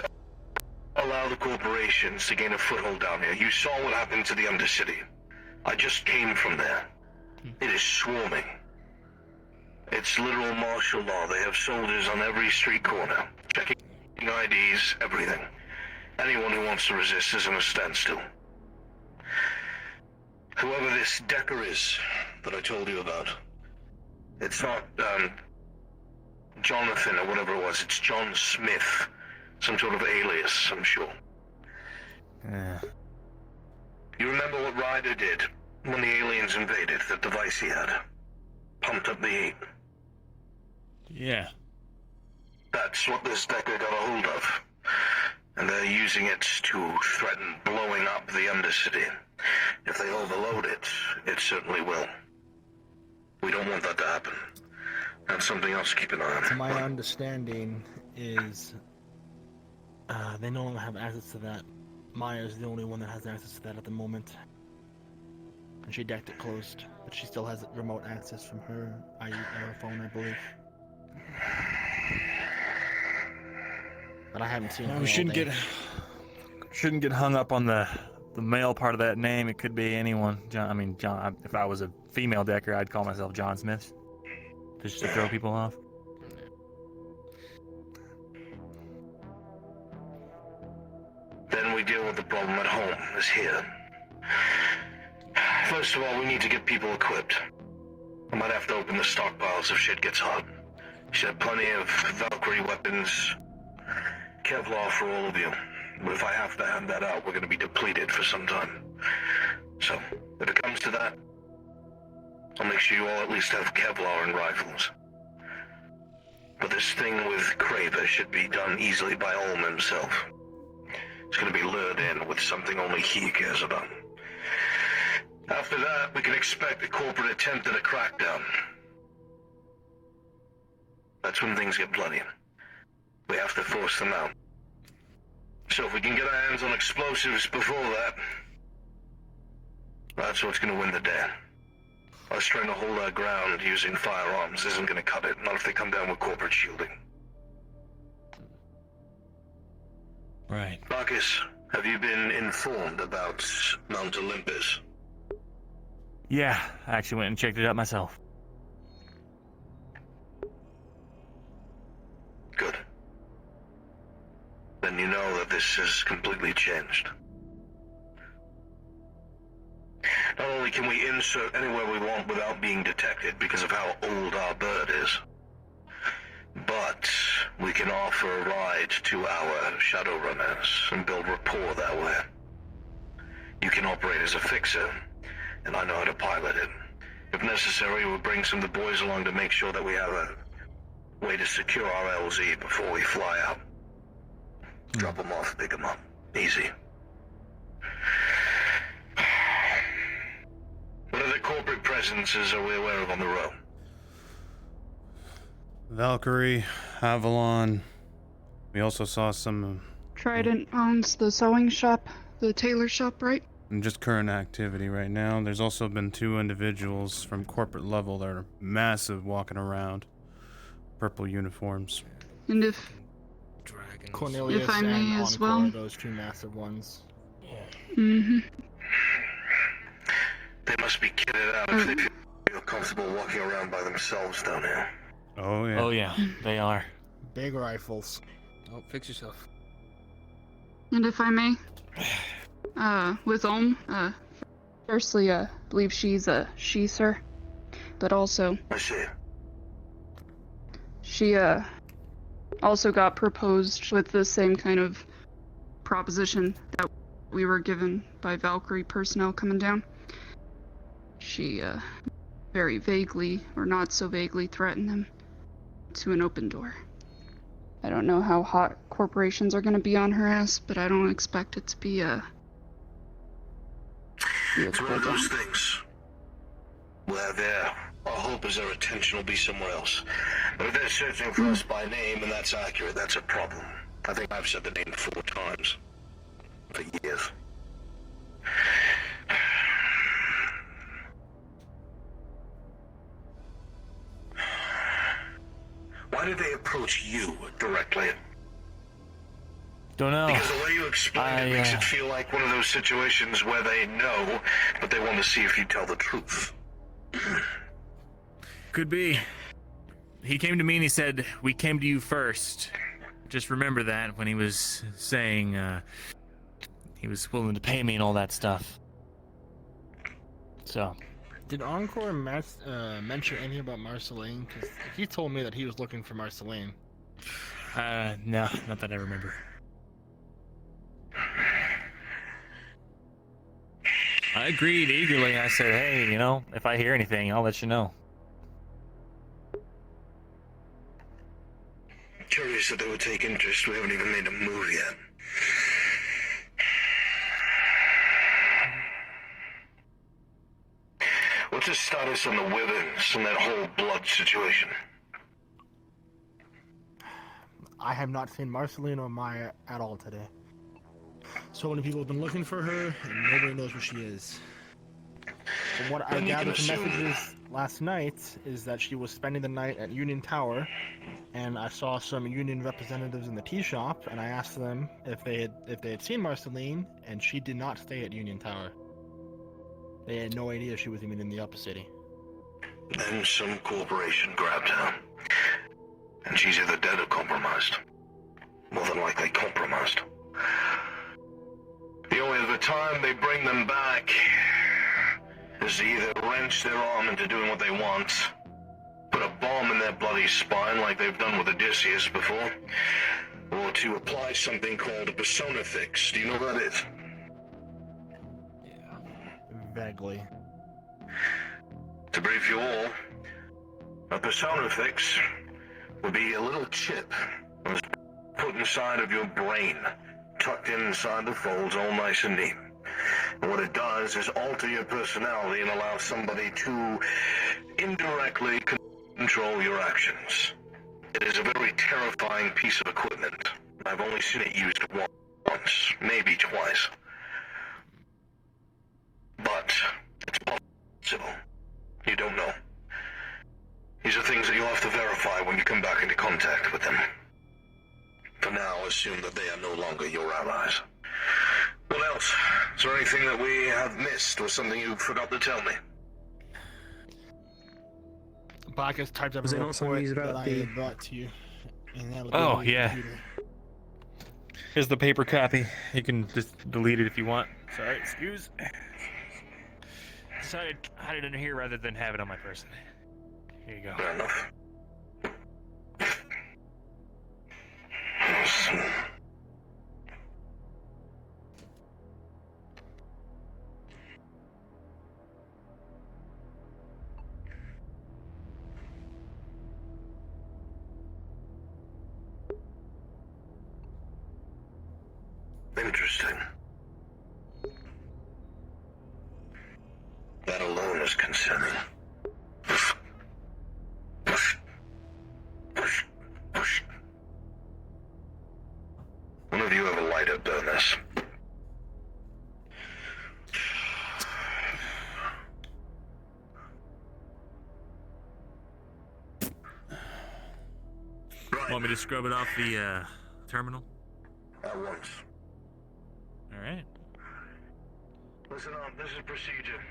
allow the corporations to gain a foothold down here. You saw what happened to the Undercity. I just came from there. It is swarming. It's literal martial law. They have soldiers on every street corner, checking IDs, everything. Anyone who wants to resist is in a standstill. Whoever this Decker is that I told you about, it's not, Jonathan or whatever it was, it's John Smith. Some sort of alias, I'm sure. Yeah. You remember what Ryder did when the aliens invaded, the device he had? Pumped up the heat. Yeah. That's what this Decker got a hold of. And they're using it to threaten blowing up the Undercity. If they overload it, it certainly will. We don't want that to happen. That's something else to keep an eye on. To my understanding is they no longer have access to that. Maya's the only one that has access to that at the moment. And she decked it closed, but she still has remote access from her phone, I believe. But I haven't seen her. We shouldn't get hung up on the male part of that name. It could be anyone. John. If I was a female Decker, I'd call myself John Smith, just to throw people off. Then we deal with the problem at home, is here. First of all, we need to get people equipped. I might have to open the stockpiles if shit gets hot. Should have plenty of Valkyrie weapons, Kevlar for all of you. But if I have to hand that out, we're going to be depleted for some time. So, if it comes to that, I'll make sure you all at least have Kevlar and rifles. But this thing with Craver should be done easily by Olm himself. It's going to be lured in with something only he cares about. After that, we can expect a corporate attempt at a crackdown. That's when things get bloody. We have to force them out. So if we can get our hands on explosives before that, that's what's going to win the day. Us trying to hold our ground using firearms isn't going to cut it, not if they come down with corporate shielding. Right. Marcus, have you been informed about Mount Olympus? Yeah, I actually went and checked it out myself. Good. Then you know that this has completely changed. Not only can we insert anywhere we want without being detected because of how old our bird is, but we can offer a ride to our Shadowrunners and build rapport that way. You can operate as a fixer, and I know how to pilot it. If necessary, we'll bring some of the boys along to make sure that we have a way to secure our LZ before we fly out. Drop them off, pick them up. Easy. What other corporate presences are we aware of on the road? Valkyrie, Avalon. We also saw some Trident owns the sewing shop, the tailor shop, right? just current activity right now. There's also been 2 individuals from corporate level that are massive walking around. purple uniforms. And if Cornelius I may and as Encore, well. those two massive ones. Mm-hmm. They must be kitted out if they feel comfortable walking around by themselves down here. Oh yeah. Oh yeah, they are. Big rifles. Oh, fix yourself. And if I may, with firstly, believe she's a she, sir, but also I see. she also got proposed with the same kind of proposition that we were given by Valkyrie personnel coming down. She very vaguely, or not so vaguely, threatened them to an open door. I don't know how hot corporations are going to be on her ass, but I don't expect it to be It's one of those things where our hope is their attention will be somewhere else. But if they're searching for us by name and that's accurate, that's a problem. I think I've said the name 4 times for years. Why did they approach you directly? Don't know. Because the way you explain it makes it feel like one of those situations where they know, but they want to see if you tell the truth. Could be. He came to me and he said, "We came to you first." Just remember that when he was saying he was willing to pay me and all that stuff. So. Did Encore mention anything about Marceline? Because he told me that he was looking for Marceline. No, not that I remember. I agreed eagerly. I said, "Hey, you know, if I hear anything, I'll let you know." Curious that they would take interest. We haven't even made a move yet. What's the status on the Withens and that whole blood situation? I have not seen Marceline or Maya at all today. So many people have been looking for her, and nobody knows where she is. From what I gathered from messages last night is that she was spending the night at Union Tower, and I saw some Union representatives in the tea shop, and I asked them if they had seen Marceline, and she did not stay at Union Tower. They had no idea she was even in the upper city. Then some corporation grabbed her. And she's either dead or compromised. More than likely compromised. The only other time they bring them back is to either wrench their arm into doing what they want, put a bomb in their bloody spine like they've done with Odysseus before, or to apply something called a persona fix. Do you know what that is? Vaguely. To brief you all, a persona fix would be a little chip that was put inside of your brain, tucked inside the folds, all nice and neat. And what it does is alter your personality and allow somebody to indirectly control your actions. It is a very terrifying piece of equipment. I've only seen it used once, maybe twice. But it's possible. You don't know. These are things that you'll have to verify when you come back into contact with them. For now, assume that they are no longer your allies. What else? Is there anything that we have missed or something you forgot to tell me? Bacchus typed up Was a it not some report news about that I the- had brought to you. And that'll be Oh, on your yeah. computer. Here's the paper copy. You can just delete it if you want. Sorry, excuse. Decided to hide it in here rather than have it on my person. Here you go. Fair enough. Interesting. That alone is concerning. One of you have a lighter burners. Want me to scrub it off the terminal? At once. All right. Listen up, this is procedure.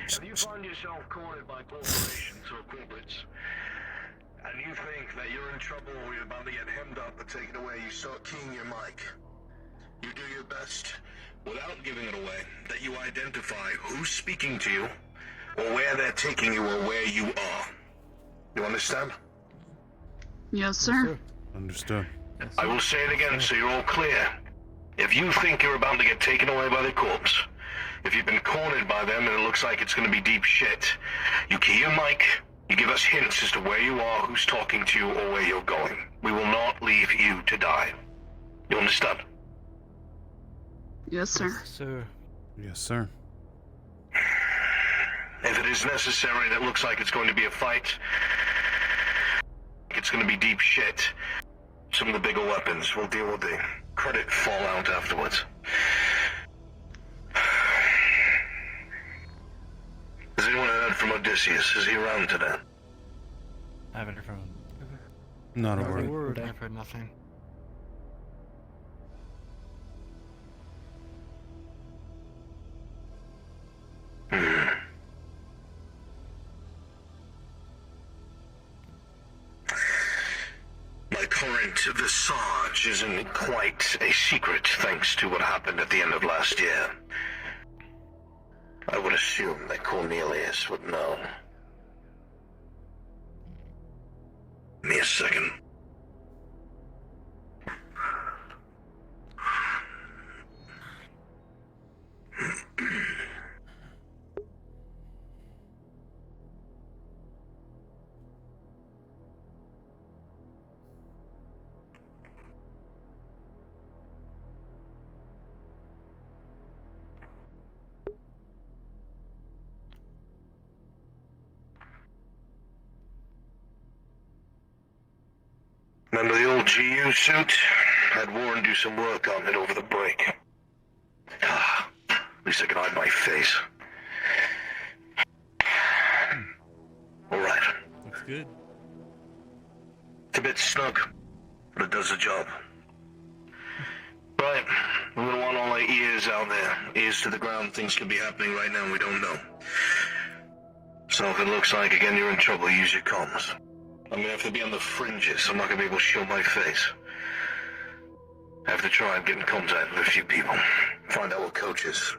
If you find yourself cornered by corporations or corporates, and you think that you're in trouble or you're about to get hemmed up or taken away, you start keying your mic. You do your best, without giving it away, that you identify who's speaking to you, or where they're taking you, or where you are. You understand? Yes, sir. Understood. I will say it again so you're all clear. If you think you're about to get taken away by the corpse, if you've been cornered by them and it looks like it's going to be deep shit, you key your mic, you give us hints as to where you are, who's talking to you, or where you're going. We will not leave you to die. You understand? Yes, sir. Sir. Yes, sir. If it is necessary and it looks like it's going to be a fight, it's going to be deep shit, some of the bigger weapons, we'll deal with the credit fallout afterwards. Has anyone heard from Odysseus? Is he around today? I haven't heard from him. Not a word. I've heard nothing. My current visage isn't quite a secret thanks to what happened at the end of last year. I would assume that Cornelius would know. Give me a second. Remember the old GU suit? Had Warren do some work on it over the break. At least I can hide my face. Alright. Looks good. It's a bit snug, but it does the job. Right, we're gonna want all our ears out there. Ears to the ground, things could be happening right now and we don't know. So if it looks like, again, you're in trouble, use your comms. I'm gonna have to be on the fringes, I'm not gonna be able to show my face. I have to try and get in contact with a few people. Find out what Coach is.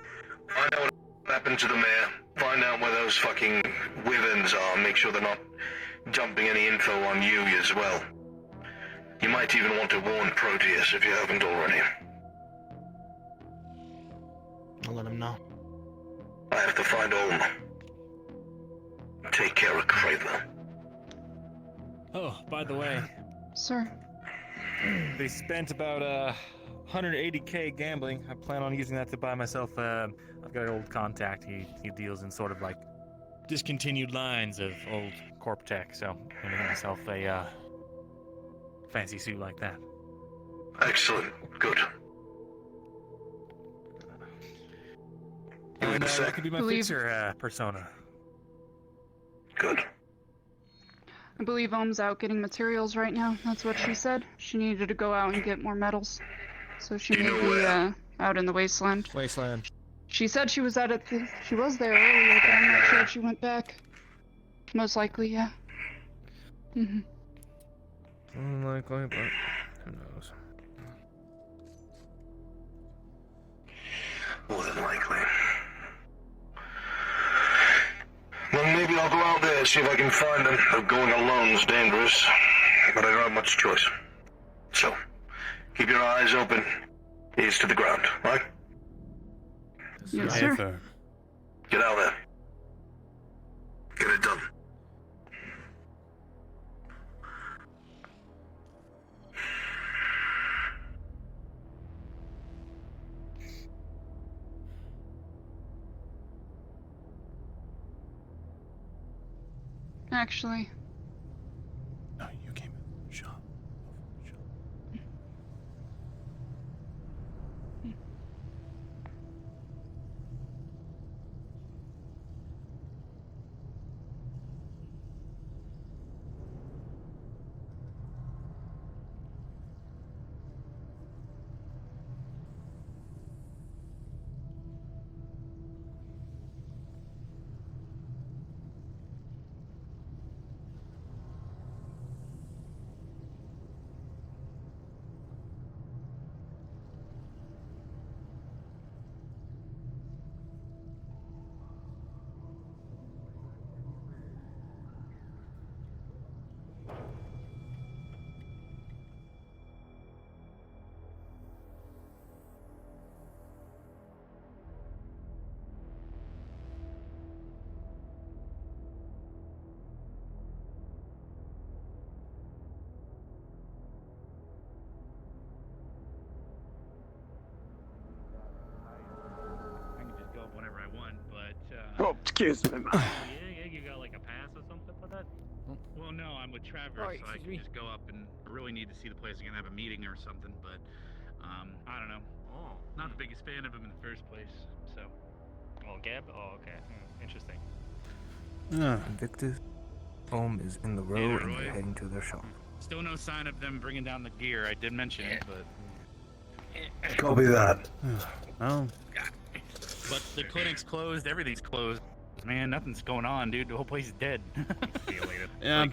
Find out what happened to the mayor. Find out where those fucking wyverns are. Make sure they're not dumping any info on you as well. You might even want to warn Proteus if you haven't already. I'll let him know. I have to find Olm. Take care of Craver. Oh, by the way, Sir. they spent about 180k gambling. I plan on using that to buy myself. I've got an old contact. He deals in sort of like discontinued lines of old corp tech. So I'm gonna get myself a fancy suit like that. Excellent. Good. And that could be my fixer persona. Good. I believe Ohm's out getting materials right now. That's what she said. She needed to go out and get more metals. So she may be out in the wasteland. Wasteland. She said she was she was there earlier, but I'm not sure if she went back. Most likely, yeah. Unlikely, but who knows? More than likely. Well, maybe I'll go out there and see if I can find them. Though going alone's dangerous, but I don't have much choice. So, keep your eyes open, ears to the ground, right? Yes, sir. Get out there. Get it done. Actually. No, you came in. Shut. Excuse me, man. Yeah, you got like a pass or something for that? Well, no, I'm with Travis, Oh, so I excuse can me. just go up and I really need to see the place. I'm gonna have a meeting or something, but I don't know. Oh. Not the biggest fan of him in the first place, so. Oh, Gab? Oh, okay. Interesting. Invictus home is in the row Neither, and Roy. they're heading to their shop. Still no sign of them bringing down the gear. I did mention it, but. Copy that. Oh. But the clinic's closed. Everything's closed. Man, nothing's going on, dude. The whole place is dead. See you later. Yeah.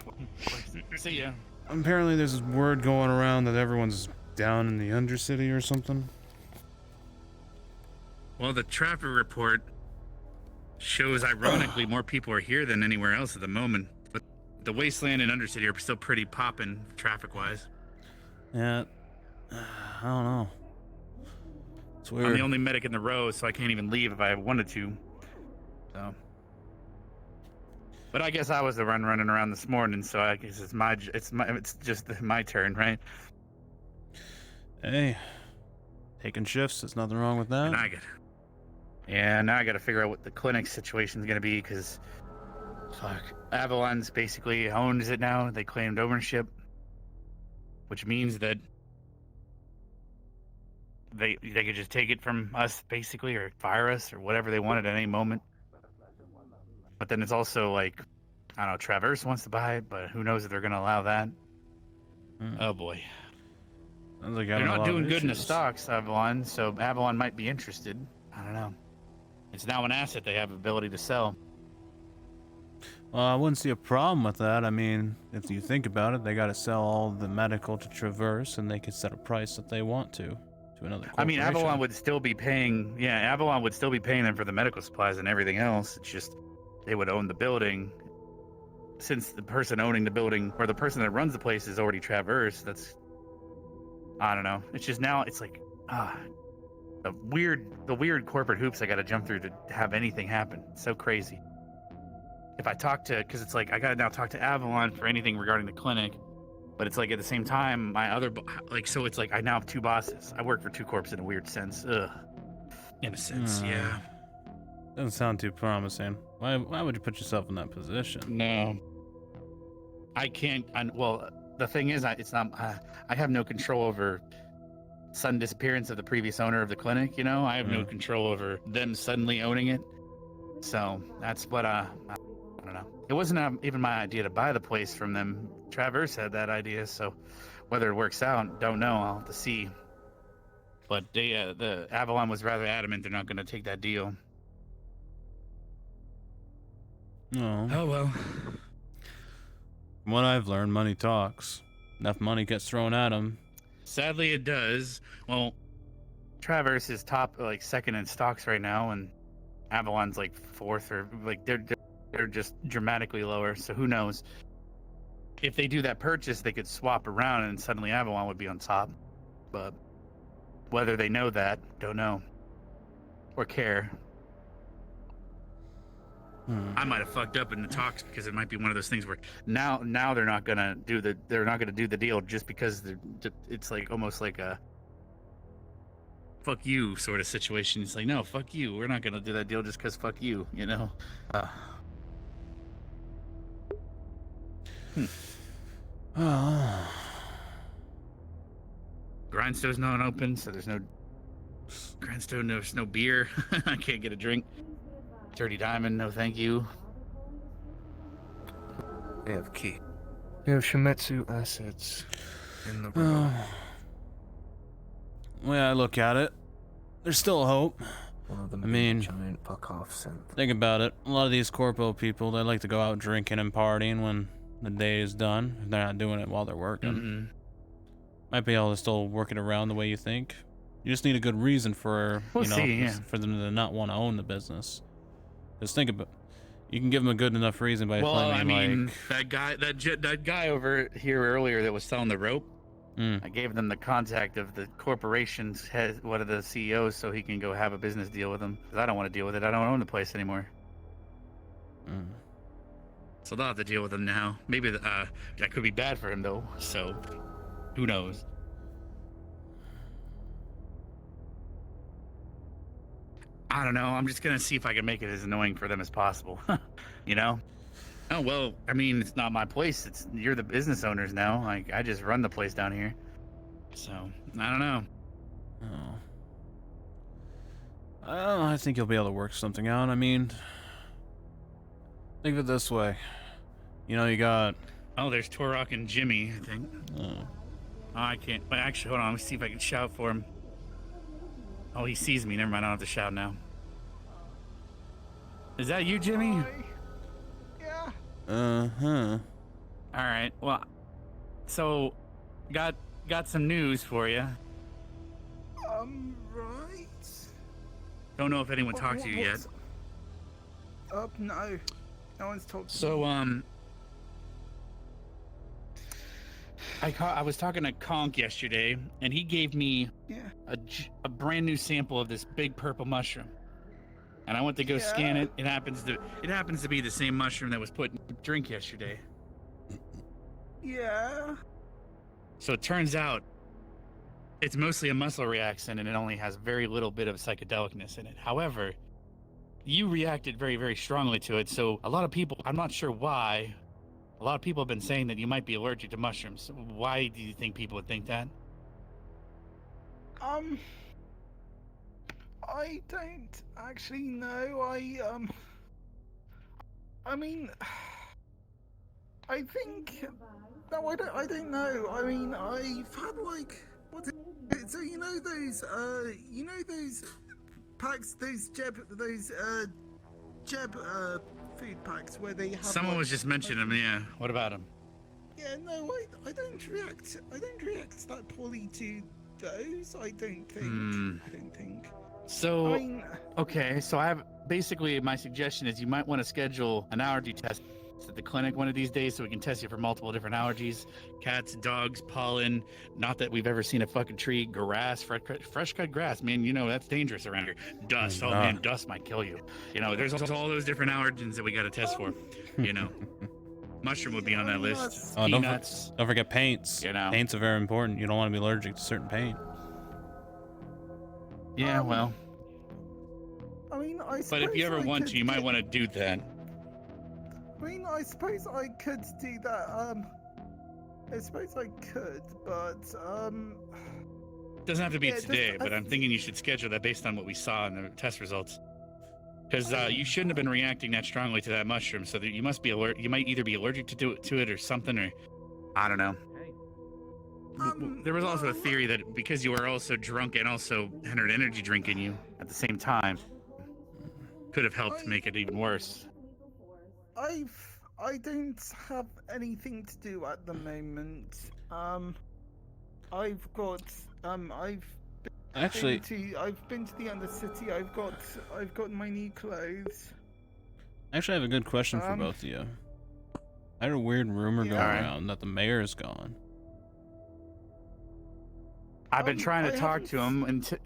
See ya. Apparently, there's this word going around that everyone's down in the Undercity or something. Well, the traffic report shows, ironically, more people are here than anywhere else at the moment. But the Wasteland and Undercity are still pretty popping traffic-wise. Yeah. I don't know. It's weird. I'm the only medic in the row, so I can't even leave if I wanted to. So. But I guess I was the one running around this morning, so I guess it's just my turn, right? Hey, taking shifts. There's nothing wrong with that. And now I got to figure out what the clinic situation is going to be, because fuck, Avalon's basically owns it now. They claimed ownership, which means that they could just take it from us, basically, or fire us, or whatever they wanted at any moment. But then it's also like, I don't know, Traverse wants to buy it, but who knows if they're going to allow that. Oh boy. Sounds like They're having a not lot of doing good in the issues. stocks, Avalon, so Avalon might be interested. I don't know. It's now an asset they have ability to sell. Well, I wouldn't see a problem with that. I mean, if you think about it, they got to sell all the medical to Traverse, and they can set a price that they want to another corporation. I mean, Avalon would still be paying. Yeah, Avalon would still be paying them for the medical supplies and everything else. It's just they would own the building. Since the person owning the building, or the person that runs the place, is already Traverse, that's, I don't know. It's just now it's like the weird corporate hoops I got to jump through to have anything happen. It's so crazy. If I talk to, because it's like I got to now talk to Avalon for anything regarding the clinic, but it's like at the same time my other so it's like I now have two bosses. I work for two corps in a weird sense. In a sense, yeah. Doesn't sound too promising. Why would you put yourself in that position? No. I can't. Well, the thing is, I have no control over sudden disappearance of the previous owner of the clinic. You know, I have no control over them suddenly owning it. So that's what I don't know. It wasn't even my idea to buy the place from them. Traverse had that idea, so whether it works out, don't know. I'll have to see. But they, the Avalon was rather adamant they're not going to take that deal. No. Oh well. From what I've learned, money talks. Enough money gets thrown at them. Sadly, it does. Well, Traverse is top, like second in stocks right now, and Avalon's like fourth, or like they're just dramatically lower. So who knows? If they do that purchase, they could swap around, and suddenly Avalon would be on top. But whether they know that, don't know, or care. I might have fucked up in the talks, because it might be one of those things where now they're not gonna do the deal just because it's like almost like a fuck you sort of situation. It's like, no, fuck you, we're not gonna do that deal just because fuck you, you know. Grindstone's not open, so there's no Grindstone. There's no beer. I can't get a drink. Dirty Diamond, no thank you. They have key. We have Shimetsu assets in the room. The way I look at it, there's still hope. One of them I mean, giant fuck-off synth. Think about it. A lot of these corpo people, they like to go out drinking and partying when the day is done. If they're not doing it while they're working. Might be able to still work it around the way you think. You just need a good reason for We'll see, yeah. for them to not want to own the business. Just think about, you can give them a good enough reason by claiming, I mean, like, that guy over here earlier that was selling the rope. I gave them the contact of the corporation's head, one of the CEOs, so he can go have a business deal with them. Because I don't want to deal with it. I don't own the place anymore. So they'll have to deal with him now. Maybe that could be bad for him though. So who knows? I don't know. I'm just gonna see if I can make it as annoying for them as possible. You know? Oh well. I mean, it's not my place. You're the business owners now. Like I just run the place down here. So I don't know. Oh. I think you'll be able to work something out. I mean, think of it this way. You know, you got. Oh, there's Torok and Jimmy, I think. Oh, I can't. But actually, hold on. Let me see if I can shout for him. Oh, he sees me. Never mind. I don't have to shout now. Is that you, Jimmy? Yeah. All right. Well, so got some news for you. Right. Don't know if anyone talked to you yet. No. No one's talked to me. So, I was talking to Conk yesterday, and he gave me a brand new sample of this big purple mushroom. And I went to go scan it. It happens to be the same mushroom that was put in the drink yesterday. Yeah. So it turns out it's mostly a muscle reaction, and it only has very little bit of psychedelicness in it. However, you reacted very, very strongly to it. So a lot of people, I'm not sure why, a lot of people have been saying that you might be allergic to mushrooms. Why do you think people would think that? I don't actually know. I mean, I think. No, I don't know. I mean, I've had like, what's it? So you know those packs, those Jeb food packs where they have. Someone like, was just mentioning them. Yeah. What about them? Yeah, no, I don't react that poorly to those. I don't think. So, I mean, okay, so I have basically my suggestion is you might want to schedule an allergy test at the clinic one of these days so we can test you for multiple different allergies: cats, dogs, pollen. Not that we've ever seen a fucking tree, grass, fresh cut grass. Man, you know that's dangerous around here. Dust, oh man, dust might kill you. You know, there's all those different allergens that we got to test for. You know, mushroom would be on that list. Oh, Peanuts. don't forget paints. You know, paints are very important. You don't want to be allergic to certain paint. Yeah, well. I mean, But if you ever want to, you might want to do that. I mean, I suppose I could do that. I suppose I could, but Doesn't have to be today, but I'm thinking you should schedule that based on what we saw in the test results. Because you shouldn't have been reacting that strongly to that mushroom, so that you must be alert. You might either be allergic to it or something, or I don't know. There was also a theory that because you were also drunk and also had an energy drink in you at the same time, could have helped make it even worse. I don't have anything to do at the moment. I've been to the Undercity. I've got my new clothes. Actually, I have a good question for both of you. I had a weird rumor going around that the mayor is gone. I've been trying to talk to him, and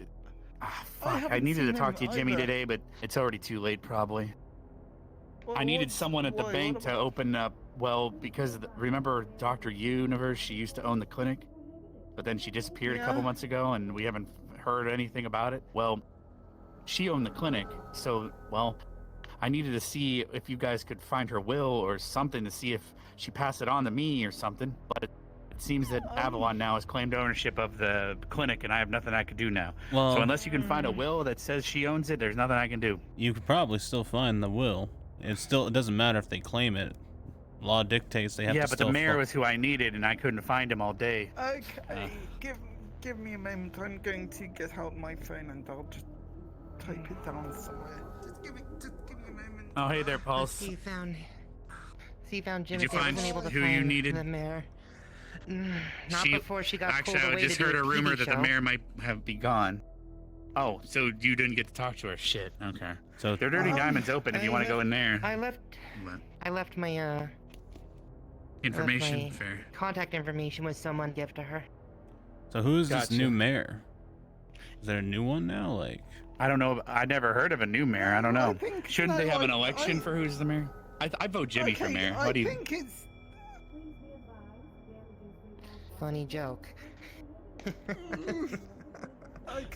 I needed to talk to you, Jimmy, today, but it's already too late, probably. I needed someone at the bank to open up, well, because remember Dr. Universe, she used to own the clinic, but then she disappeared a couple months ago, and we haven't heard anything about it. Well, she owned the clinic, so, well, I needed to see if you guys could find her will or something to see if she passed it on to me or something, but it seems that Avalon now has claimed ownership of the clinic, and I have nothing I could do now. Well, so unless you can find a will that says she owns it, there's nothing I can do. You could probably still find the will. It doesn't matter if they claim it. Law dictates they have to. Yeah, but the mayor was who I needed, and I couldn't find him all day. Okay, give me a moment. I'm going to get out my phone and I'll just type it down somewhere. Just give me a moment. Oh, hey there, Pulse. So you found Jimmy. Did you find who you needed? The mayor. Not before she got actually, pulled away I just to do heard a rumor TV that the show. mayor might have be gone. Oh, so you didn't get to talk to her? Shit. Okay. So their Dirty Diamond's open if you want to go in there. I left my Information, my fair. contact information with someone give to her. So who is this new mayor? Is there a new one now? Like, I don't know. I never heard of a new mayor. I don't know. Shouldn't they have an election for who's the mayor? I vote Jimmy for mayor. What do you? think it's funny joke.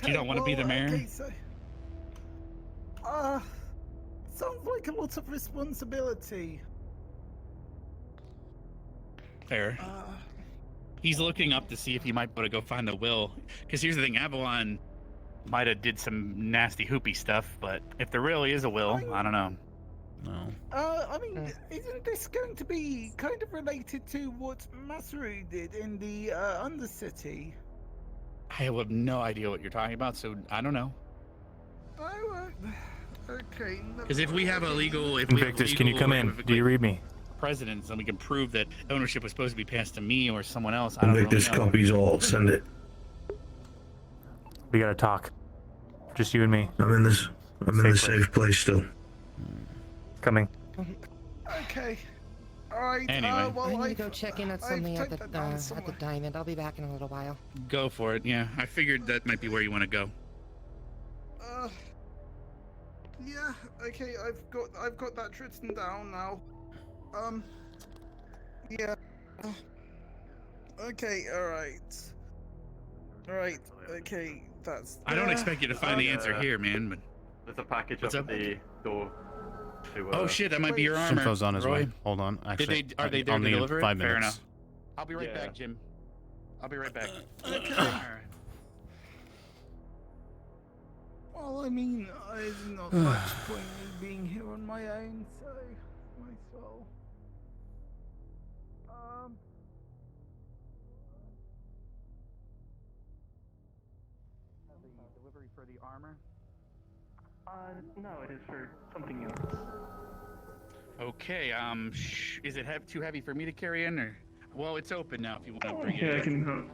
You don't want to be the mayor? Okay, so Sounds like a lot of responsibility. Fair. He's looking up to see if he might be able to go find the will. Because here's the thing, Avalon might have did some nasty hoopy stuff, but if there really is a will, I don't know. No. I mean, isn't this going to be kind of related to what Masaru did in the Undercity? I have no idea what you're talking about, so I don't know. Okay. Because if we have a legal... Invictus, can you come in? Do you read me? Presidents, and we can prove that ownership was supposed to be passed to me or someone else. I don't Invictus really know. copies all. Send it. We gotta talk. Just you and me. I'm in the safe place still. Coming. Okay. Alright, Anyway. well, I need to go check in at something at the diamond. I'll be back in a little while. Go for it, yeah. I figured that might be where you want to go. Yeah, okay, I've got that written down now. Yeah. Okay, alright. Alright, okay, that's... I don't expect you to find the answer here, man, but... There's a package What's up up? at the door. To, Oh shit, that might be your armor. Shinpho's on his Roy. way. Hold on. Actually, Are they there I'll to need deliver it? 5 Fair minutes. enough. I'll be right back, Jim. I'll be right back. Okay. Alright. Well, I mean, there's not much point in being here on my own, so might as well. The delivery for the armor? No, it is for something else. Okay, is it too heavy for me to carry in, or? Well, it's open now if you want to bring it Yeah, in. I can help.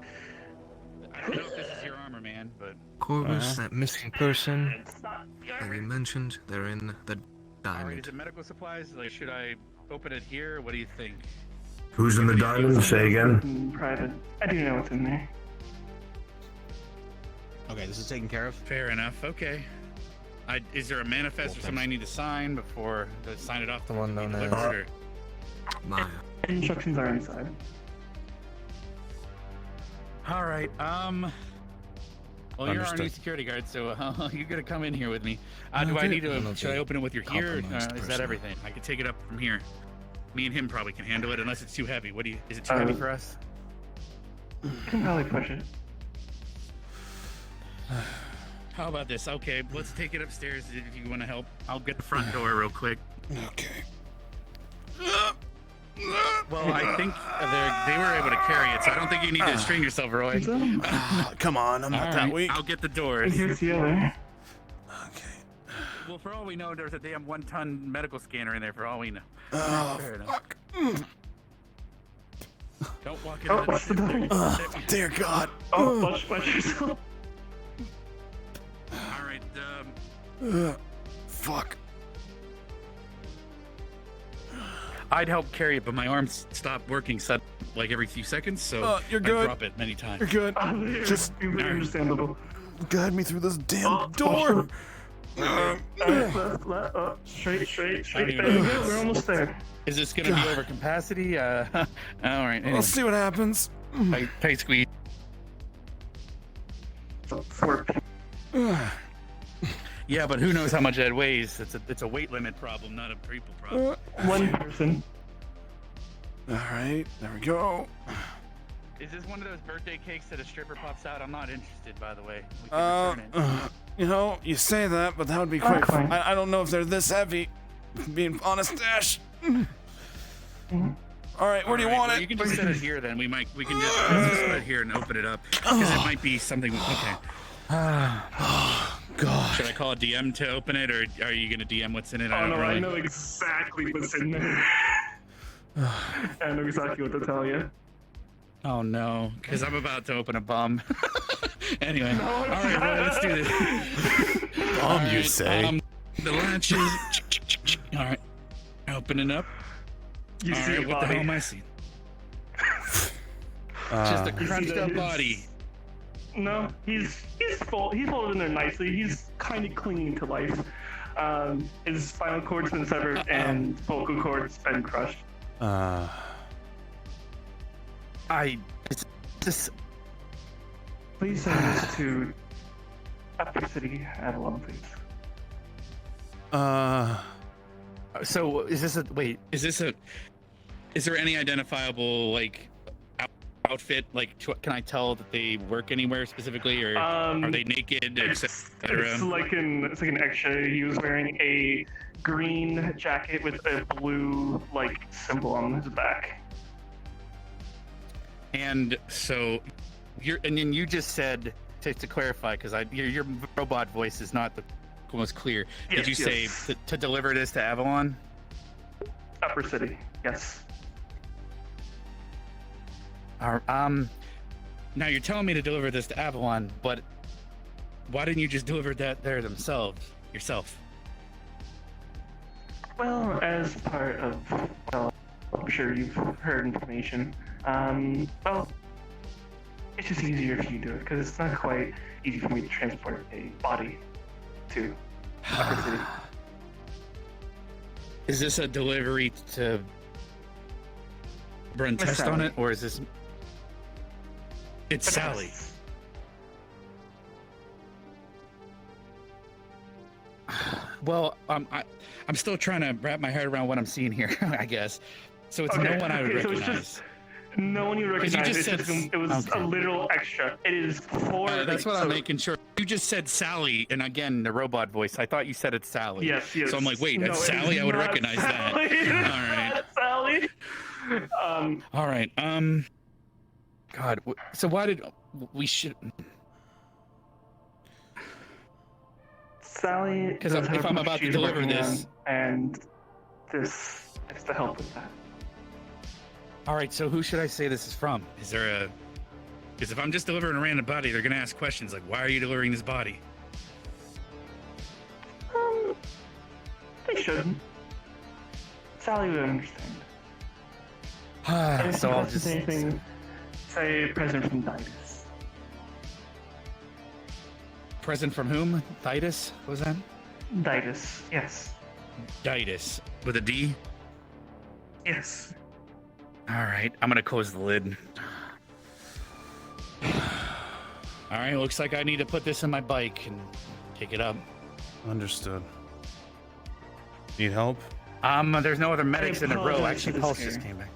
I don't know if this is your armor, man, but... Corvus, that missing person that we mentioned, they're in the Alright, diamond. is it medical supplies? Like, should I open it here? What do you think? Who's in the diamond? Say again. Private. I do know what's in there. Okay, this is taken care of. Fair enough. Okay. Is there a manifest or something I need to sign before to sign it off? The one down there. Or- Maya. Instructions are inside. All right. Well, you're our new Understood. security guard, so you're gonna come in here with me. Do No, I need I'm to? not Should I the open it with your here? compromised Is that person. everything? I can take it up from here. Me and him probably can handle it, unless it's too heavy. What do you? Is it too heavy for us? You can probably push it. How about this? Okay, let's take it upstairs if you want to help. I'll get the front door real quick. Okay. Well, I think they were able to carry it, so I don't think you need to strain yourself, Roy. Come on, I'm not that weak. I'll get the doors. Here's the other. Well, for all we know, there's a damn 1-ton medical scanner in there. For all we know. Oh, Fair enough. fuck. Don't walk into Watch the door. Dear God. Watch yourself. All right. Fuck. I'd help carry it, but my arms stop working like every few seconds, so You're I good. drop it many times. You're good. Just understandable. guide me through this damn door. Straight. I There don't you know. go. We're almost there. Is this gonna be over capacity? All right. Anyway. We'll see what happens. Tight squeeze. Yeah, but who knows how much that weighs? It's a weight limit problem, not a people problem. One person. All right, there we go. Is this one of those birthday cakes that a stripper pops out? I'm not interested, by the way. We can return it. You know, you say that, but that would be quite. I don't know if they're this heavy. Being honest, Ash. All right, where do you want well, it? You can just set it here, then. We can just set it here and open it up because it might be something. Okay. Oh God. Should I call a DM to open it, or are you gonna DM what's in it? Oh don't no, really... I know exactly what's in there. I know exactly what to tell you. Oh no, because I'm about to open a bomb. Anyway, all right, well, let's do this. Bomb, you say? The latches. All right, opening up. You all see right, a what the body. hell am I seeing? Just a crunched up body. No, he's folded in there nicely. He's kind of clinging to life. His spinal cord's been severed and vocal cord's been crushed. Please send this to Upper City, Avalon, please. So is this a wait? Is there any identifiable like outfit? Like, can I tell that they work anywhere specifically, or are they naked, etc.? It's like an extra. He was wearing a green jacket with a blue like symbol on his back. And so, and then you just said to clarify, because your robot voice is not the most clear. Did you say to deliver this to Avalon? Upper City, yes. Now you're telling me to deliver this to Avalon, but why didn't you just deliver that there yourself? Well, as part of, well, I'm sure you've heard information. Well, it's just easier if you do it, because it's not quite easy for me to transport a body to Upper City. Is this a delivery to run test on it, or is this? It's Sally. Well, I'm still trying to wrap my head around what I'm seeing here. I guess. So it's no one I would recognize. So it's just no one you recognize. It was a literal extra. It is for. That's what I'm making sure. You just said Sally, and again the robot voice. I thought you said it's Sally. Yes. So I'm like, wait, that's Sally. I would recognize that. All right. Sally. All right. God. So why did we should? Sally. Because if I'm about to deliver this, and this is to help with that. All right. So who should I say this is from? Is there a? Because if I'm just delivering a random body, they're gonna ask questions like, "Why are you delivering this body?" They shouldn't. Sally would understand. So I'll just anything. Say a present from Ditus. Present from whom? Ditus? What was that? Ditus, yes. Ditus with a D. Yes. All right, I'm gonna close the lid. All right, looks like I need to put this in my bike and take it up. Understood. Need help? There's no other medics in a row. Actually, Pulse just came back.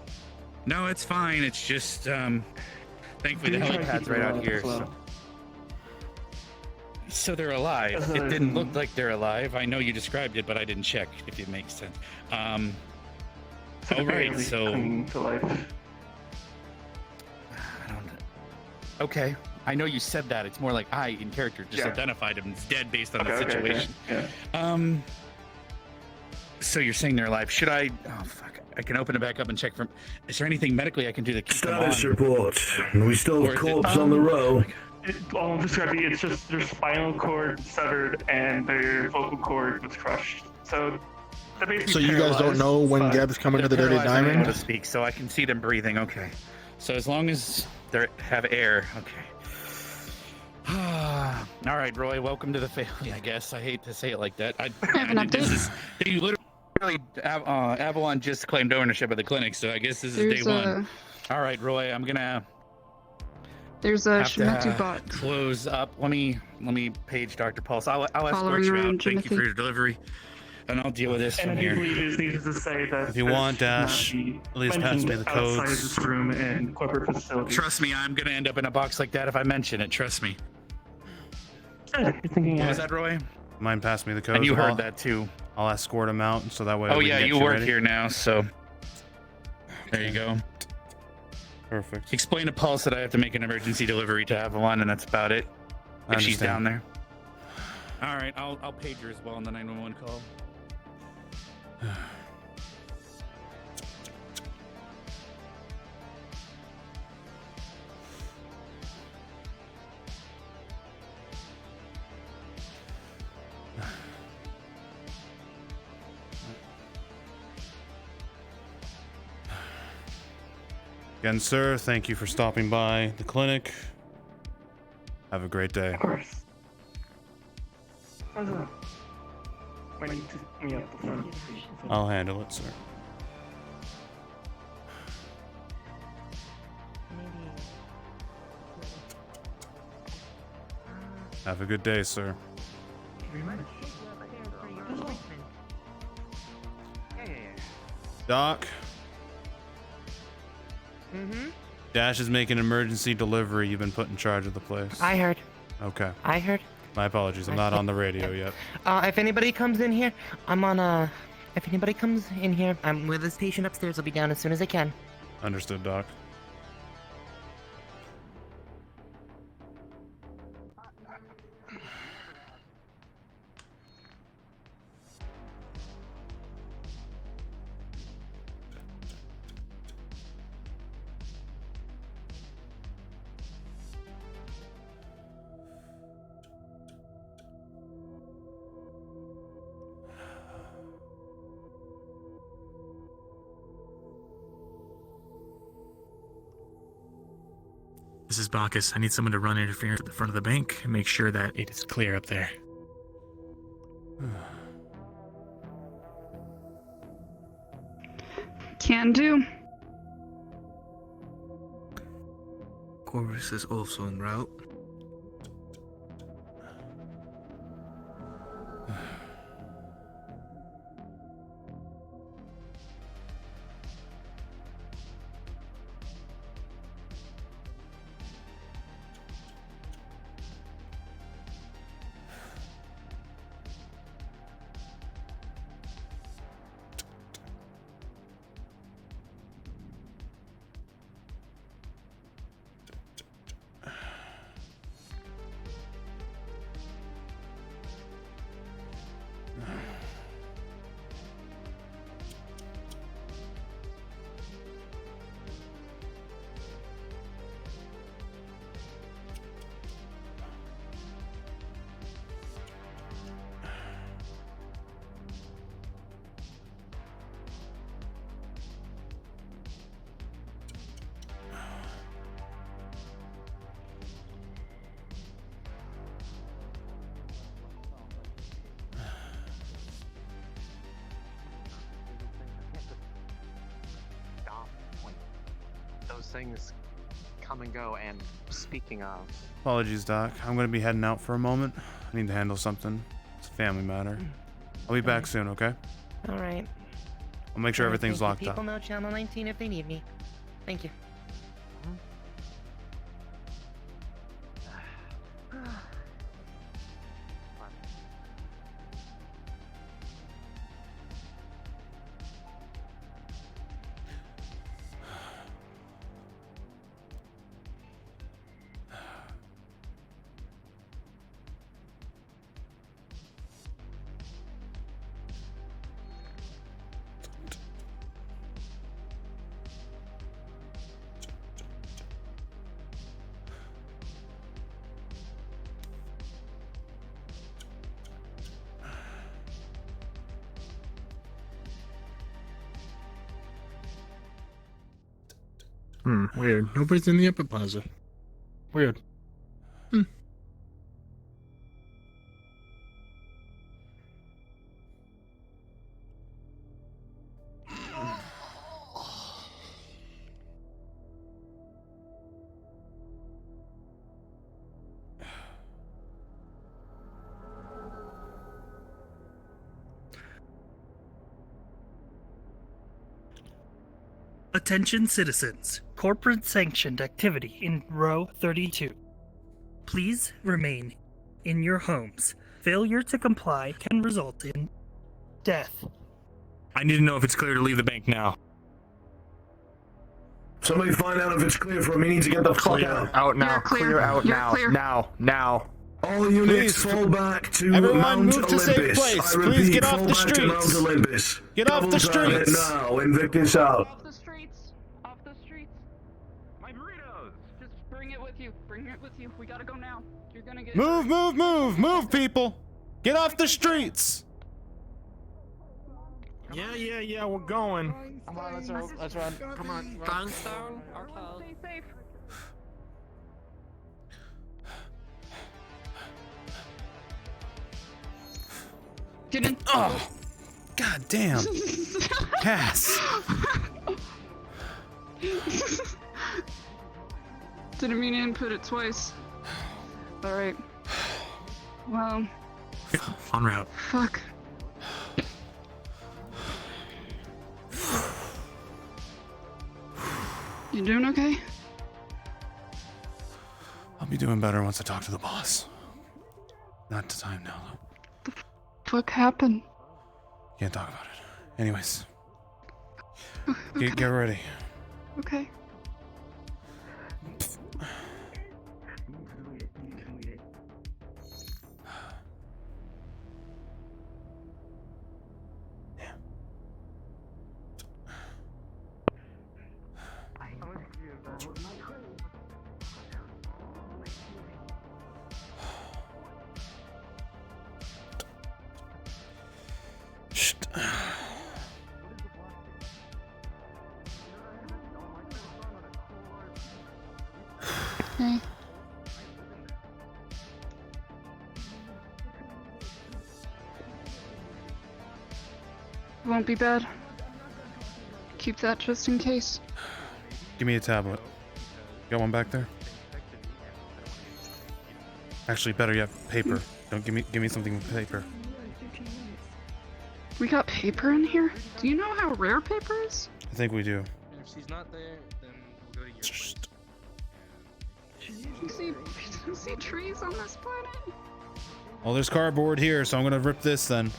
No, it's fine. It's just, thankfully the helipad's right out here. So they're alive. It didn't look like they're alive. I know you described it, but I didn't check if it makes sense. All right, so. I don't know. Okay. I know you said that. It's more like I, in character, just identified him as dead based on the situation. Yeah. So you're saying they're alive. Should I? Oh, fuck. I can open it back up and check from. Is there anything medically I can do to keep them on? Status report. We still have corpse on the row. All I'm describing, it's just their spinal cord severed and their vocal cord was crushed. So they're basically. So you guys don't know when Geb's coming to the Dirty Diamond? To speak, so I can see them breathing. Okay. So as long as they have air, okay. All right, Roy. Welcome to the family. I guess I hate to say it like that. They literally Avalon just claimed ownership of the clinic, so I guess this is day one. All right, Roy. I'm gonna. There's a Shimetsu bot. Close up. Let me page Dr. Pulse. I'll escort you out. Thank you for your delivery, and I'll deal with this from here. And I believe it's needed to say that if you want, Dash, at least pass me the codes. Outside this room and corporate facilities. Trust me, I'm gonna end up in a box like that if I mention it. Trust me. You're thinking. What was that, Roy? Mind pass me the codes. And you heard that too. I'll escort him out, so that way. Oh we yeah, can get you work ready. here now, so there you go. Perfect. Explain to Pulse that I have to make an emergency delivery to Avalon, and that's about it. If she's down there. All right, I'll page her as well on the 911 call. Again, sir, thank you for stopping by the clinic. Have a great day. Of course. When you took me up the front. I'll handle it, sir. Have a good day, sir. Thank you very much. Doc. Mm-hmm. Dash is making emergency delivery. You've been put in charge of the place. I heard. Okay. I heard. My apologies. I'm not on the radio yet. If anybody comes in here, I'm on if anybody comes in here, I'm with this patient upstairs. I'll be down as soon as I can. Understood, Doc. This is Bacchus. I need someone to run interference at the front of the bank and make sure that it is clear up there. Can do. Corvus is also en route. Those things come and go, and speaking of... Apologies, Doc. I'm going to be heading out for a moment. I need to handle something. It's a family matter. I'll be back soon, okay? All right. I'll make sure everything's locked People up. know Channel 19 if they need me. Thank you. Weird. Nobody's in the upper plaza. Weird. Attention citizens, corporate sanctioned activity in row 32. Please remain in your homes. Failure to comply can result in death. I need to know if it's clear to leave the bank now. Somebody find out if it's clear for me. Need to get the fuck out. Out now. You're clear. Clear out You're now. clear. Now. All units fall back to Everyone Mount move to Olympus. safe place. I repeat, Please get fall off the back to Mount streets. Olympus. Get off the Double time it streets. now. Invictus out. Off the streets. Off the streets. My burritos. Just bring it with you. Bring it with you. We gotta go now. You're gonna get. Move, people. Get off the streets. Yeah, we're going. Come on, let's run. Come on. Brownstone? Arkel. Stay safe. Get in. Oh, god damn. Cass. Didn't mean to input it twice. Alright. Well, En route. fuck. You doing okay? I'll be doing better once I talk to the boss. Not the time now, though. What happened? Can't talk about it. Anyways. Get ready. Okay. Okay. It won't be bad. Keep that just in case. Give me a tablet. Got one back there? Actually, better yet, paper. Don't give me something with paper. We got paper in here? Do you know how rare paper is? I think we do. If she's not there, then we'll go to your place. You see trees on this planet? Well, there's cardboard here, so I'm gonna rip this then.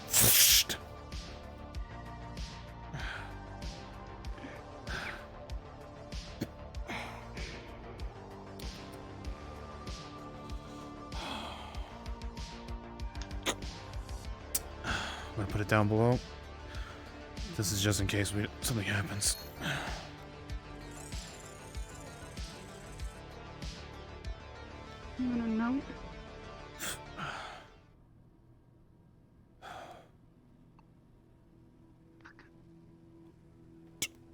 I'm gonna put it down below. This is just in case something happens. You want a note?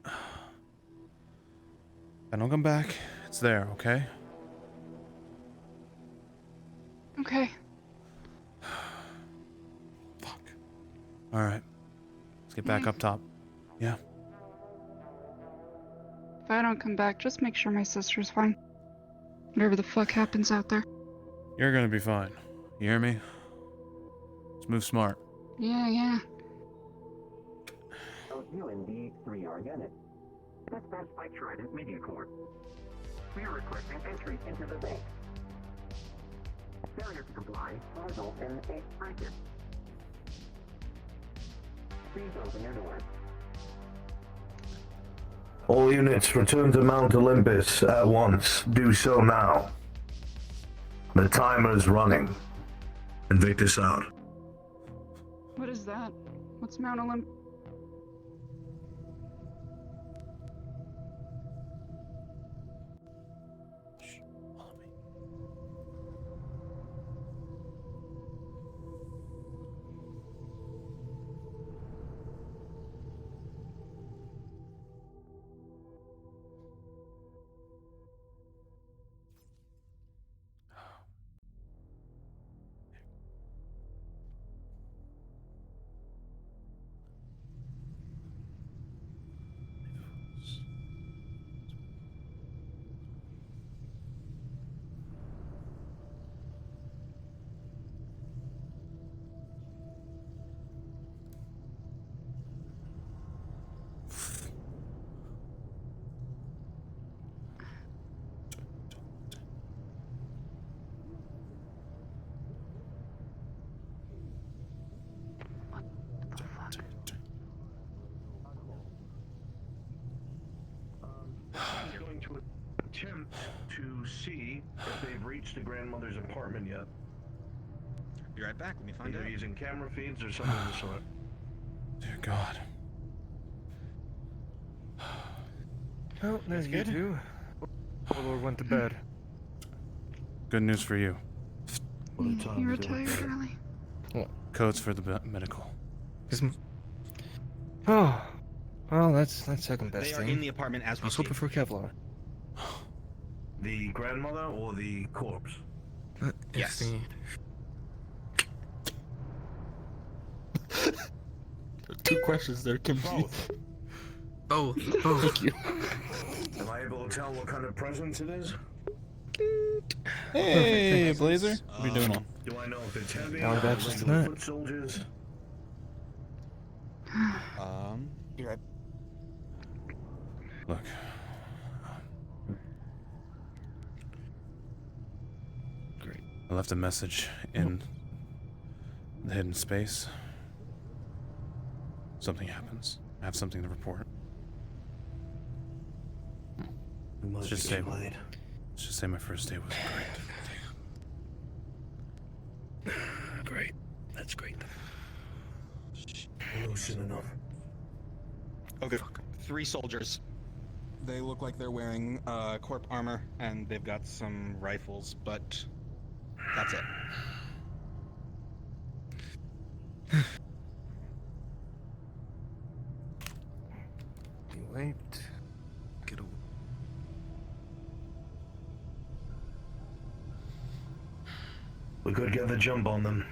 If I don't come back, it's there, okay? Okay. Alright. Let's get back up top. Yeah. If I don't come back, just make sure my sister's fine. Whatever the fuck happens out there. You're gonna be fine. You hear me? Let's move smart. Yeah. UND3 organic. Dispatched by Trident Media Corp. We are requesting entry into the bank. Failure to comply will result in a break-in. Please open your door. All units return to Mount Olympus at once. Do so now. The timer's running. Invictus out. What is that? What's Mount Olymp? I'm going to attempt to see if they've reached the grandmother's apartment yet. Be right back. Let me find Either out. using camera feeds or something of the sort. Dear God. Oh, that's good. Too. Lord went to bed. Good news for you. You retired early. Codes for the medical. Oh, well, that's second best They are thing. in the apartment as I we was hoping for Kevlar. The grandmother or the corpse? Yes. Two questions there, Kim. Oh, thank you. Am I able to tell what kind of presence it is? Hey, Blazer. What are you doing? Do I know if it's heavy How or about just regular that? foot soldiers? You're right. Look, left a message in the hidden space. Something happens. I have something to report. Let's just say my first day was great. Great. That's great. Soon enough. Okay. 3 soldiers. They look like they're wearing corp armor, and they've got some rifles, but that's it. Wait. Get away. We could get the jump on them.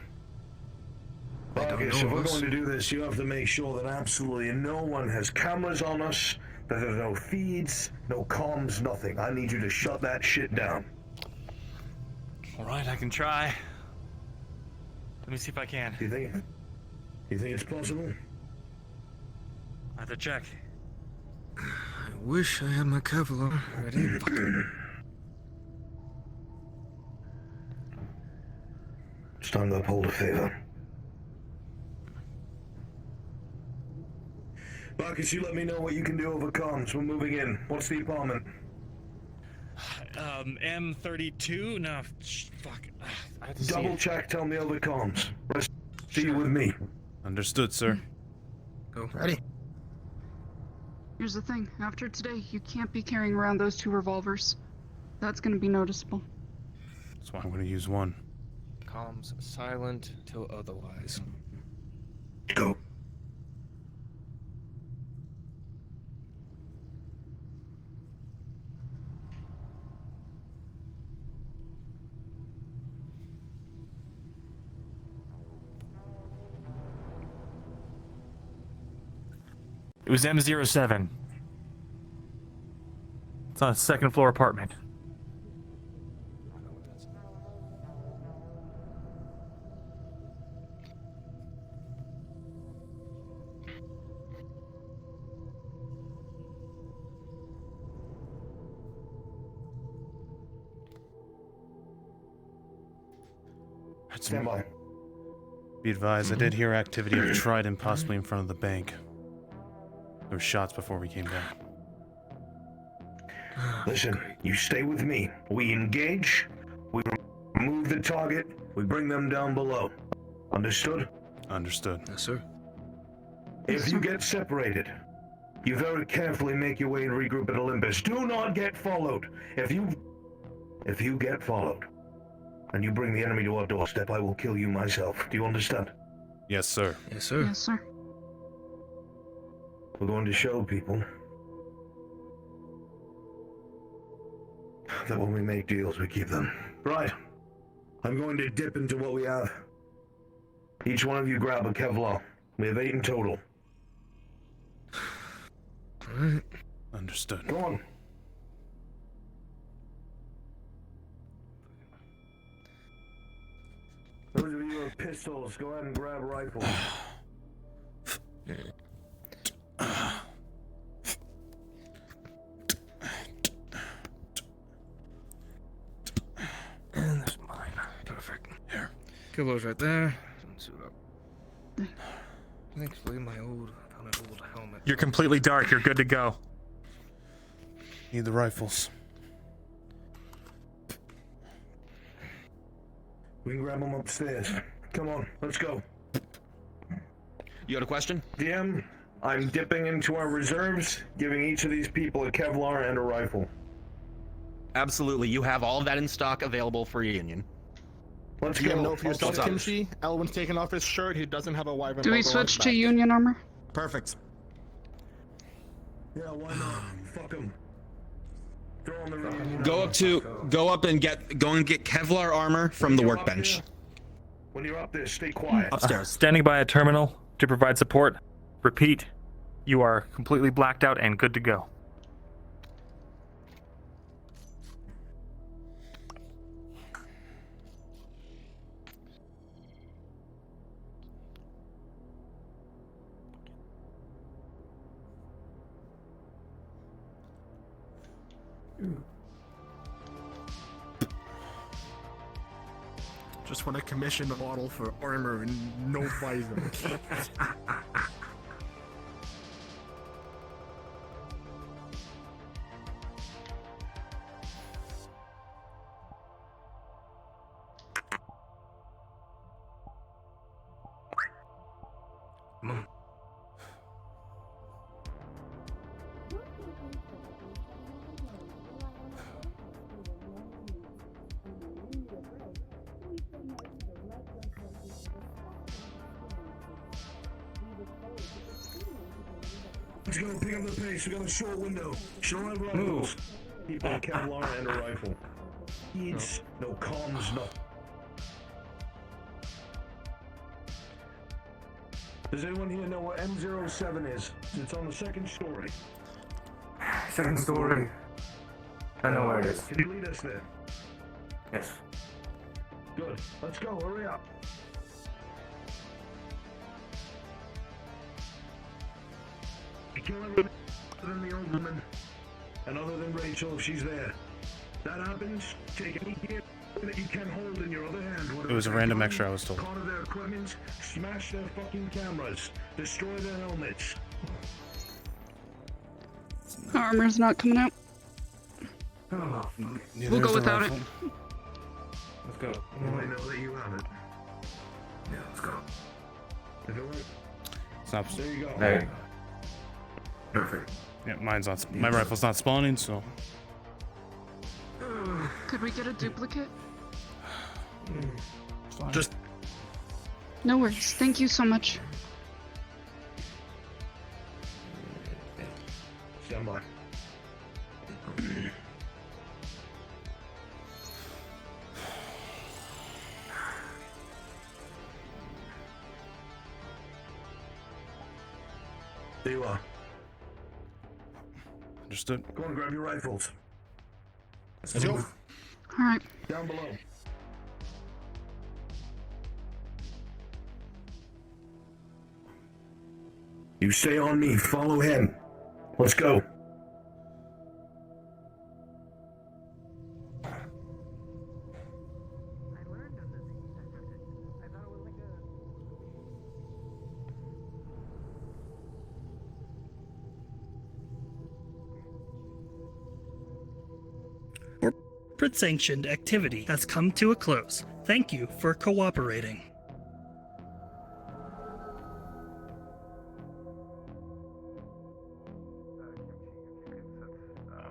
Marcus, if we're going to do this, you have to make sure that absolutely no one has cameras on us, that there's no feeds, no comms, nothing. I need you to shut that shit down. Alright, I can try. Let me see if I can. You think it's possible? I have to check. I wish I had my Kevlar ready. It's time to uphold a favor. Marcus, you let me know what you can do over comms. We're moving in. What's the apartment? M32? No, fuck. I have to Double check, tell me over comms. Rest see you with me. Understood, sir. Go. Ready. Here's the thing. After today, you can't be carrying around those 2 revolvers. That's gonna be noticeable. That's why I'm gonna use one. Comms silent till otherwise. Go. It was M07. It's on a 2nd floor apartment. Stand by. Be advised, I did hear activity of Trident possibly in front of the bank. There were shots before we came down. Listen, you stay with me. We engage, we remove the target, we bring them down below. Understood? Understood. Yes, sir. If you get separated, you very carefully make your way and regroup at Olympus. Do not get followed. If you get followed, and you bring the enemy to our doorstep, I will kill you myself. Do you understand? Yes, sir. Yes, sir. Yes, sir. We're going to show people that when we make deals, we keep them. Right. I'm going to dip into what we have. Each one of you grab a Kevlar. We have 8 in total. Alright. Understood. Go on. Those of you with pistols, go ahead and grab rifles. And there's mine. Perfect. Here. Kevlar's right there. Suit up. Thankfully, my old helmet. You're completely dark. You're good to go. Need the rifles. We can grab them upstairs. Come on, let's go. You got a question? DM, I'm dipping into our reserves, giving each of these people a Kevlar and a rifle. Absolutely. You have all of that in stock available for Union. Let's Do you go. know for yourself, What's up? Kimchi? Elwin's taking off his shirt. He doesn't have a wyvern. Do we logo on switch his to back. Union armor? Perfect. Yeah, why not? Fuck them. Throw on the reunion. Go up and get Kevlar armor from the workbench. When you're up there, stay quiet. Upstairs. Standing by a terminal to provide support. Repeat, you are completely blacked out and good to go. just want to commission a model for armor and no visor. Let's go, pick up the pace. We got a short window. Show our rifles. People in Kevlar and a rifle. Kids, no comms, no. Does anyone here know where M07 is? It's on the second story. Second story. I know where it is. Can you lead us there? Yes. Good. Let's go. Hurry up. Kill everyone other than the old woman, and other than Rachel if she's there. That happens, take any gear that you can hold in your other hand. It was a random extra, I was told. Corner their equipment, smash their fucking cameras, destroy their helmets. Our armor's not coming out. Oh, We'll go without it. Let's go. Well, I know that you have it. Yeah, let's go. Is it right? Stop. There you go. There you go. Perfect. Yeah, mine's not. My rifle's not spawning, so. Could we get a duplicate? Just. No worries. Thank you so much. Stand by. There you are. Understood. Go and grab your rifles. Let's go. Alright. Down below. You stay on me. Follow him. Let's go. Corporate sanctioned activity has come to a close. Thank you for cooperating.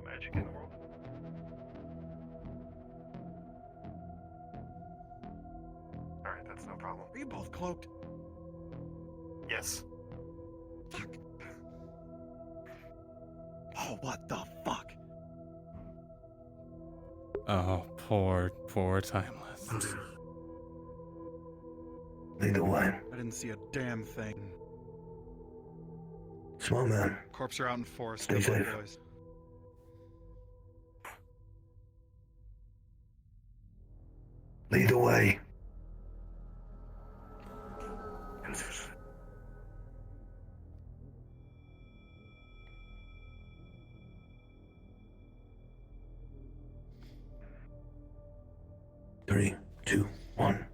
Magic in the world. Alright, that's no problem. Are you both cloaked? Yes. Oh, what the fuck? Oh, poor Timeless. Lead the way. I didn't see a damn thing. Small man. Corpse are out in forest. Stay Good luck, safe. boys. Lead the way. Three, two, one.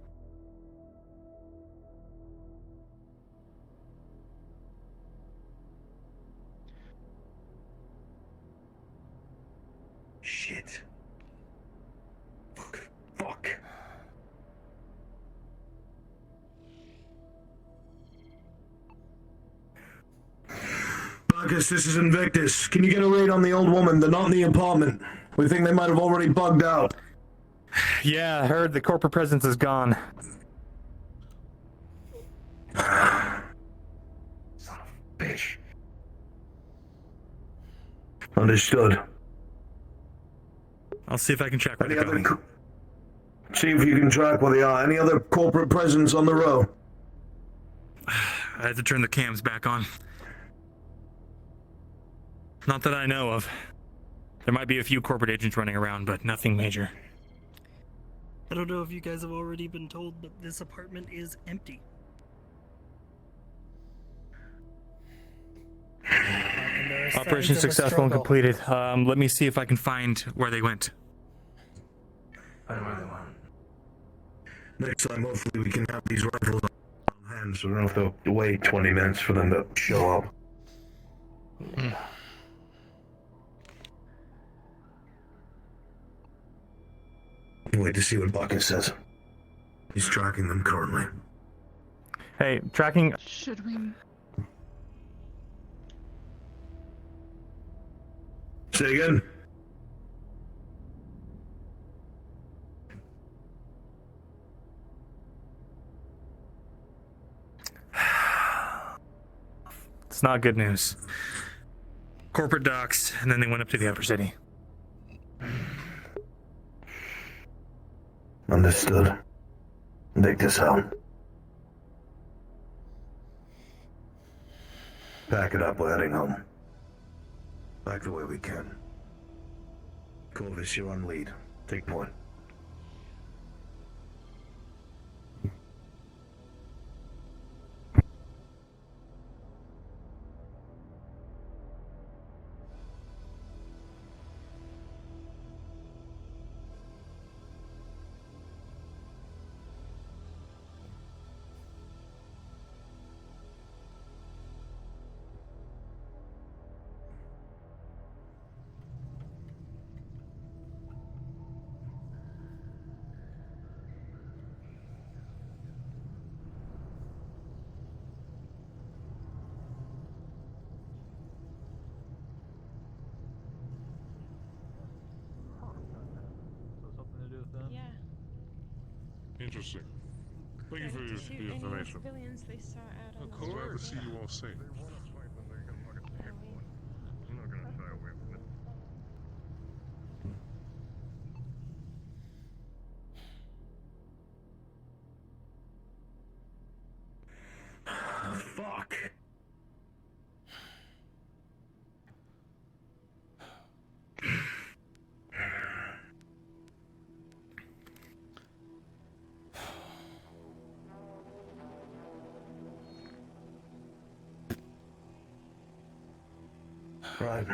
Shit. Fuck. Marcus, this is Invictus. Can you get a raid on the old woman? They're not in the apartment. We think they might have already bugged out. Yeah, I heard the corporate presence is gone. Son of a bitch. Understood. I'll see if I can track where they're going. See if you can track where they are. Any other corporate presence on the row? I had to turn the cams back on. Not that I know of. There might be a few corporate agents running around, but nothing major. I don't know if you guys have already been told, but this apartment is empty. Operation successful and completed. Let me see if I can find where they went. Next time, hopefully, we can have these rifles on hand, so we don't have to wait 20 minutes for them to show up. Wait to see what Bucket says. He's tracking them currently. Hey, tracking. Should we? Say again? It's not good news. Corporate docks, and then they went up to the upper city. Understood. Take this out. Pack it up, we're heading home. Back the way we can. Corvus, you're on lead. Take point. Interesting. Thank you for the information. Civilians, they start out on Of course. Glad to see you all safe. Fuck. Right.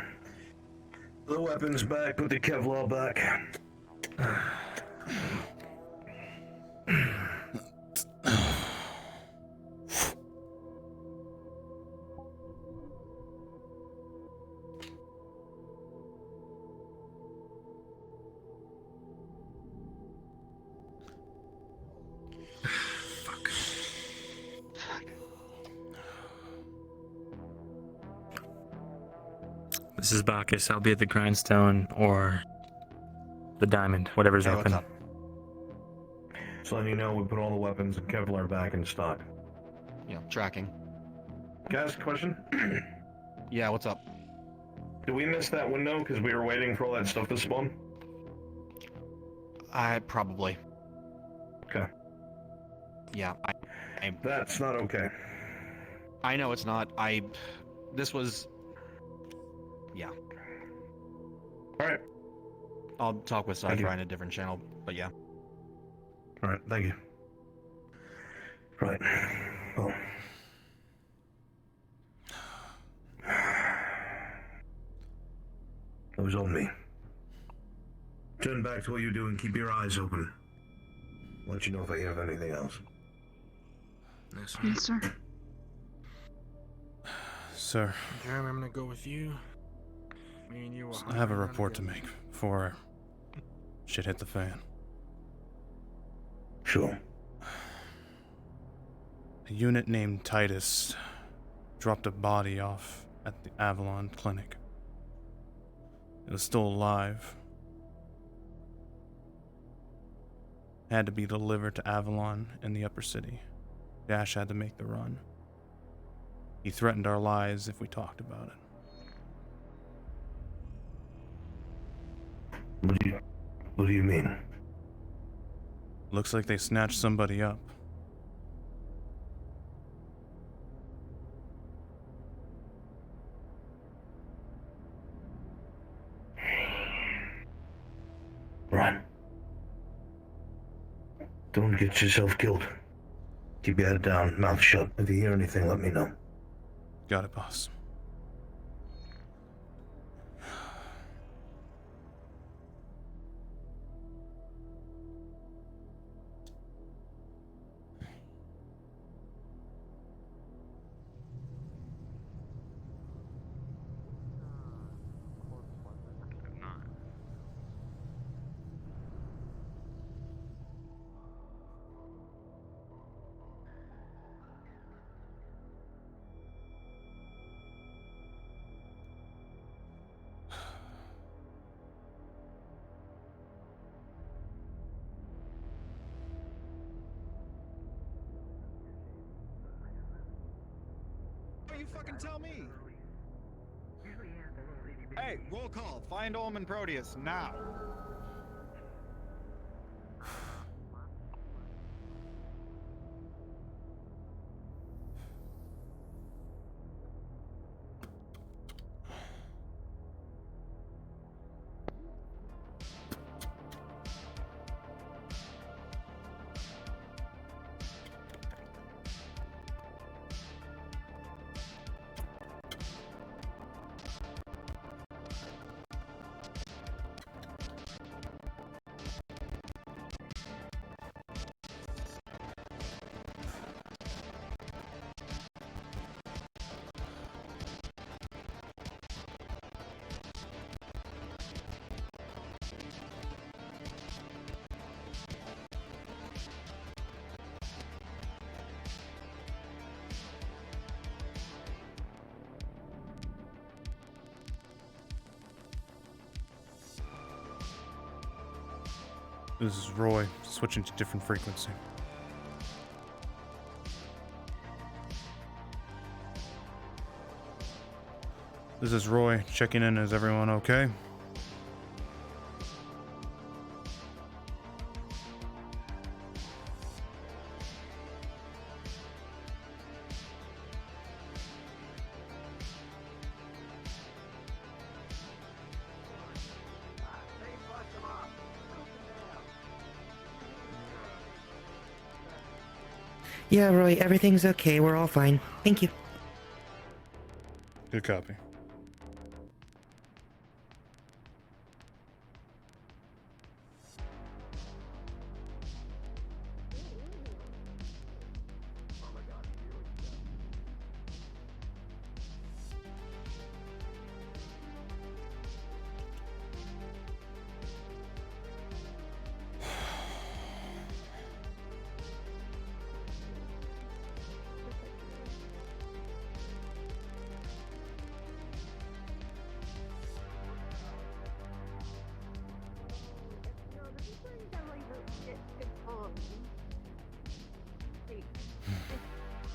The weapons back, put the Kevlar back. This is Bacchus. I'll be at the grindstone or the diamond, whatever's Hey, open. what's up? Just letting you know, we put all the weapons and Kevlar back in stock. Yeah, tracking. Can I ask a question? Yeah, what's up? Did we miss that window because we were waiting for all that stuff to spawn? Probably. Okay. Yeah, That's not okay. I know it's not. This was... Yeah. Alright. I'll talk with Thank you. Sci-Fi in a different channel, but yeah. Alright, thank you. Right. Well. That was on me. Turn back to what you're doing. Keep your eyes open. Let you know if I hear of anything else. Yes, sir. Sir, Jeremy, I'm gonna go with you. Me and you I have a report to make before shit hit the fan. Sure. A unit named Titus dropped a body off at the Avalon Clinic. It was still alive. Had to be delivered to Avalon in the upper city. Dash had to make the run. He threatened our lives if we talked about it. What do you mean? Looks like they snatched somebody up. Right. Don't get yourself killed. Keep your head down, mouth shut. If you hear anything, let me know. Got it, boss. don't you fucking tell me? Hey, roll call. Find Olm and Proteus now. This is Roy, switching to different frequency. This is Roy, checking in. Is everyone okay? Yeah, Roy, everything's okay. We're all fine. Thank you. Good copy.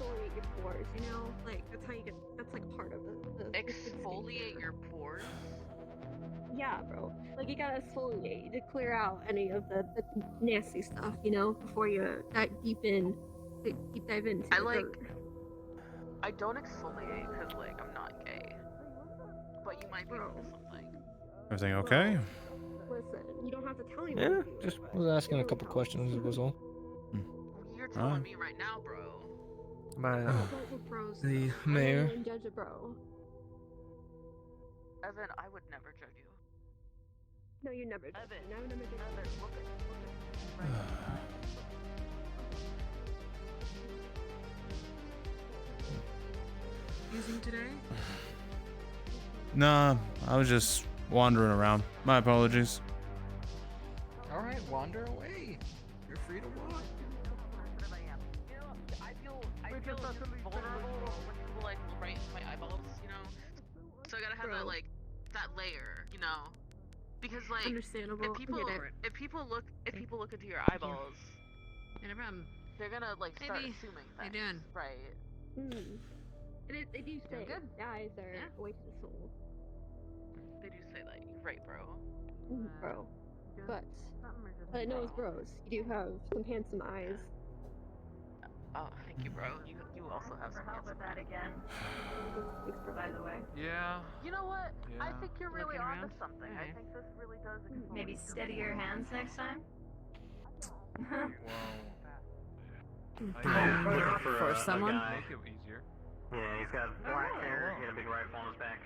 Exfoliate your pores, you know? Like, that's how you get, that's like part of the Exfoliate your pores? Yeah, bro. Like, you gotta exfoliate to clear out any of the nasty stuff, you know, before you dive deep dive into I the like, dirt. I don't exfoliate because, like, I'm not gay. But you might be onto something. Everything okay? Listen, you don't have to tell me what Yeah, to do. just was asking a couple questions was all. You're telling me right now, bro. By Pros, the I mayor. wouldn't judge a bro. Evan, I would never judge you. No, you never judge Evan, me. I would never judge Evan, you. look at Using today? Nah, I was just wandering around. My apologies. Alright, wander away. You're free to walk. I feel vulnerable when people like look right into my eyeballs, you know? So I gotta have that like that layer, you know? Because like Understandable. if people I get it. if people look into your eyeballs, No problem. they're gonna like start Hey, assuming how you things. doing? Right. And they do say good? eyes are a waste of soul. They do say that, right, bro. Bro. But I know as bros, you do have some handsome eyes. Oh, thank you, bro. You also have some handsome that again. Thanks, bro. By the way. Yeah. You know what? I Yeah. think you're really Looking onto around? something. I Alright. think this really does exfoliate. Maybe steady your hands next time. For someone? Make it easier. Yeah, he's got black hair, he had a big rifle on his back.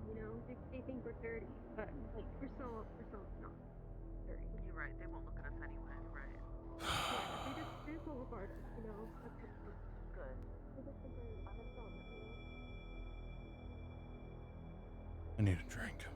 you know? They think we're dirty, but like we're so not dirty. You're right. They won't look at us anyway, right? Yeah, they just won't regard us, you know? That's Good. they just think we're unemployed, you know? I need a drink.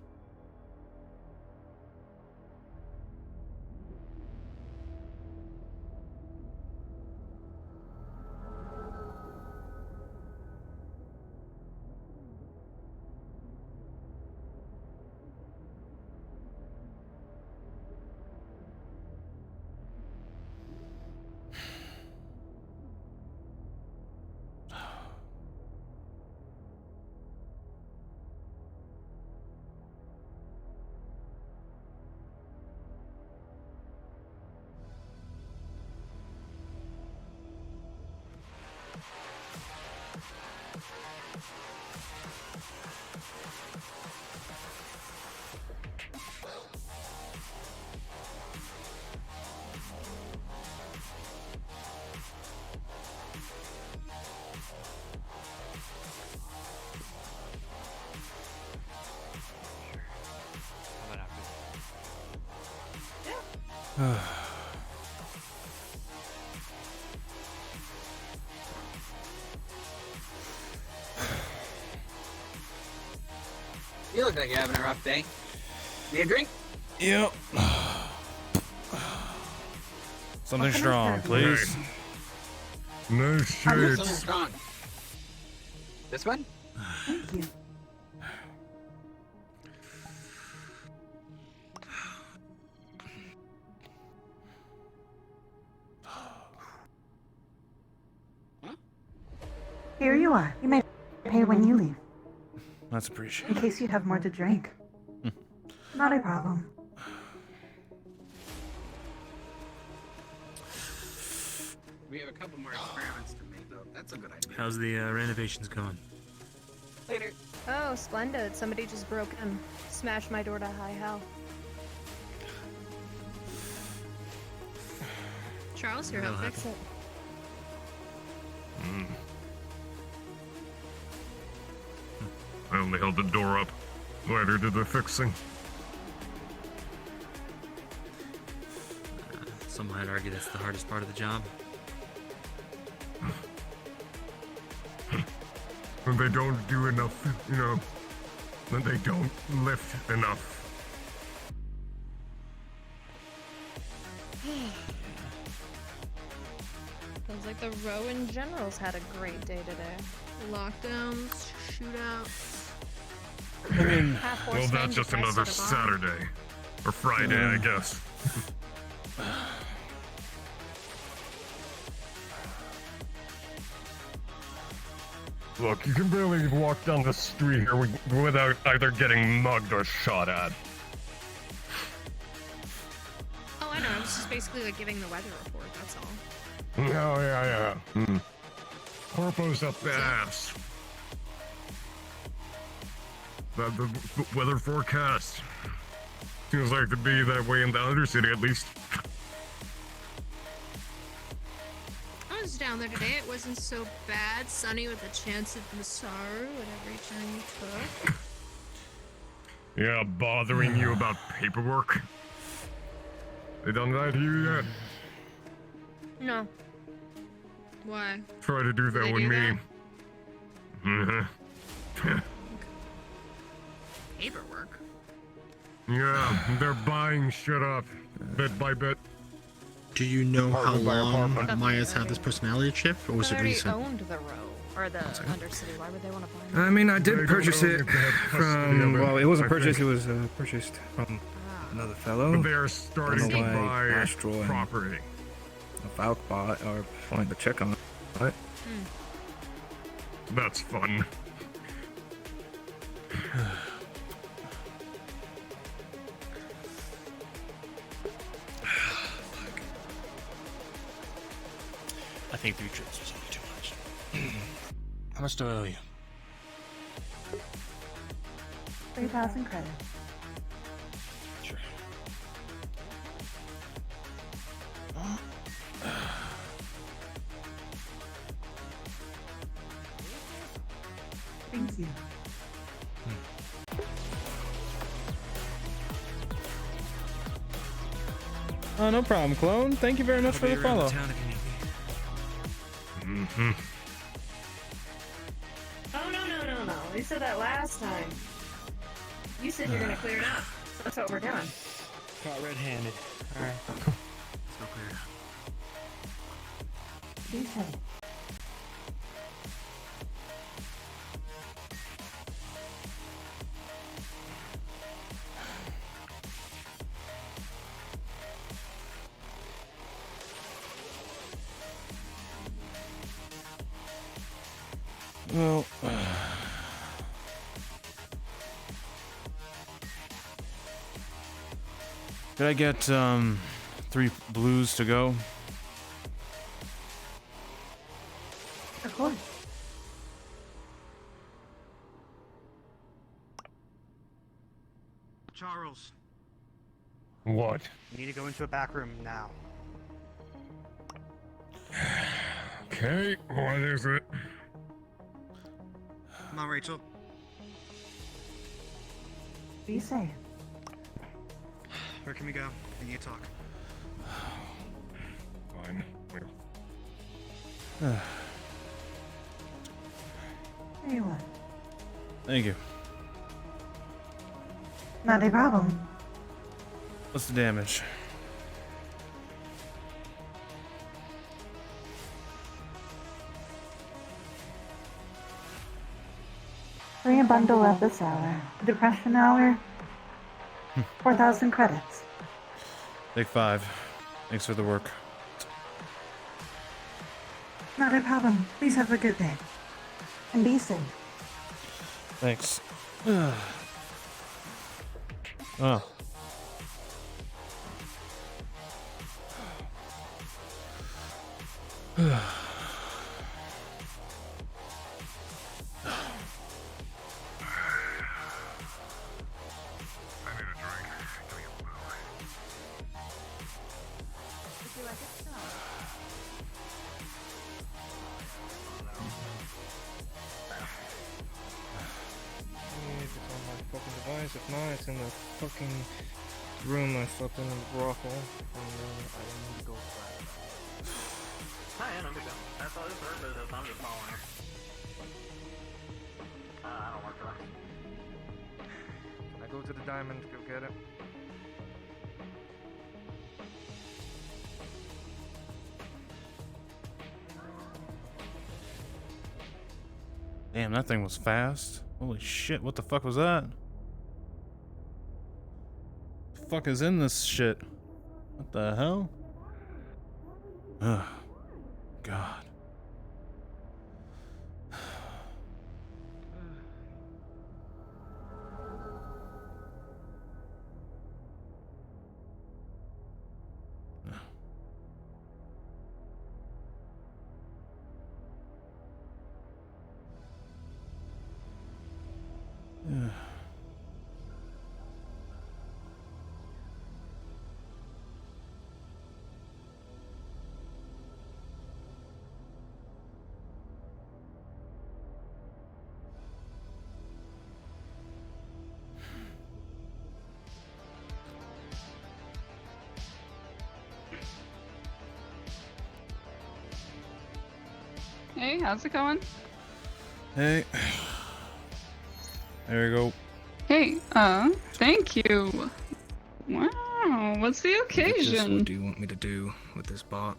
You look like you're having a rough day. Need a drink? Yep. Something strong, please. No Something shit. strong. This one? Thank you. Here you are. You may pay when you leave, That's in appreciated. case you have more to drink. Not a problem. We have a couple more experiments to make, though. That's a good idea. How's the renovations going? Later. Oh, splendid. Somebody just broke in. Smashed my door to high hell. Charles, here, help fix it. I only held the door up. Later did the fixing. Some might argue that's the hardest part of the job. When they don't do enough, you know, when they don't lift enough. Sounds like the row in general's had a great day today. Lockdowns, shootouts. I mean, Half well, horsemen that's just depressed another at a bar. Saturday. Or Friday, I guess. Look, you can barely walk down the street here without either getting mugged or shot at. Oh, I know. I was just basically like giving the weather report. That's all. Oh, yeah. Corpo's up the ass. The weather forecast seems like to be that way in the Undercity, at least. I was down there today. It wasn't so bad. Sunny with a chance of Masaru at every turn you took. Yeah, bothering you about paperwork. They done that to you yet? No. Why? Try to do that they with do me. Paperwork. Yeah, they're buying shit up, bit by bit. Do you know how Apartment by long apartment. Maya's had this personality chip, or was They it already recent? owned the row, or the Undercity. Why would they want to buy it? I mean, I They did don't purchase know it if they have custody from. of it, Well, it wasn't I purchased. think. It was purchased from another fellow. But they are starting to I don't know why buy Astral and property. Valk bought or wanted to check on it. What? That's fun. I think 3 trips was only too much. How much do I owe you? 3,000 credits. Sure. Thank you. Oh, no problem, clone. Thank you very much for the follow. Mm-hmm. Oh, no. We said that last time. You said you're gonna clear it up. So that's what we're doing. Caught red-handed. Alright. Let's go clear it up. Be safe. Well, did I get 3 blues to go? Of course. Charles, What? you need to go into a back room now. Okay, what is it? Come on, Rachel. Be safe. Where can we go? We need to talk. Fine. There you are. Thank you. Not a problem. What's the damage? Bring a bundle at this hour. The depression hour. 4,000 credits. Take 5. Thanks for the work. Not a problem. Please have a good day. And be safe. Thanks. Oh. If it's on my fucking device, if not, it's in the fucking room I slept in the brothel. And then I need to go flat. Hi, I'm good. That's all this is her business. I'm just following her. I don't work for her. Can I go to the diamond, go get it? Damn, that thing was fast. Holy shit, what the fuck was that? The fuck is in this shit? What the hell? Ugh. God. Yeah. Hey, how's it going? Hey. There you go. Hey, thank you. Wow, what's the occasion? What do you want me to do with this bot?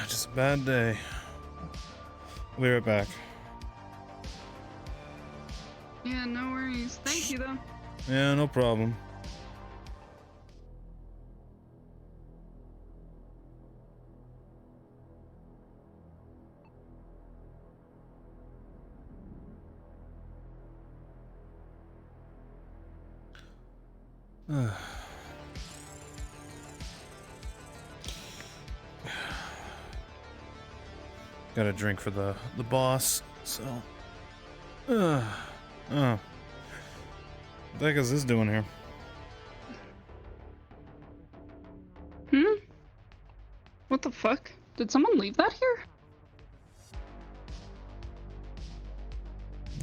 Just a bad day. I'll be right back. Yeah, no worries. Thank you, though. Yeah, no problem. Got a drink for the boss, so. Oh. What the heck is this doing here? What the fuck? Did someone leave that here?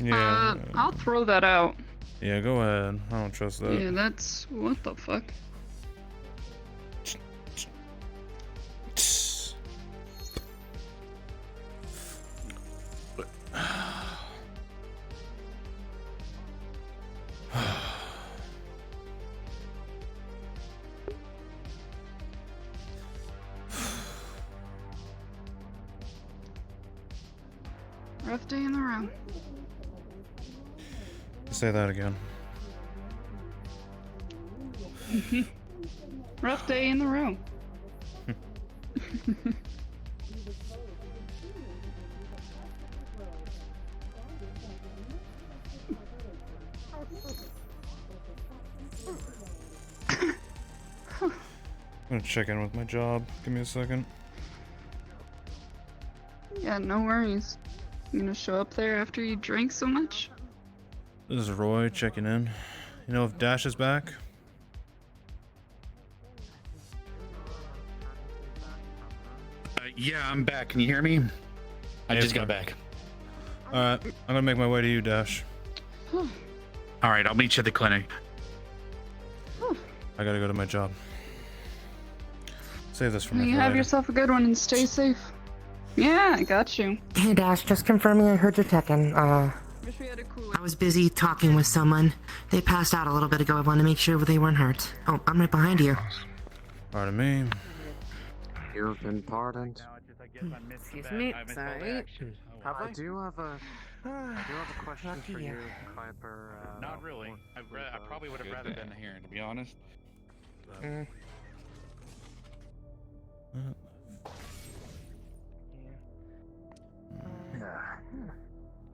Yeah. I'll throw that out. Yeah, go ahead. I don't trust that. Yeah, that's... what the fuck? Rough day in the room. Say that again. Rough day in the room. I'm gonna check in with my job. Give me a second. Yeah, no worries. You gonna show up there after you drank so much? This is Roy checking in. You know if Dash is back? Yeah, I'm back. Can you hear me? I just got back. Alright, I'm gonna make my way to you, Dash. Alright, I'll meet you at the clinic. I gotta go to my job. Save this for me. You have yourself a good one and stay safe. Yeah, I got you. Hey Dash, just confirming I heard your check-in. I was busy talking with someone. They passed out a little bit ago. I wanted to make sure they weren't hurt. Oh, I'm right behind you. Pardon me. You've been pardoned. Excuse me, sorry. I do have a question for you, Piper. Not really. I probably would have rather been here, to be honest. That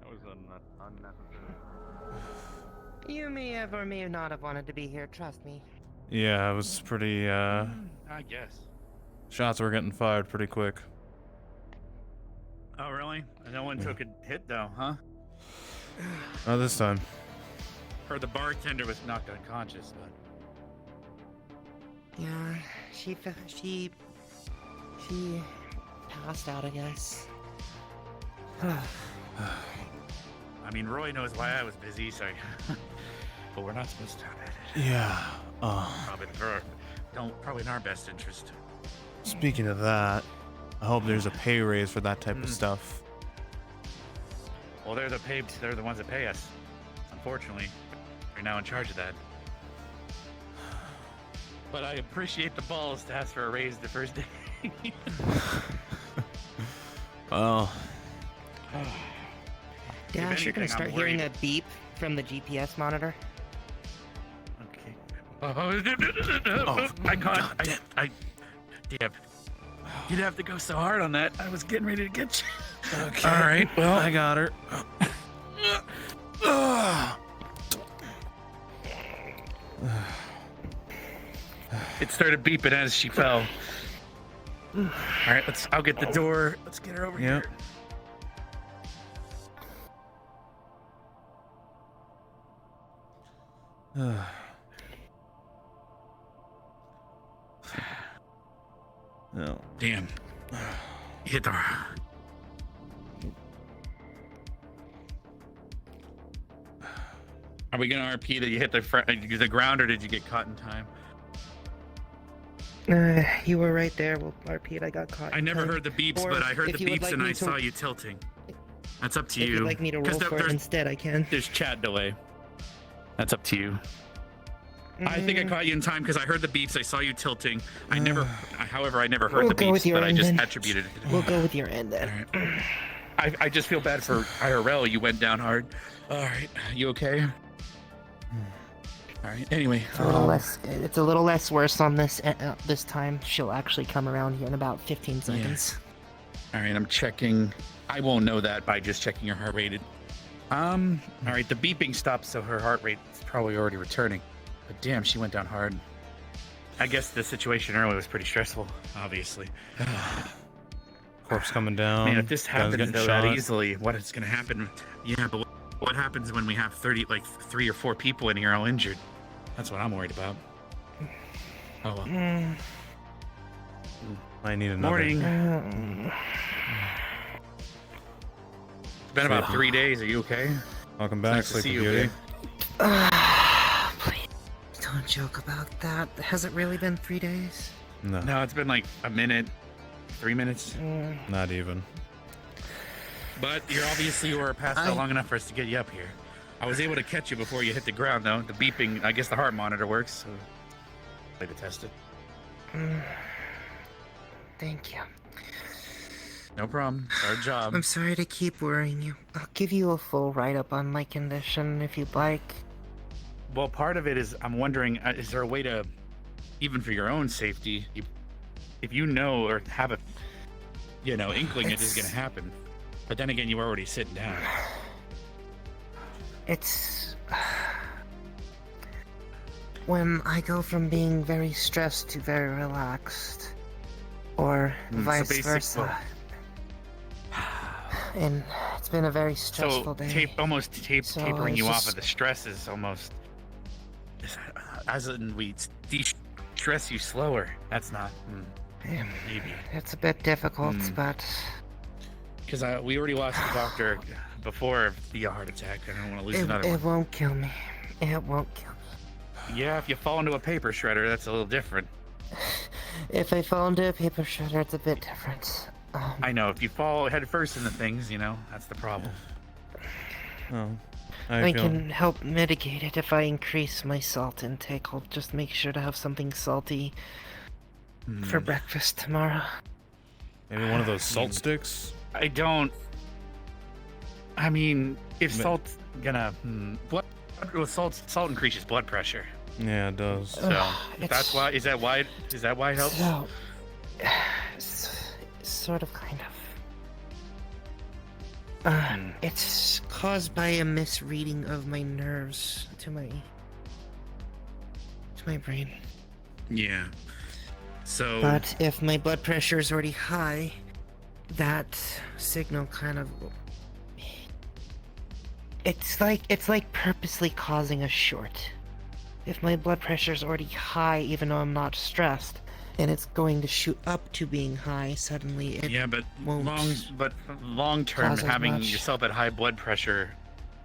was unnecessary. You may have or may not have wanted to be here, trust me. Yeah, it was pretty, I guess. shots were getting fired pretty quick. Oh, really? No one took a hit, though, huh? Not this time. Heard the bartender was knocked unconscious, but... Yeah, she passed out, I guess. I mean, Roy knows why I was busy, so... but we're not supposed to talk about it. Yeah, Probably in our best interest. Speaking of that, I hope there's a pay raise for that type of stuff. Well, they're the ones that pay us. Unfortunately, you're now in charge of that. But I appreciate the balls to ask for a raise the first day. Well... Dash, you're gonna start hearing a beep from the GPS monitor. Okay. I can't. Damn. You'd have to go so hard on that. I was getting ready to get you. Okay. All right. Well, I got her. It started beeping as she fell. All right, I'll get the door. Let's get her over here. No. Damn. Hit the... Are we gonna RP that you hit the ground, or did you get caught in time? You were right there. We'll RP. I got caught. I never heard the beeps, but I heard the beeps and I saw you tilting. That's up to you. If you'd like me to roll for it instead, I can. There's chat delay. That's up to you. I think I caught you in time because I heard the beeps. I saw you tilting. However, I never heard the beeps, but I just attributed it. We'll go with your end then. All right. I just feel bad for IRL. You went down hard. All right. You okay? All right. Anyway, it's a little less worse on this this time. She'll actually come around here in about 15 seconds. All right. I'm checking. I won't know that by just checking her heart rate. All right. The beeping stopped, so her heart rate is probably already returning. But damn, she went down hard. I guess the situation earlier was pretty stressful, obviously. Corpse coming down. Man, if this happens though that easily, what is going to happen? Yeah, but what happens when we have 3 or 4 people in here all injured? That's what I'm worried about. Oh well. I need another. Morning. It's been about 3 days. Are you okay? Welcome back, nice to see you, Beauty. Please don't joke about that. Has it really been 3 days? No, it's been like a minute, 3 minutes. Not even. But you obviously were passed out long enough for us to get you up here. I was able to catch you before you hit the ground, though. The beeping, I guess the heart monitor works, so I to test it. Thank you. No problem. It's our job. I'm sorry to keep worrying you. I'll give you a full write-up on my condition if you'd like. Well, part of it is I'm wondering, is there a way to, even for your own safety, if you know or have a, inkling it is going to happen, but then again, you were already sitting down. It's... when I go from being very stressed to very relaxed, or vice versa. And it's been a very stressful day. Tapering you off of the stress is almost, as in we de-stress you slower. That's not, maybe. It's a bit difficult, but... Because we already lost the doctor before the heart attack. I don't want to lose another one. It won't kill me. It won't kill me. Yeah, if you fall into a paper shredder, that's a little different. If I fall into a paper shredder, it's a bit different. I know, if you fall head first into things, that's the problem. Oh, I can help mitigate it if I increase my salt intake. I'll just make sure to have something salty for breakfast tomorrow. Maybe one of those salt sticks? If salt's gonna... salt increases blood pressure. Yeah, it does. So, that's why... Is that why it helps? So, sort of, kind of. It's caused by a misreading of my nerves to my brain. Yeah. So... But if my blood pressure is already high, that signal kind of... It's like purposely causing a short. If my blood pressure is already high, even though I'm not stressed, and it's going to shoot up to being high, suddenly it won't. Long term, having much. yourself at high blood pressure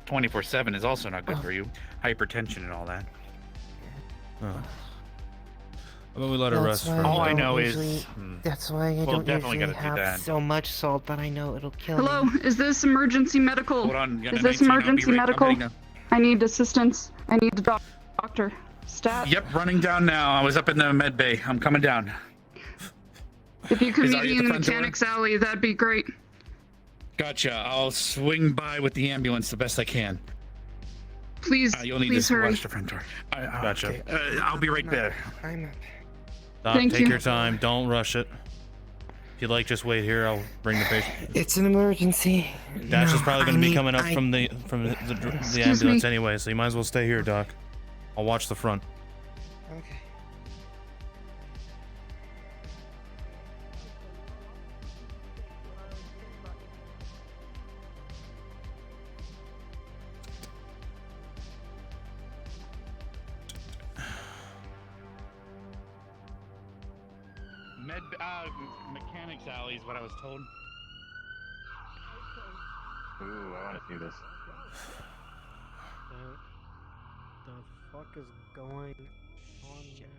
24/7 is also not good for you. Hypertension and all that. How about we let her rest for all I know is... That's why I don't usually have so much salt that I know it'll kill me. Hello, is this emergency medical? Hold on, is this emergency medical? I need assistance. I need the doctor. Stat. Yep, running down now. I was up in the med bay. I'm coming down. If you could meet me in the mechanics alley, that'd be great. Gotcha. I'll swing by with the ambulance the best I can. Please, you'll need please to hurry. watch the front door. Gotcha. Okay. I'll be right there. I'm up. Doc, take your time. Don't rush it. If you'd like, just wait here. I'll bring the patient. It's an emergency. Dash is probably going to be coming up from the ambulance anyway, so you might as well stay here, Doc. I'll watch the front. Okay. Mechanics alley is what I was told. Ooh, I want to see this. The fuck is going on? Shit.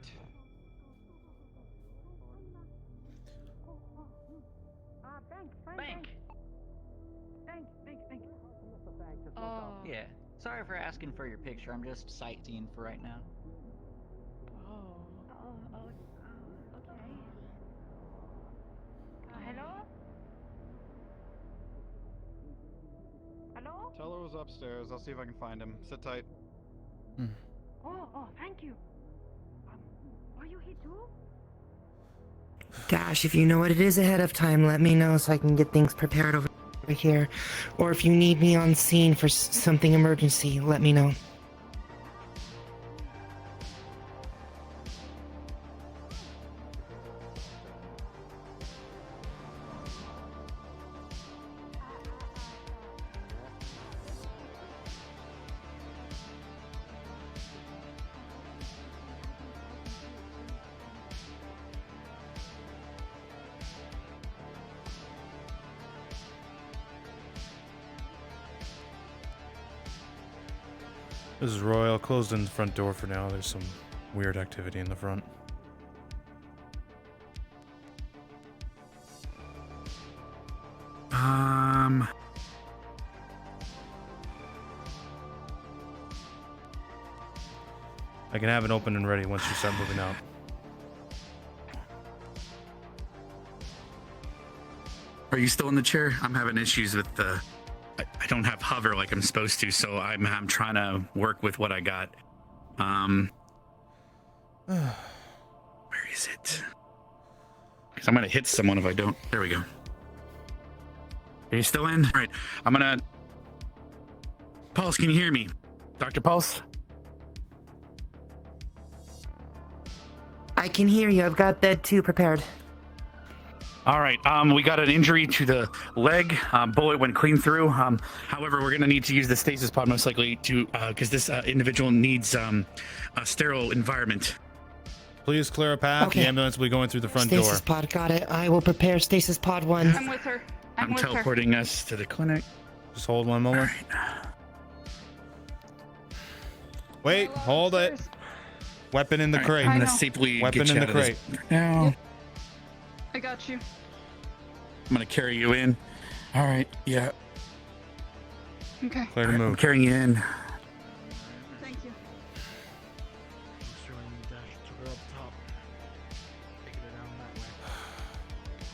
Thank. Yeah. Sorry for asking for your picture. I'm just sightseeing for right now. Okay. Hello? Hello? Teller was upstairs. I'll see if I can find him. Sit tight. Oh, thank you. Are you here too? Dash, if you know what it is ahead of time, let me know so I can get things prepared over here. Or if you need me on scene for something emergency, let me know. This is Royal. Closed in the front door for now. There's some weird activity in the front. I can have it open and ready once you start moving out. Are you still in the chair? I'm having issues with the. I don't have hover like I'm supposed to, so I'm trying to work with what I got. Where is it? Because I'm gonna hit someone if I don't. There we go. Are you still in? All right. I'm gonna. Pulse, can you hear me? Dr. Pulse? I can hear you. I've got bed 2 prepared. All right. We got an injury to the leg. Bullet went clean through. However, we're gonna need to use the stasis pod most likely to, because this individual needs a sterile environment. Please clear a path. Okay. The ambulance will be going through the front door. Stasis pod, got it. I will prepare stasis pod 1. I'm with her. I'm with teleporting us to the clinic. Just hold one moment. Wait, hold it. Weapon in the crate. I'm gonna safely Weapon get you in out the of this crate. now. Yep. I got you. I'm gonna carry you in. All right. Yeah. Okay. Clear to move. I'm carrying you in. Thank you.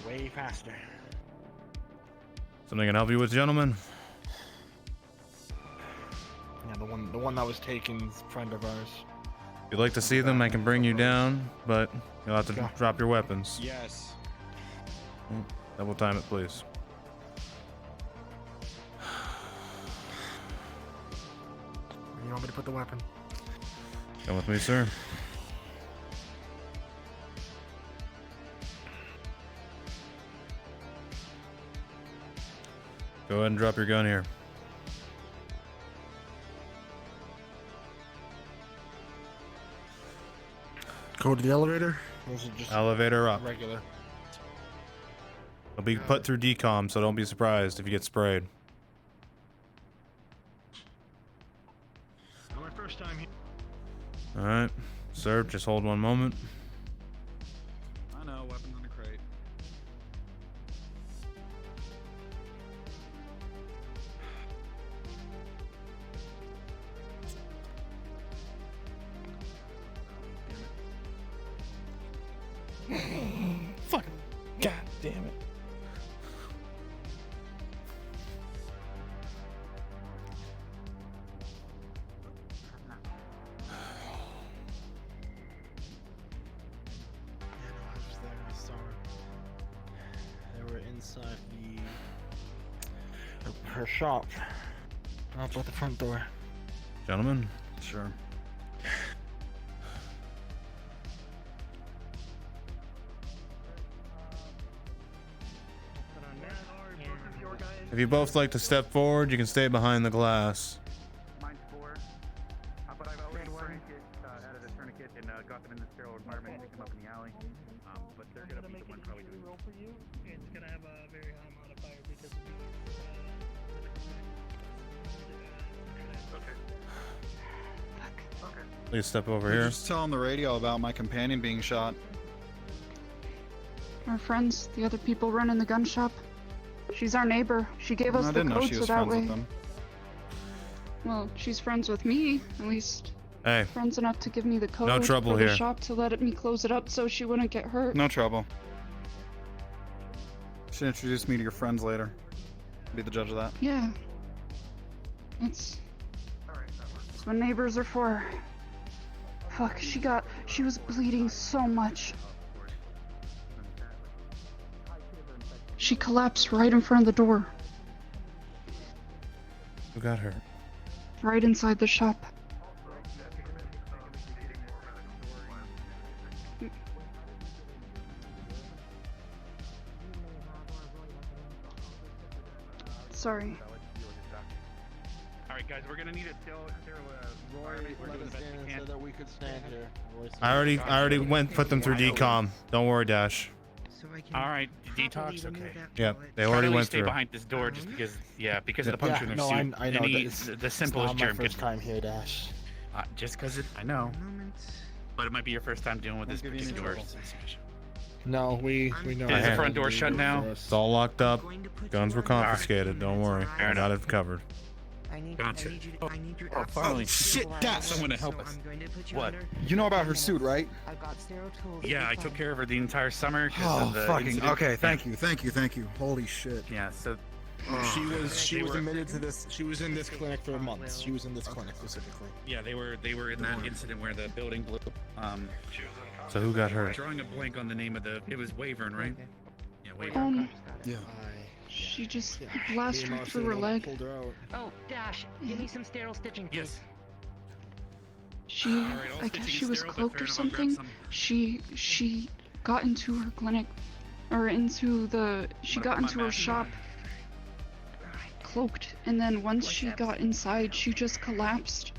Way faster. Something I can help you with, gentlemen? Yeah, the one that was taken is a friend of ours. If you'd like to see them, I can bring you down, but you'll have to drop your weapons. Yes. Double time it, please. You want me to put the weapon? Come with me, sir. Go ahead and drop your gun here. Go to the elevator? Or is it just Elevator up. regular? It'll be put through decom, so don't be surprised if you get sprayed. Not my first time here. Alright. Sir, just hold one moment. I know, weapons in the crate. Fuck. God damn it. They were inside her shop. Up at the front door. Gentlemen? Sure. If you both like to step forward, you can stay behind the glass. Mine's 4. But I've already added a tourniquet and got them in the sterile environment, picked them up in the alley. But they're gonna be the one probably doing roll for you. It's gonna have a very high modifier because of the. Okay. Please step over We're here. just telling the radio about my companion being shot. Our friends, the other people running the gun shop. She's our neighbor. She gave us I the didn't know code she so was that friends way. with them. Well, she's friends with me, at least. Hey. Friends enough to give me the code No trouble for the here. shop to let me close it up so she wouldn't get hurt. No trouble. You should introduce me to your friends later. Be the judge of that. Yeah. It's what neighbors are for. Fuck, she was bleeding so much. She collapsed right in front of the door. Who got hurt? Right inside the shop. Sorry. All right, guys, we're gonna need a Roy let us in so that we could stand here. I already put them through decom. Don't worry, Dash. All right, detox. Okay. Yep, they Try to already at least went stay through. behind this door just because, because of the Yeah. puncture in no, their suit. I know. Any, It's the simplest not my germ first could. time here, Dash. Just because I know. But it might be your first time dealing with this particular situation. No, we know. Is the front door shut now? It's all locked up. Guns were confiscated. Don't worry. I got it covered. Gotcha. I need you Oh, finally. Shit, Dash! Someone to help us. What? You know about her suit, right? I've got sterile tools. Yeah, I took care of her the entire summer. 'Cause Oh, of the fucking. incident. Okay, thank you. Holy shit. Yeah, so. She was admitted to this. She was in this clinic for months. She was in this clinic specifically. Yeah, they were in that incident where the building blew. So who got hurt? Drawing a blank on the name of the. It was Wavern, right? Yeah, Wavern. Yeah. She just blasted her through her leg. Oh, Dash, give me some sterile stitching, please. She, I guess she was cloaked or something. She got into her clinic, or she got into her shop cloaked, and then once she got inside, she just collapsed.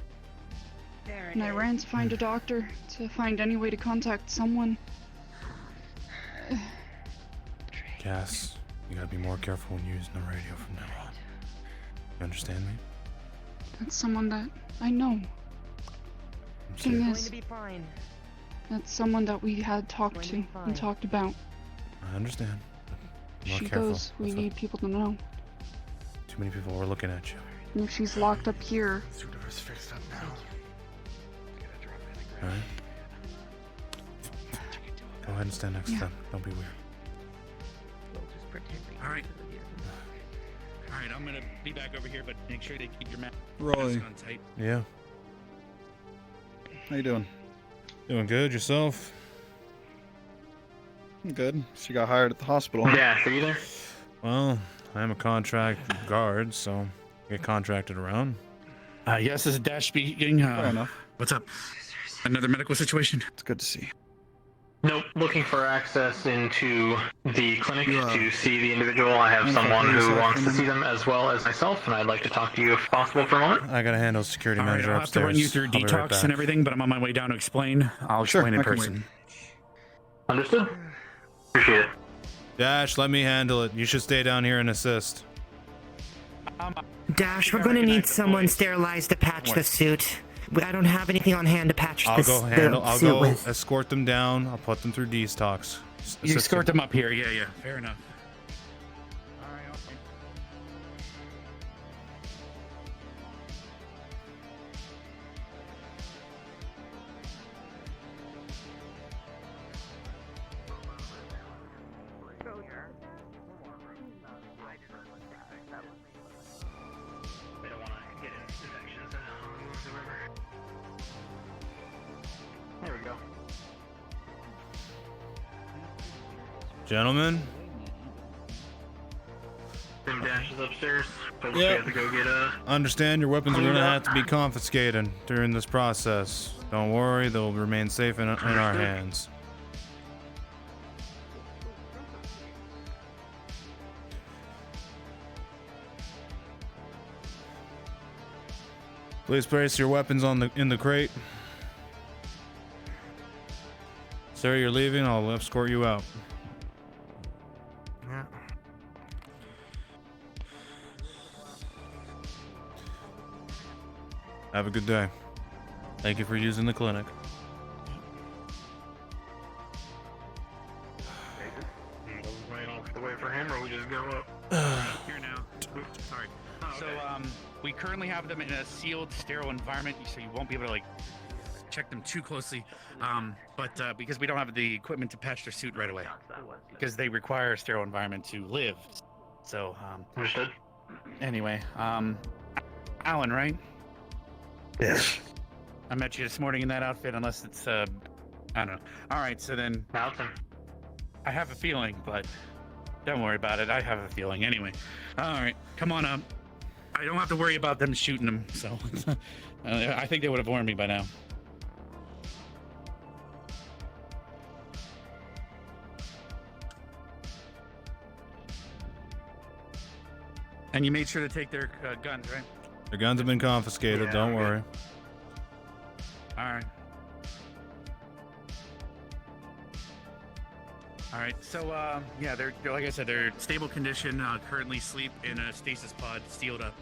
And I ran to find a doctor, to find any way to contact someone. Cass, you gotta be more careful when using the radio from now on. You understand me? That's someone that I know. Thing Going is, to be fine. that's someone that we had talked to and talked about. I understand. Be more She careful. goes, we need people to know. Too many people were looking at you. And if she's locked up here, Door's fixed up now. Alright? Go ahead and stand next to them. Don't be weird. Alright. Alright, I'm gonna be back over here, but make sure they keep your mask Roy. on tight. Yeah. How you doing? Doing good, yourself? I'm good. She got hired at the hospital. Yeah, are you there? Well, I'm a contract guard, so I get contracted around. Yes, this is Dash speaking. Fair enough. What's up? Another medical situation? It's good to see you. Nope, looking for access into the clinic to see the individual. I have someone who wants to see them as well as myself, and I'd like to talk to you if possible for a moment. I gotta handle security manager I'll have to upstairs. run you through I'll be right detox back. and everything, but I'm on my way down to explain. I'll explain in I can person. Understood. Appreciate it. Dash, let me handle it. You should stay down here and assist. Dash, we're going to need someone sterilized to patch the suit. I don't have anything on hand to patch I'll this go handle. I'll suit go with. escort them down. I'll put them through detox. You escort them up here. Yeah, yeah. Fair enough. There we go. Gentlemen. Tim Dash is upstairs. But Yep. we have to go get Understand your weapons are going to have to be confiscated during this process. Don't worry, they'll remain safe in our hands. Please place your weapons in the crate. Sir, you're leaving. I'll escort you out. Yeah. Have a good day. Thank you for using the clinic. right off the way for him, or we just go up? Here now. Oops, sorry. So, we currently have them in a sealed, sterile environment, so you won't be able to, like, check them too closely. But because we don't have the equipment to patch their suit right away. Because they require a sterile environment to live. So, Understood. Anyway, Alan, right? Yes. I met you this morning in that outfit, unless it's, I don't know. Alright, so then... Mountain. I have a feeling, but don't worry about it. I have a feeling anyway. Alright, come on up. I don't have to worry about them shooting them, so... I think they would have warned me by now. And you made sure to take their guns, right? Their guns have been confiscated. Don't worry. Alright. Alright, so, yeah, they're, like I said, they're stable condition, currently sleep in a stasis pod, sealed up,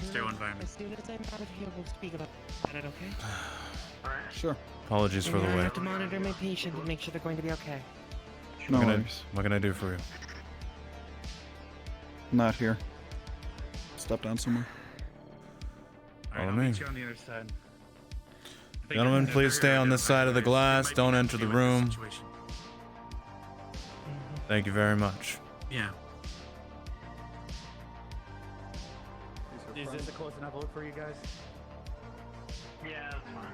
sterile environment. As soon as I'm out of here, we'll speak about it, okay? Alright. Sure. Apologies for the I wait. have to monitor my patient and make sure they're going to be okay. No worries. What can I do for you? Not here. Step down somewhere. All right, I'll meet you on the other side. Gentlemen, please stay on this side of the glass. Don't enter the room. Thank you very much. Yeah. Is this a close enough look for you guys? Yeah, that's fine.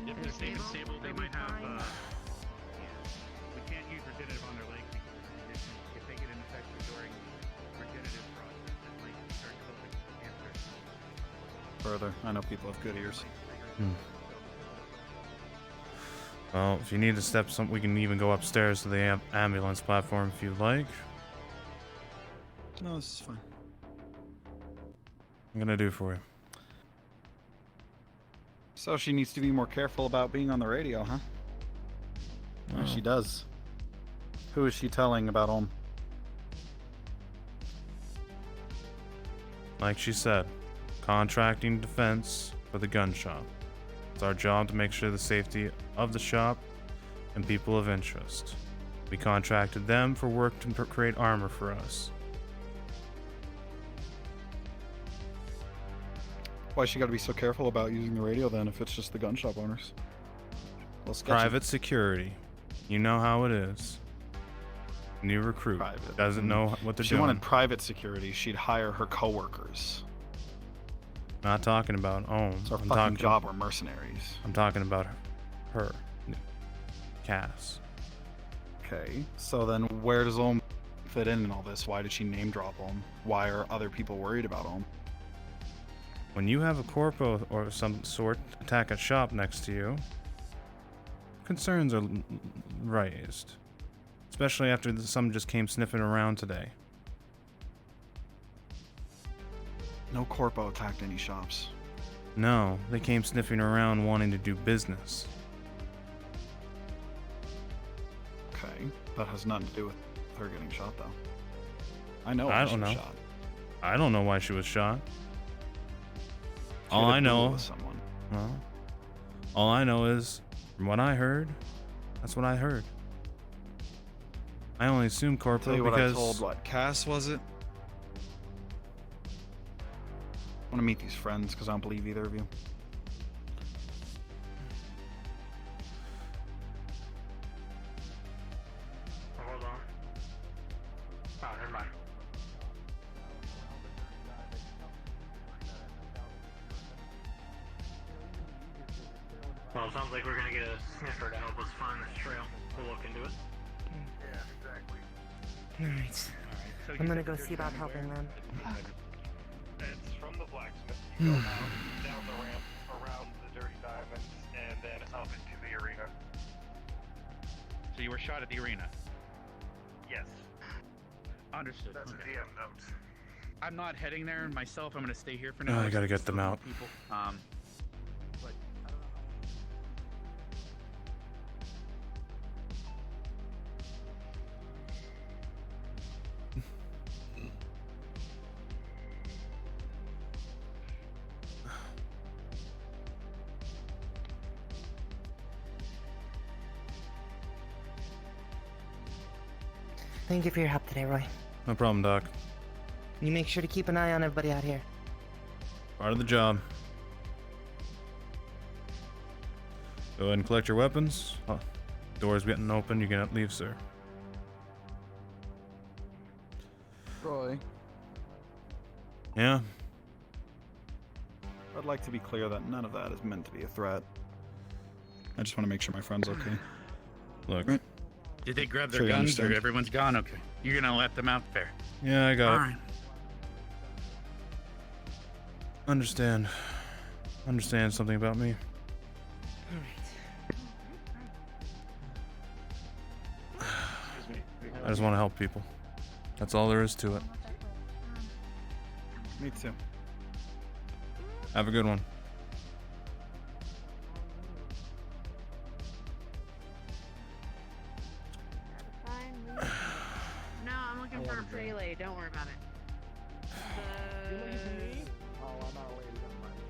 If they're staying stable, they might have. We can't use regenerative on their legs because if they get an infection during regenerative process, it might start causing cancer. Further, I know people have good ears. Well, if you need to step some, we can even go upstairs to the ambulance platform if you'd like. No, this is fine. I'm gonna do for you. So she needs to be more careful about being on the radio, huh? Oh. She does. Who is she telling about home? Like she said, contracting defense for the gun shop. It's our job to make sure the safety of the shop and people of interest. We contracted them for work to create armor for us. Why she got to be so careful about using the radio then if it's just the gun shop owners? Well, Private security. You know how it is. New recruit doesn't know what they're If she doing. wanted private security, she'd hire her coworkers. Not talking about Ohm. It's our I'm fucking talking, job. We're mercenaries. I'm talking about her. Cass. Okay, so then where does Ohm fit in all this? Why did she name drop Ohm? Why are other people worried about Ohm? When you have a corpo or some sort attack a shop next to you, concerns are raised. Especially after some just came sniffing around today. No corpo attacked any shops. No, they came sniffing around wanting to do business. Okay, that has nothing to do with her getting shot, though. I know. I why she don't was know. Shot. I don't know why she was shot. She All had a I duel know, with someone. well, all I know is from what I heard. That's what I heard. I only assume Tell corpo you what because I told. What Cass was it? I want to meet these friends because I don't believe either of you. Hold on. Oh, never mind. Well, it sounds like we're gonna get a sniffer to help us find this trail. We'll look into it. Alright. So I'm gonna go see about helping them. It's from the blacksmith. You go down the ramp, around the dirty diamonds, and then up into the arena. So you were shot at the arena? Yes. Understood. That's Okay. the end note. I'm not heading there myself. I'm going to stay here for Oh, now. I gotta get them out. People. But Thank you for your help today, Roy. no problem, Doc. You make sure to keep an eye on everybody out here. Part of the job. Go ahead and collect your weapons. Oh, door's getting open. You can leave, sir. Roy, Yeah. I'd like to be clear that none of that is meant to be a threat. I just want to make sure my friend's okay. Look. Right. did they grab their Sure you guns or understand. everyone's gone? Okay. You're going to let them out there. Yeah, I got All it. right. Understand. Understand something about me. I just want to help people. That's all there is to it. Me too. Have a good one. No, I'm looking for a pretty lady. Don't worry about it. Oh, I'm not waiting on mine.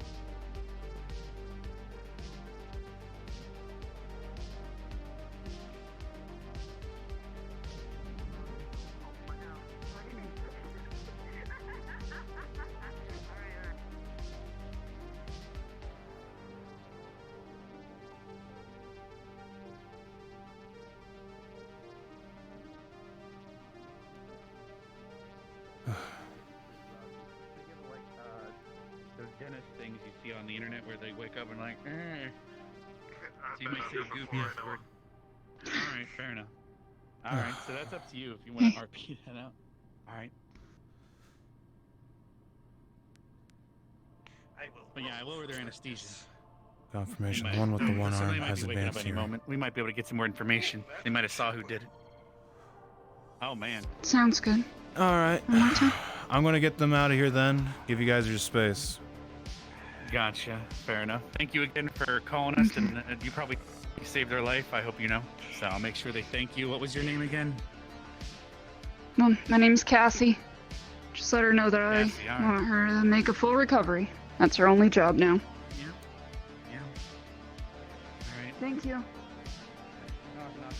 dentist things you see on the internet where they wake up and like, eh. So you might say a goofy word. Alright, fair enough. Alright, so that's up to you if you want to RP that out. Alright. But yeah, I will order anesthesia. Confirmation. The one with the one So arm they might has be waking up advanced any hearing. moment. We might be able to get some more information. They might have saw who did it. Oh man. Sounds good. All right. I'm gonna get them out of here then. Give you guys your space. Gotcha. Fair enough. Thank you again for calling us, and you probably saved their life. I hope you know. So I'll make sure they thank you. What was your name again? Well, my name's Cassie. Just let her know that Cassie, I all right. want her to make a full recovery. That's her only job now. Yeah. All right. Thank you. Knock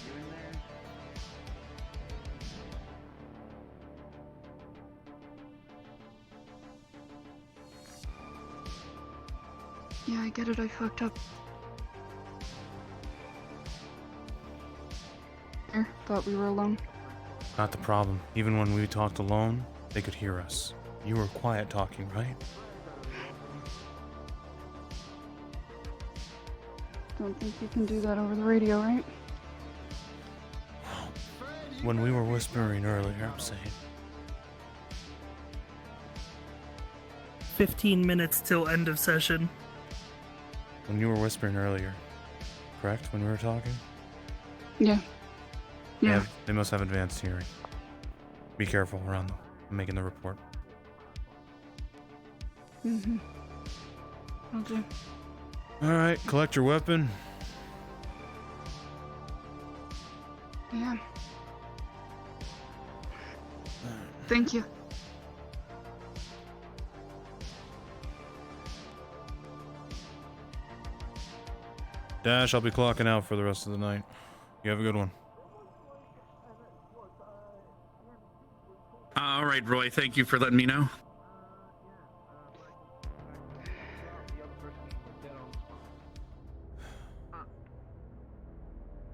you in there. Yeah, I get it. I fucked up. Thought we were alone. Not the problem. Even when we talked alone, they could hear us. You were quiet talking, right? Don't think you can do that over the radio, right? When we were whispering earlier, I'm saying. 15 minutes till end of session. When you were whispering earlier, correct? When we were talking? Yeah. Yeah. They must have advanced hearing. Be careful around them. I'm making the report. Mm-hmm. Will do. Alright, collect your weapon. Yeah. Thank you. Dash, I'll be clocking out for the rest of the night. You have a good one. All right, Roy. Thank you for letting me know.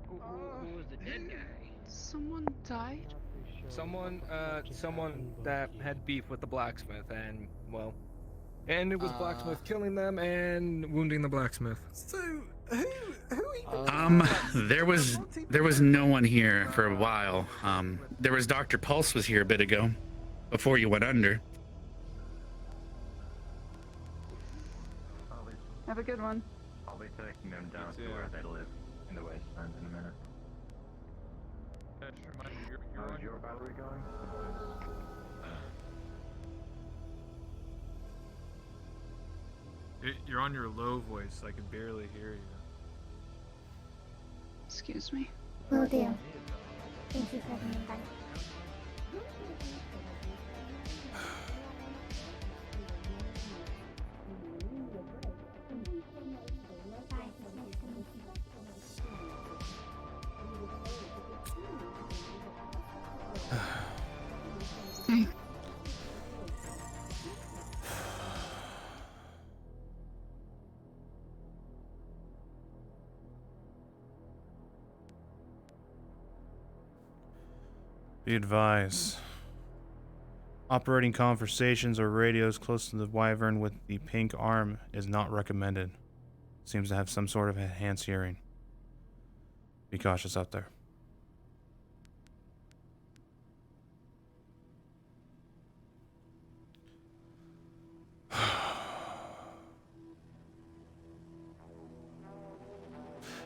Who was the dead guy? Someone died? Someone that had beef with the blacksmith, and well, and it was blacksmith killing them and wounding the blacksmith. So who There was no one here for a while. There was Dr. Pulse was here a bit ago, before you went under. Have a good one. I'll be taking them down to where they live in the wasteland in a minute. How's your battery going? You're on your low voice. I can barely hear you. Excuse me. Will do. Thank you for the invite. Hey. Be advised. Operating conversations or radios close to the wyvern with the pink arm is not recommended. Seems to have some sort of enhanced hearing. Be cautious out there.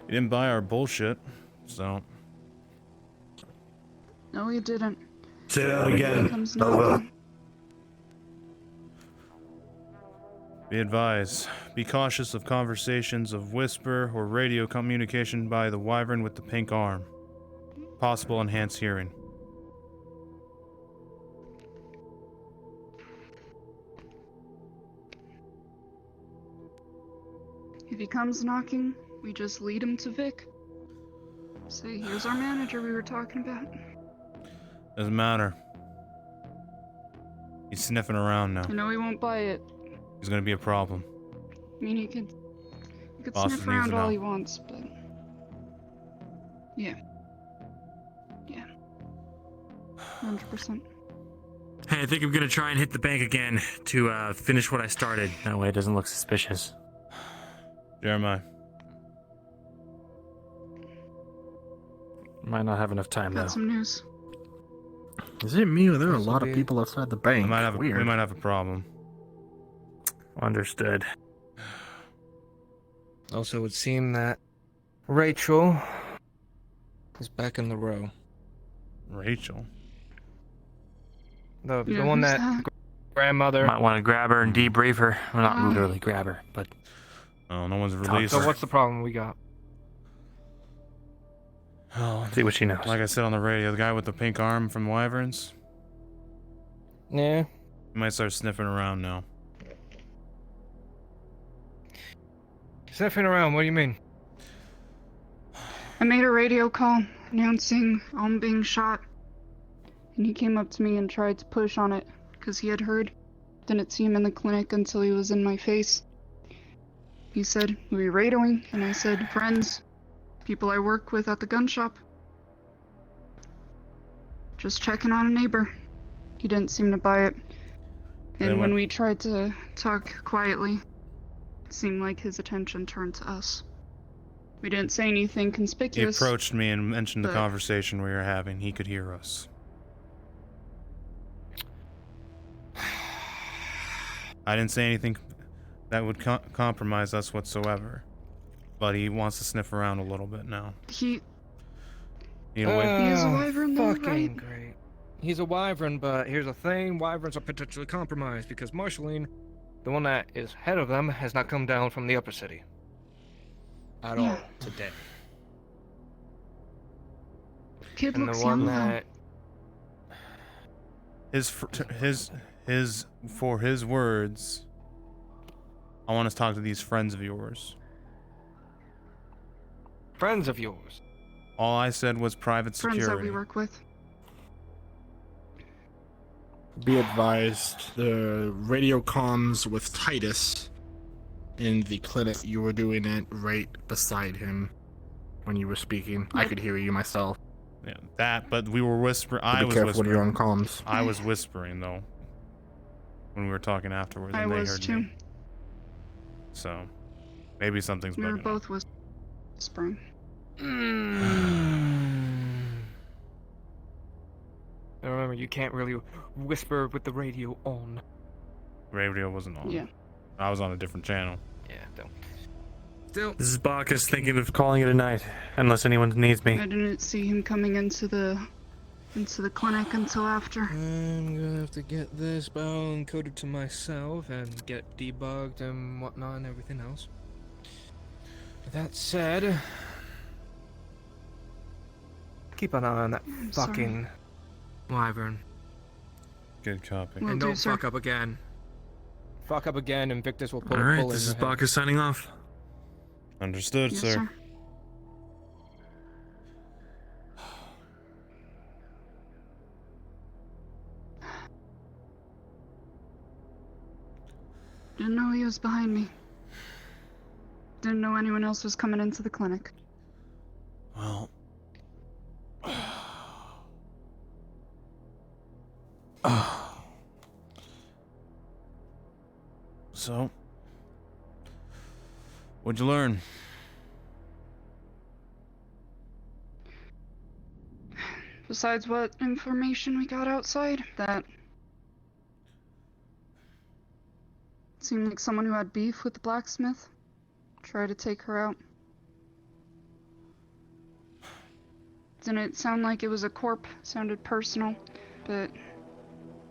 You didn't buy our bullshit, so... No, you didn't. Say that again. Over. Be advised. Be cautious of conversations of whisper or radio communication by the wyvern with the pink arm. Possible enhanced hearing. If he comes knocking, we just lead him to Vic. Say, here's our manager we were talking about. Doesn't matter. He's sniffing around now. I know he won't buy it. He's gonna be a problem. I mean, he could Boston sniff needs around to all know. he wants, but... Yeah. Yeah. 100%. Hey, I think I'm gonna try and hit the bank again to finish what I started. That way it doesn't look suspicious. Jeremiah. Might not have enough time, Got though. some news. Is it me or there are a lot of people outside the bank? We might Weird. have a problem. Understood. Also, it would seem that Rachel is back in the row. Rachel? The Yeah, one who's that grandmother. Might want to grab her and debrief her. Well, not literally grab her, but... Oh, no one's released. So what's the problem we got? Oh, see what she knows. Like I said on the radio, the guy with the pink arm from Wyverns. Yeah. He might start sniffing around now. Sniffing around, what do you mean? I made a radio call announcing I'm being shot. And he came up to me and tried to push on it because he had heard. Didn't see him in the clinic until he was in my face. He said, "Who are you radioing?" And I said, "Friends. People I work with at the gun shop. Just checking on a neighbor." He didn't seem to buy it. And when we tried to talk quietly, it seemed like his attention turned to us. We didn't say anything He conspicuous. approached me and mentioned the but- conversation we were having. He could hear us. I didn't say anything that would compromise us whatsoever. But he wants to sniff around a little bit now. He You know, he is a wyvern though, Fucking right? great. He's a wyvern, but here's the thing, wyverns are potentially compromised because Marceline, the one that is head of them, has not come down from the upper city. At all today. Kid And looks the one young though. that for his words, I want to talk to these friends of yours. friends of yours. All I said was private Friends that security. we work with. Be advised, the radio comms with Titus in the clinic, you were doing it right beside him when you were speaking. I could hear you myself. Yeah, that, but we were whispering. So I be was careful when whispering. you're on comms. I was whispering though when we were talking afterwards, I and they was heard too. me. So maybe something's We were bugging. both whispering. Now remember, you can't really whisper with the radio on. Radio wasn't on. Yeah. I was on a different channel. Yeah, don't. This is Bacchus thinking of calling it a night, unless anyone needs me. I didn't see him coming into the clinic until after. I'm gonna have to get this bone coded to myself and get debugged and whatnot and everything else. That said, keep an eye on that fucking wyvern. Good copy. Will And do, don't sir. fuck up again. Fuck up again, and Victus will pull a Alright, pull this in is your head. Bacchus signing off. Understood, Yes, sir. sir. Didn't know he was behind me. Didn't know anyone else was coming into the clinic. Well. So, what'd you learn? Besides what information we got outside, that seemed like someone who had beef with the blacksmith. Tried to take her out. Didn't sound like it was a corp. Sounded personal, but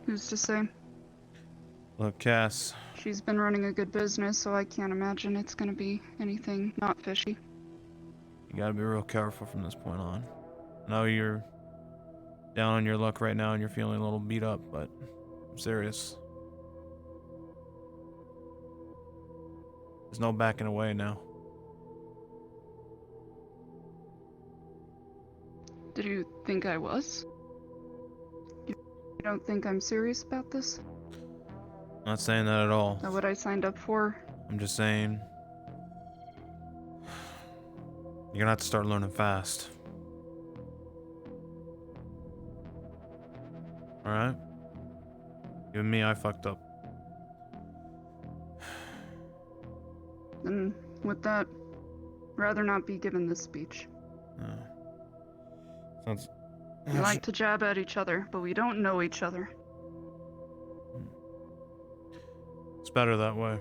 who's to say? Look, Cass, She's been running a good business, so I can't imagine it's gonna be anything not fishy. you gotta be real careful from this point on. I know you're down on your luck right now and you're feeling a little beat up, but I'm serious. There's no backing away now. Did you think I was? You don't think I'm serious about this? Not saying that at all. Is that what I signed up for? I'm just saying you're gonna have to start learning fast. Alright? Even me, I fucked up. And with that, rather not be given this speech. Sounds. We like to jab at each other, but we don't know each other. It's better that way.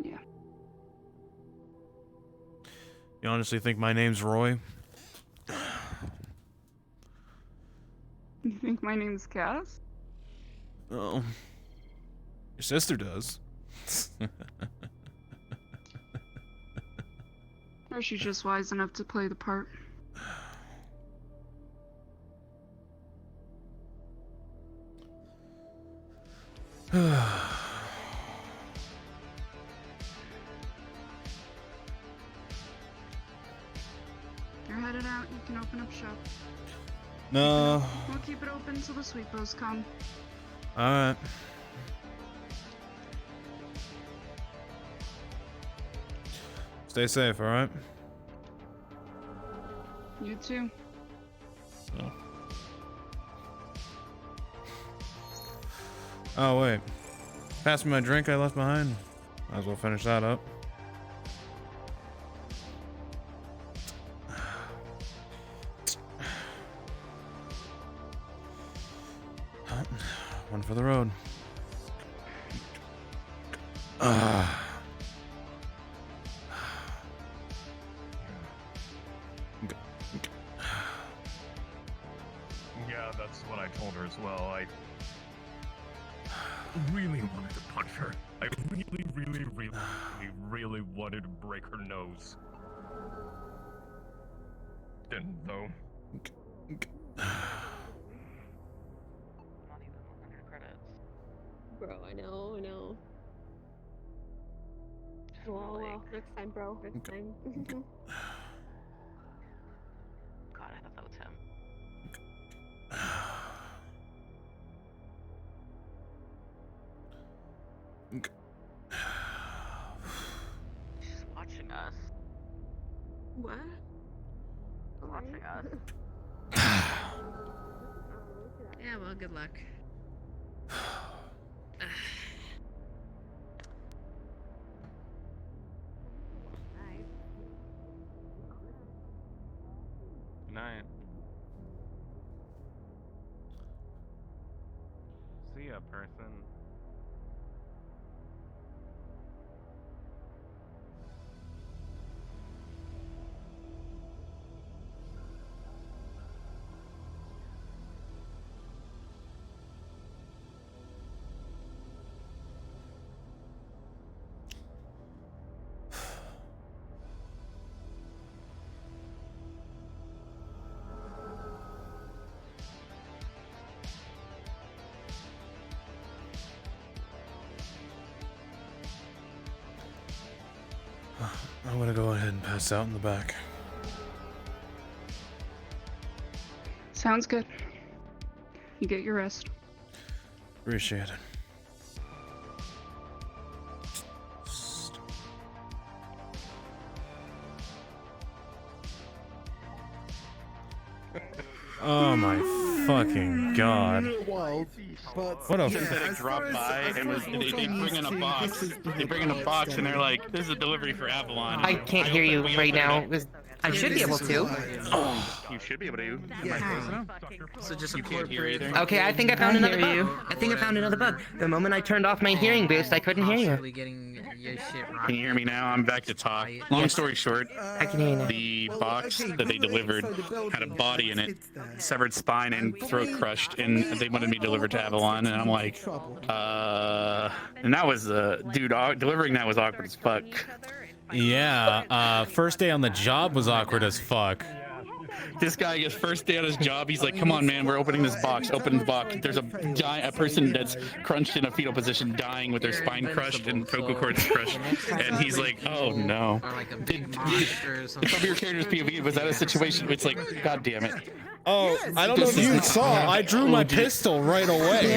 Yeah. You honestly think my name's Roy? You think my name's Cass? Oh. Your sister does. Or she's just wise enough to play the part. You're headed out, you can open up shop. No. We'll keep it open till the sweepos come. Alright. Stay safe, alright? You too. Oh, wait. Pass me my drink I left behind. Might as well finish that up. One for the road. Yeah, that's what I told her as well. I really wanted to punch her. I really wanted to break her nose. Didn't, though. Bro, I know. Well, next time, bro. Next time. God, I thought that was him. She's watching us. What? Watching us. Yeah, well, good luck. Good night. See ya, person. I'm gonna go ahead and pass out in the back. Sounds good. You get your rest. Appreciate it. Oh my fucking god. What a synthetic dropped by and they bring in a box. They bring in a box and they're like, "This is a delivery for Avalon." I can't hear you right now. I should be able to. Oh, you should be able to. Am I close enough? So just You can't hear either. Okay, I think I found another bug. I think I found another bug. The moment I turned off my hearing boost, I couldn't hear you. Can you hear me now? I'm back to talk. Long story short, I can hear you now. the box that they delivered had a body in it, severed spine and throat crushed, and they wanted me delivered to Avalon, and I'm like, and that was, dude, delivering that was awkward as fuck. Yeah, first day on the job was awkward as fuck. This guy, his first day on his job, he's like, "Come on, man, we're opening this box. Open the box." There's a person that's crunched in a fetal position, dying with their spine crushed and vocal cords crushed, and he's like, "Oh no." It's from your character's POV. Was that a situation? It's like, God damn it. Oh, I don't know if you saw. I drew my pistol right away.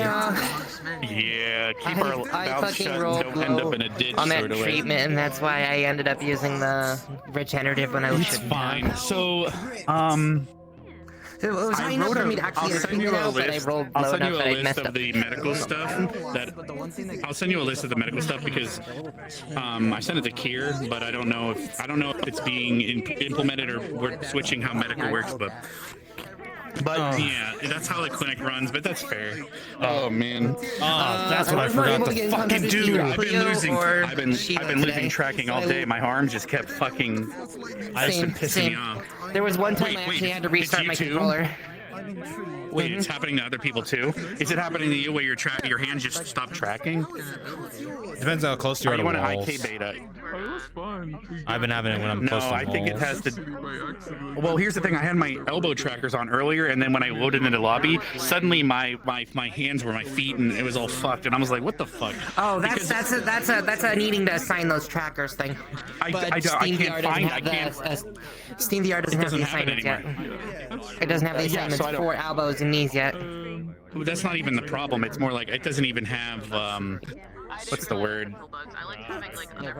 Yeah, keep our mouths shut and don't end up in a ditch. On that sort of way. treatment, and that's why I ended up using the regenerative when I was It's fine. So, It was high enough for me to actually get a female, but I rolled low enough that I messed up. The medical stuff I'll send you a list of the medical stuff because I sent it to Kier, but I don't know if it's being implemented or we're switching how medical works, but yeah, that's how the clinic runs, but that's fair. Oh man. That's what I forgot to fucking do. I've been losing tracking all day. My arm just kept fucking pissing me off. There was one time I actually had to restart my controller. Wait, it's happening to other people too? Is it happening to you where your hands just stop tracking? Depends how close you are to walls. You want an IK beta? I've been having it when I'm close to walls. No, I think it has to. Well, here's the thing. I had my elbow trackers on earlier, and then when I loaded into the lobby, suddenly my hands were my feet, and it was all fucked. And I was like, "What the fuck?" Oh, that's a needing to assign those trackers thing. I can't find. SteamVR doesn't have the assignments yet. It doesn't have the assignments for elbows and knees yet. That's not even the problem. It's more like it doesn't even have what's the word?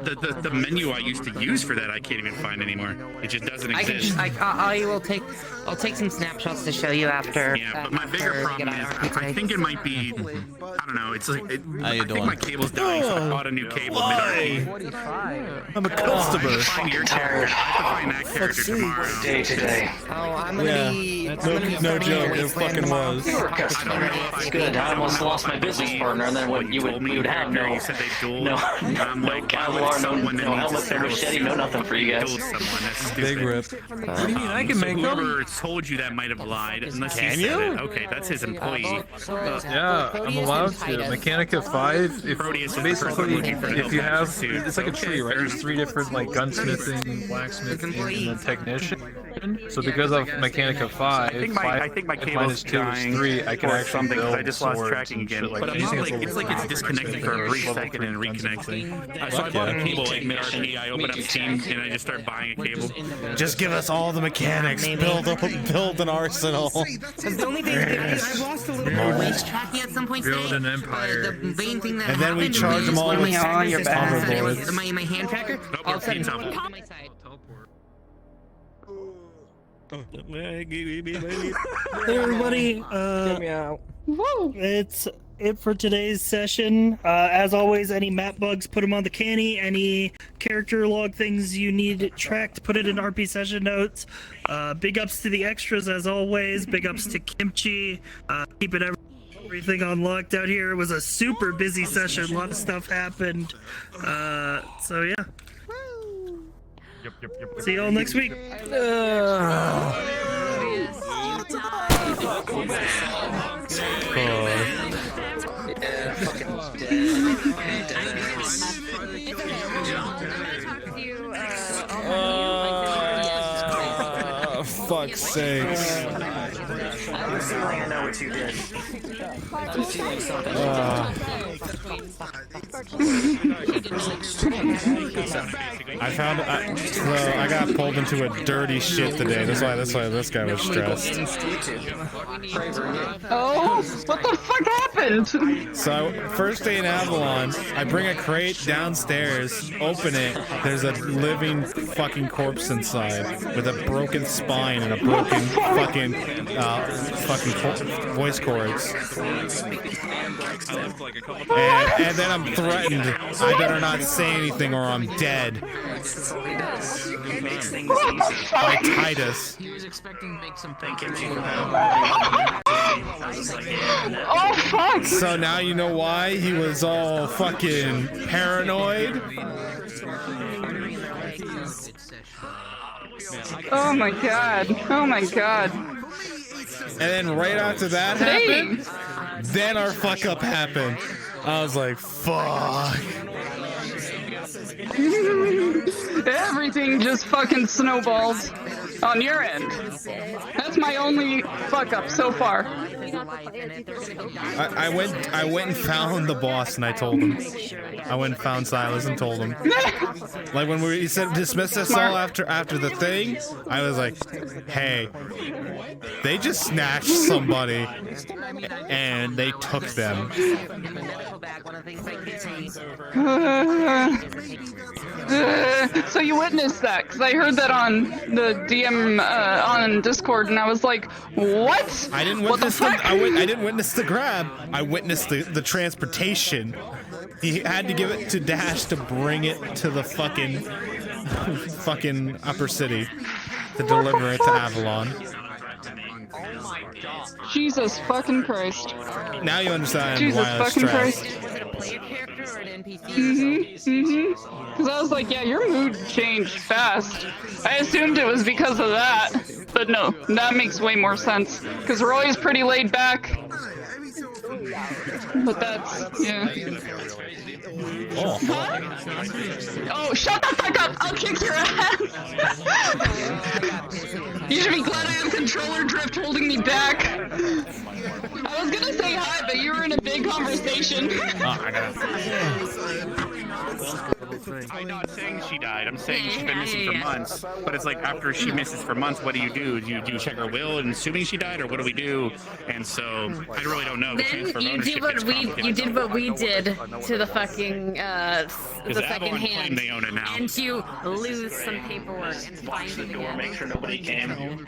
The menu I used to use for that I can't even find anymore. It just doesn't exist. I'll take some snapshots to show you after. Yeah, but my bigger problem is I think it might be I don't know. It's like I think my cable's dying, so I bought a new cable. I'm a customer. I have to find your character. I have to find that character tomorrow. Day today. Oh, I'm gonna be. No joke. It fucking was. It's good. I almost lost my business partner, and then what you would have no. You said they dueled. No Kevlar, no helmet, no machete, no nothing for you guys. Big rip. What do you mean? I can make whoever told you that might have lied. Unless Can you? you? Said it. Okay, that's his employee. Yeah, I'm allowed to. Mechanica 5. Basically, if you have, it's like a tree, right? There's 3 different like gunsmithing, blacksmithing, and then technician. So because of Mechanica 5, I think my cable's -2 is 3. I can actually something. build I just lost swords tracking and again. shit like But that. I'm not like it's like it's disconnected for a brief second and reconnects. So I bought a cable like mid-RP. I opened up Steam and I just started buying a cable. Just give us all the mechanics. Build an arsenal. The only thing I lost a little bit of waist tracking at some point today. Build an empire. The main thing that And then we happened charge them all with your hoverboards. my hand tracker. All of a sudden, on my side. Hey everybody, it's it for today's session. As always, any map bugs, put them on the canny. Any character log things you need tracked, put it in RP session notes. Big ups to the extras as always. Big ups to Kimchi. Keeping everything on locked out here. It was a super busy session. A lot of stuff happened. So yeah. See y'all next week. Fuck's sakes. I know what you did. I'm feeling something. I got pulled into a dirty shit today. That's why this guy was stressed. Oh, what the fuck happened? So, first day in Avalon, I bring a crate downstairs, open it, there's a living fucking corpse inside with a broken spine and a broken fucking voice cords. And then I'm threatened. I better not say anything or I'm dead. By Titus. He was expecting to make some Oh fuck! So now you know why he was all fucking paranoid? Oh my god. Oh my god. And then right after that happened, then our fuck up happened. I was like, fuck. Everything just fucking snowballed on your end. That's my only fuck up so far. I went and found the boss and I told him. I went and found Silas and told him. Like when he said dismiss us all after the thing, I was like, hey, they just snatched somebody and they took them. So you witnessed that, because I heard that on the DM on Discord, and I was like, what? I didn't witness I didn't witness the grab. I witnessed the transportation. He had to give it to Dash to bring it to the fucking upper city to deliver it to Avalon. Jesus fucking Christ. Now you understand Jesus why I was fucking stressed. Christ. Because I was like, yeah, your mood changed fast. I assumed it was because of that. But no, that makes way more sense. Because Roy's pretty laid back. But that's, yeah. Oh. Oh, shut the fuck up! I'll kick your ass! You should be glad I have controller drift holding me back. I was gonna say hi, but you were in a big conversation. I'm not saying she died. I'm saying she's been missing for months. But it's like after she misses for months, what do you do? Do you check her will and assuming she died, or what do we do? And so I really don't know. Then you did what we did to the fucking the second hand, they own it now. and you lose some paperwork and find it again. Make sure nobody came.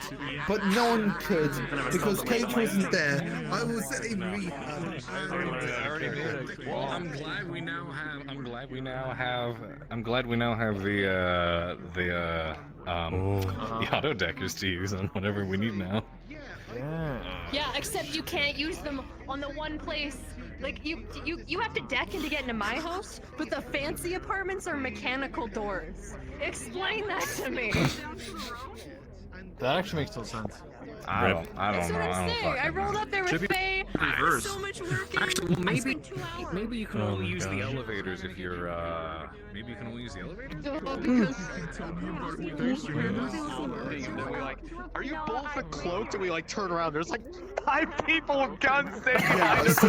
But no one could because Cage wasn't there. I was in rehab. I'm glad we now have the auto deckers to use on whatever we need now. Yeah, except you can't use them on the one place. Like you have to deck in to get into my house, but the fancy apartments are mechanical doors. Explain that to me. That actually makes no sense. I don't know. I rolled up there with Faye. Reverse. So much work. Actually, maybe you can only use the elevators if you're maybe you can only use the elevators. Are you both cloaked? And we like turn around. There's like 5 people with guns standing behind us. I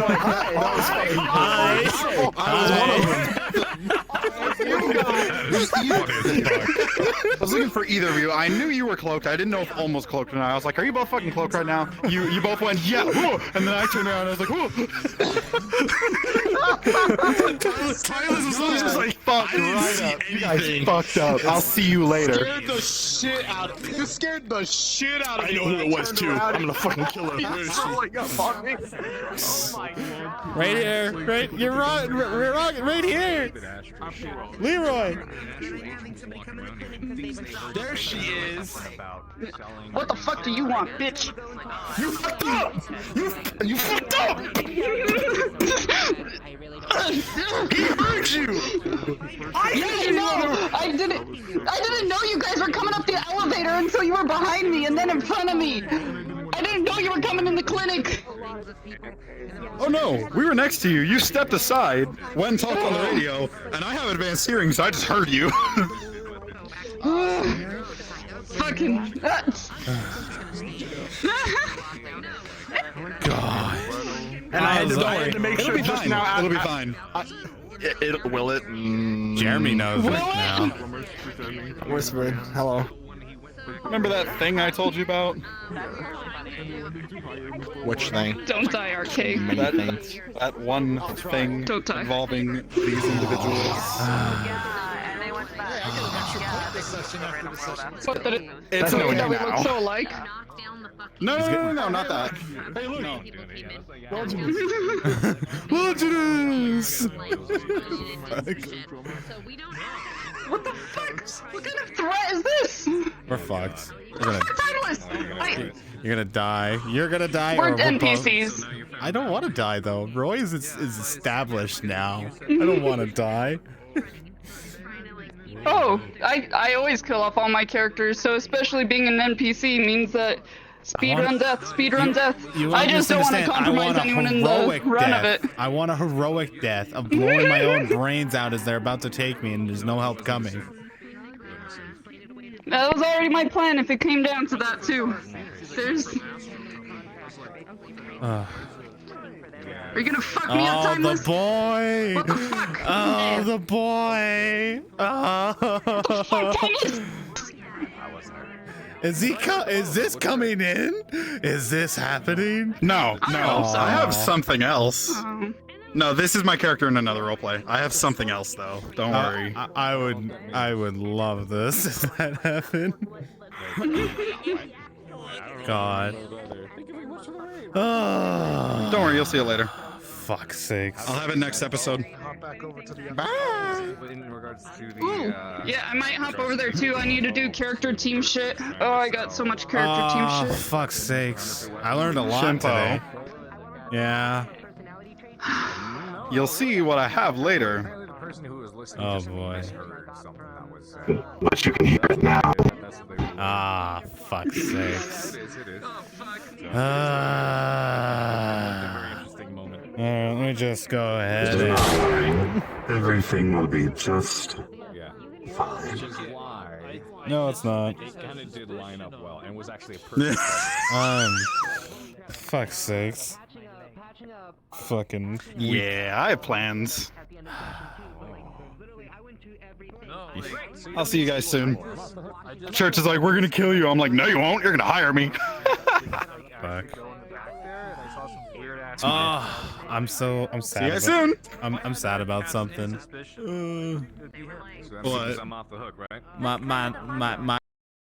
was looking for either of you. I knew you were cloaked. I didn't know if almost cloaked or not. I was like, are you both fucking cloaked right now? You both went, yeah, whoa. And then I turned around and I was like, whoa. Tyler's was just like, fuck right up. You guys fucked up. I'll see you later. Scared the shit out of me. You scared the shit out of me. I know who it was too. I'm gonna fucking kill her. He's rolling up on me. Oh my god. Right here. Right, you're wrong. We're wrong. Right here. Leroy. There she is. What the fuck do you want, bitch? You fucked up! You fucked up! He heard you! I didn't know you guys were coming up the elevator until you were behind me and then in front of me. I didn't know you were coming in the clinic. Oh no, we were next to you. You stepped aside, went and talked on the radio, and I have advanced hearing, so I just heard you. Fucking God. And I had to make sure just now. It'll be fine. Will it? Jeremy knows it now. Whisper. Hello. Remember that thing I told you about? Which thing? Don't die, RK. That one thing involving these individuals. It's knowing that you we now. look so alike. No, not that. Hey, look. No. Longinus! What the fuck? What kind of threat is this? We're fucked. You're gonna die. You're gonna die. We're or NPCs. I don't want to die though. Roy is established now. I don't want to die. Oh, I always kill off all my characters, so especially being an NPC means that speedrun death. I just don't want to compromise anyone in the run of it. I want a heroic death of blowing my own brains out as they're about to take me and there's no help coming. That was already my plan if it came down to that too. Are you gonna fuck me up, Timeless? The boy! What the fuck? Oh, the boy! Oh. Is this coming in? Is this happening? No. Oh. I have something else. No, this is my character in another roleplay. I have something else though. Don't worry. I would love this if that happened. God. Don't worry, you'll see it later. Fuck's sakes. I'll have it next episode. Bye. In regards to the, Ooh, yeah, I might hop over there too. I need to do character team shit. Oh, I got so much character team shit. Fuck's sakes. I learned a lot Shinpho. today. Yeah. You'll see what I have later. Oh boy. But you can hear it now. Ah, fuck's sakes. Let me just go ahead and... Everything will be just Which is why No, it's not. It kind of did line up well and was actually a perfect Fuck's sakes. Fucking... Yeah, I have plans. I'll see you guys soon. Church is like, we're gonna kill you. I'm like, no, you won't. You're gonna hire me. Fuck. Oh, I'm sad. See you guys soon. I'm sad about something. So that means I'm off the hook, right? My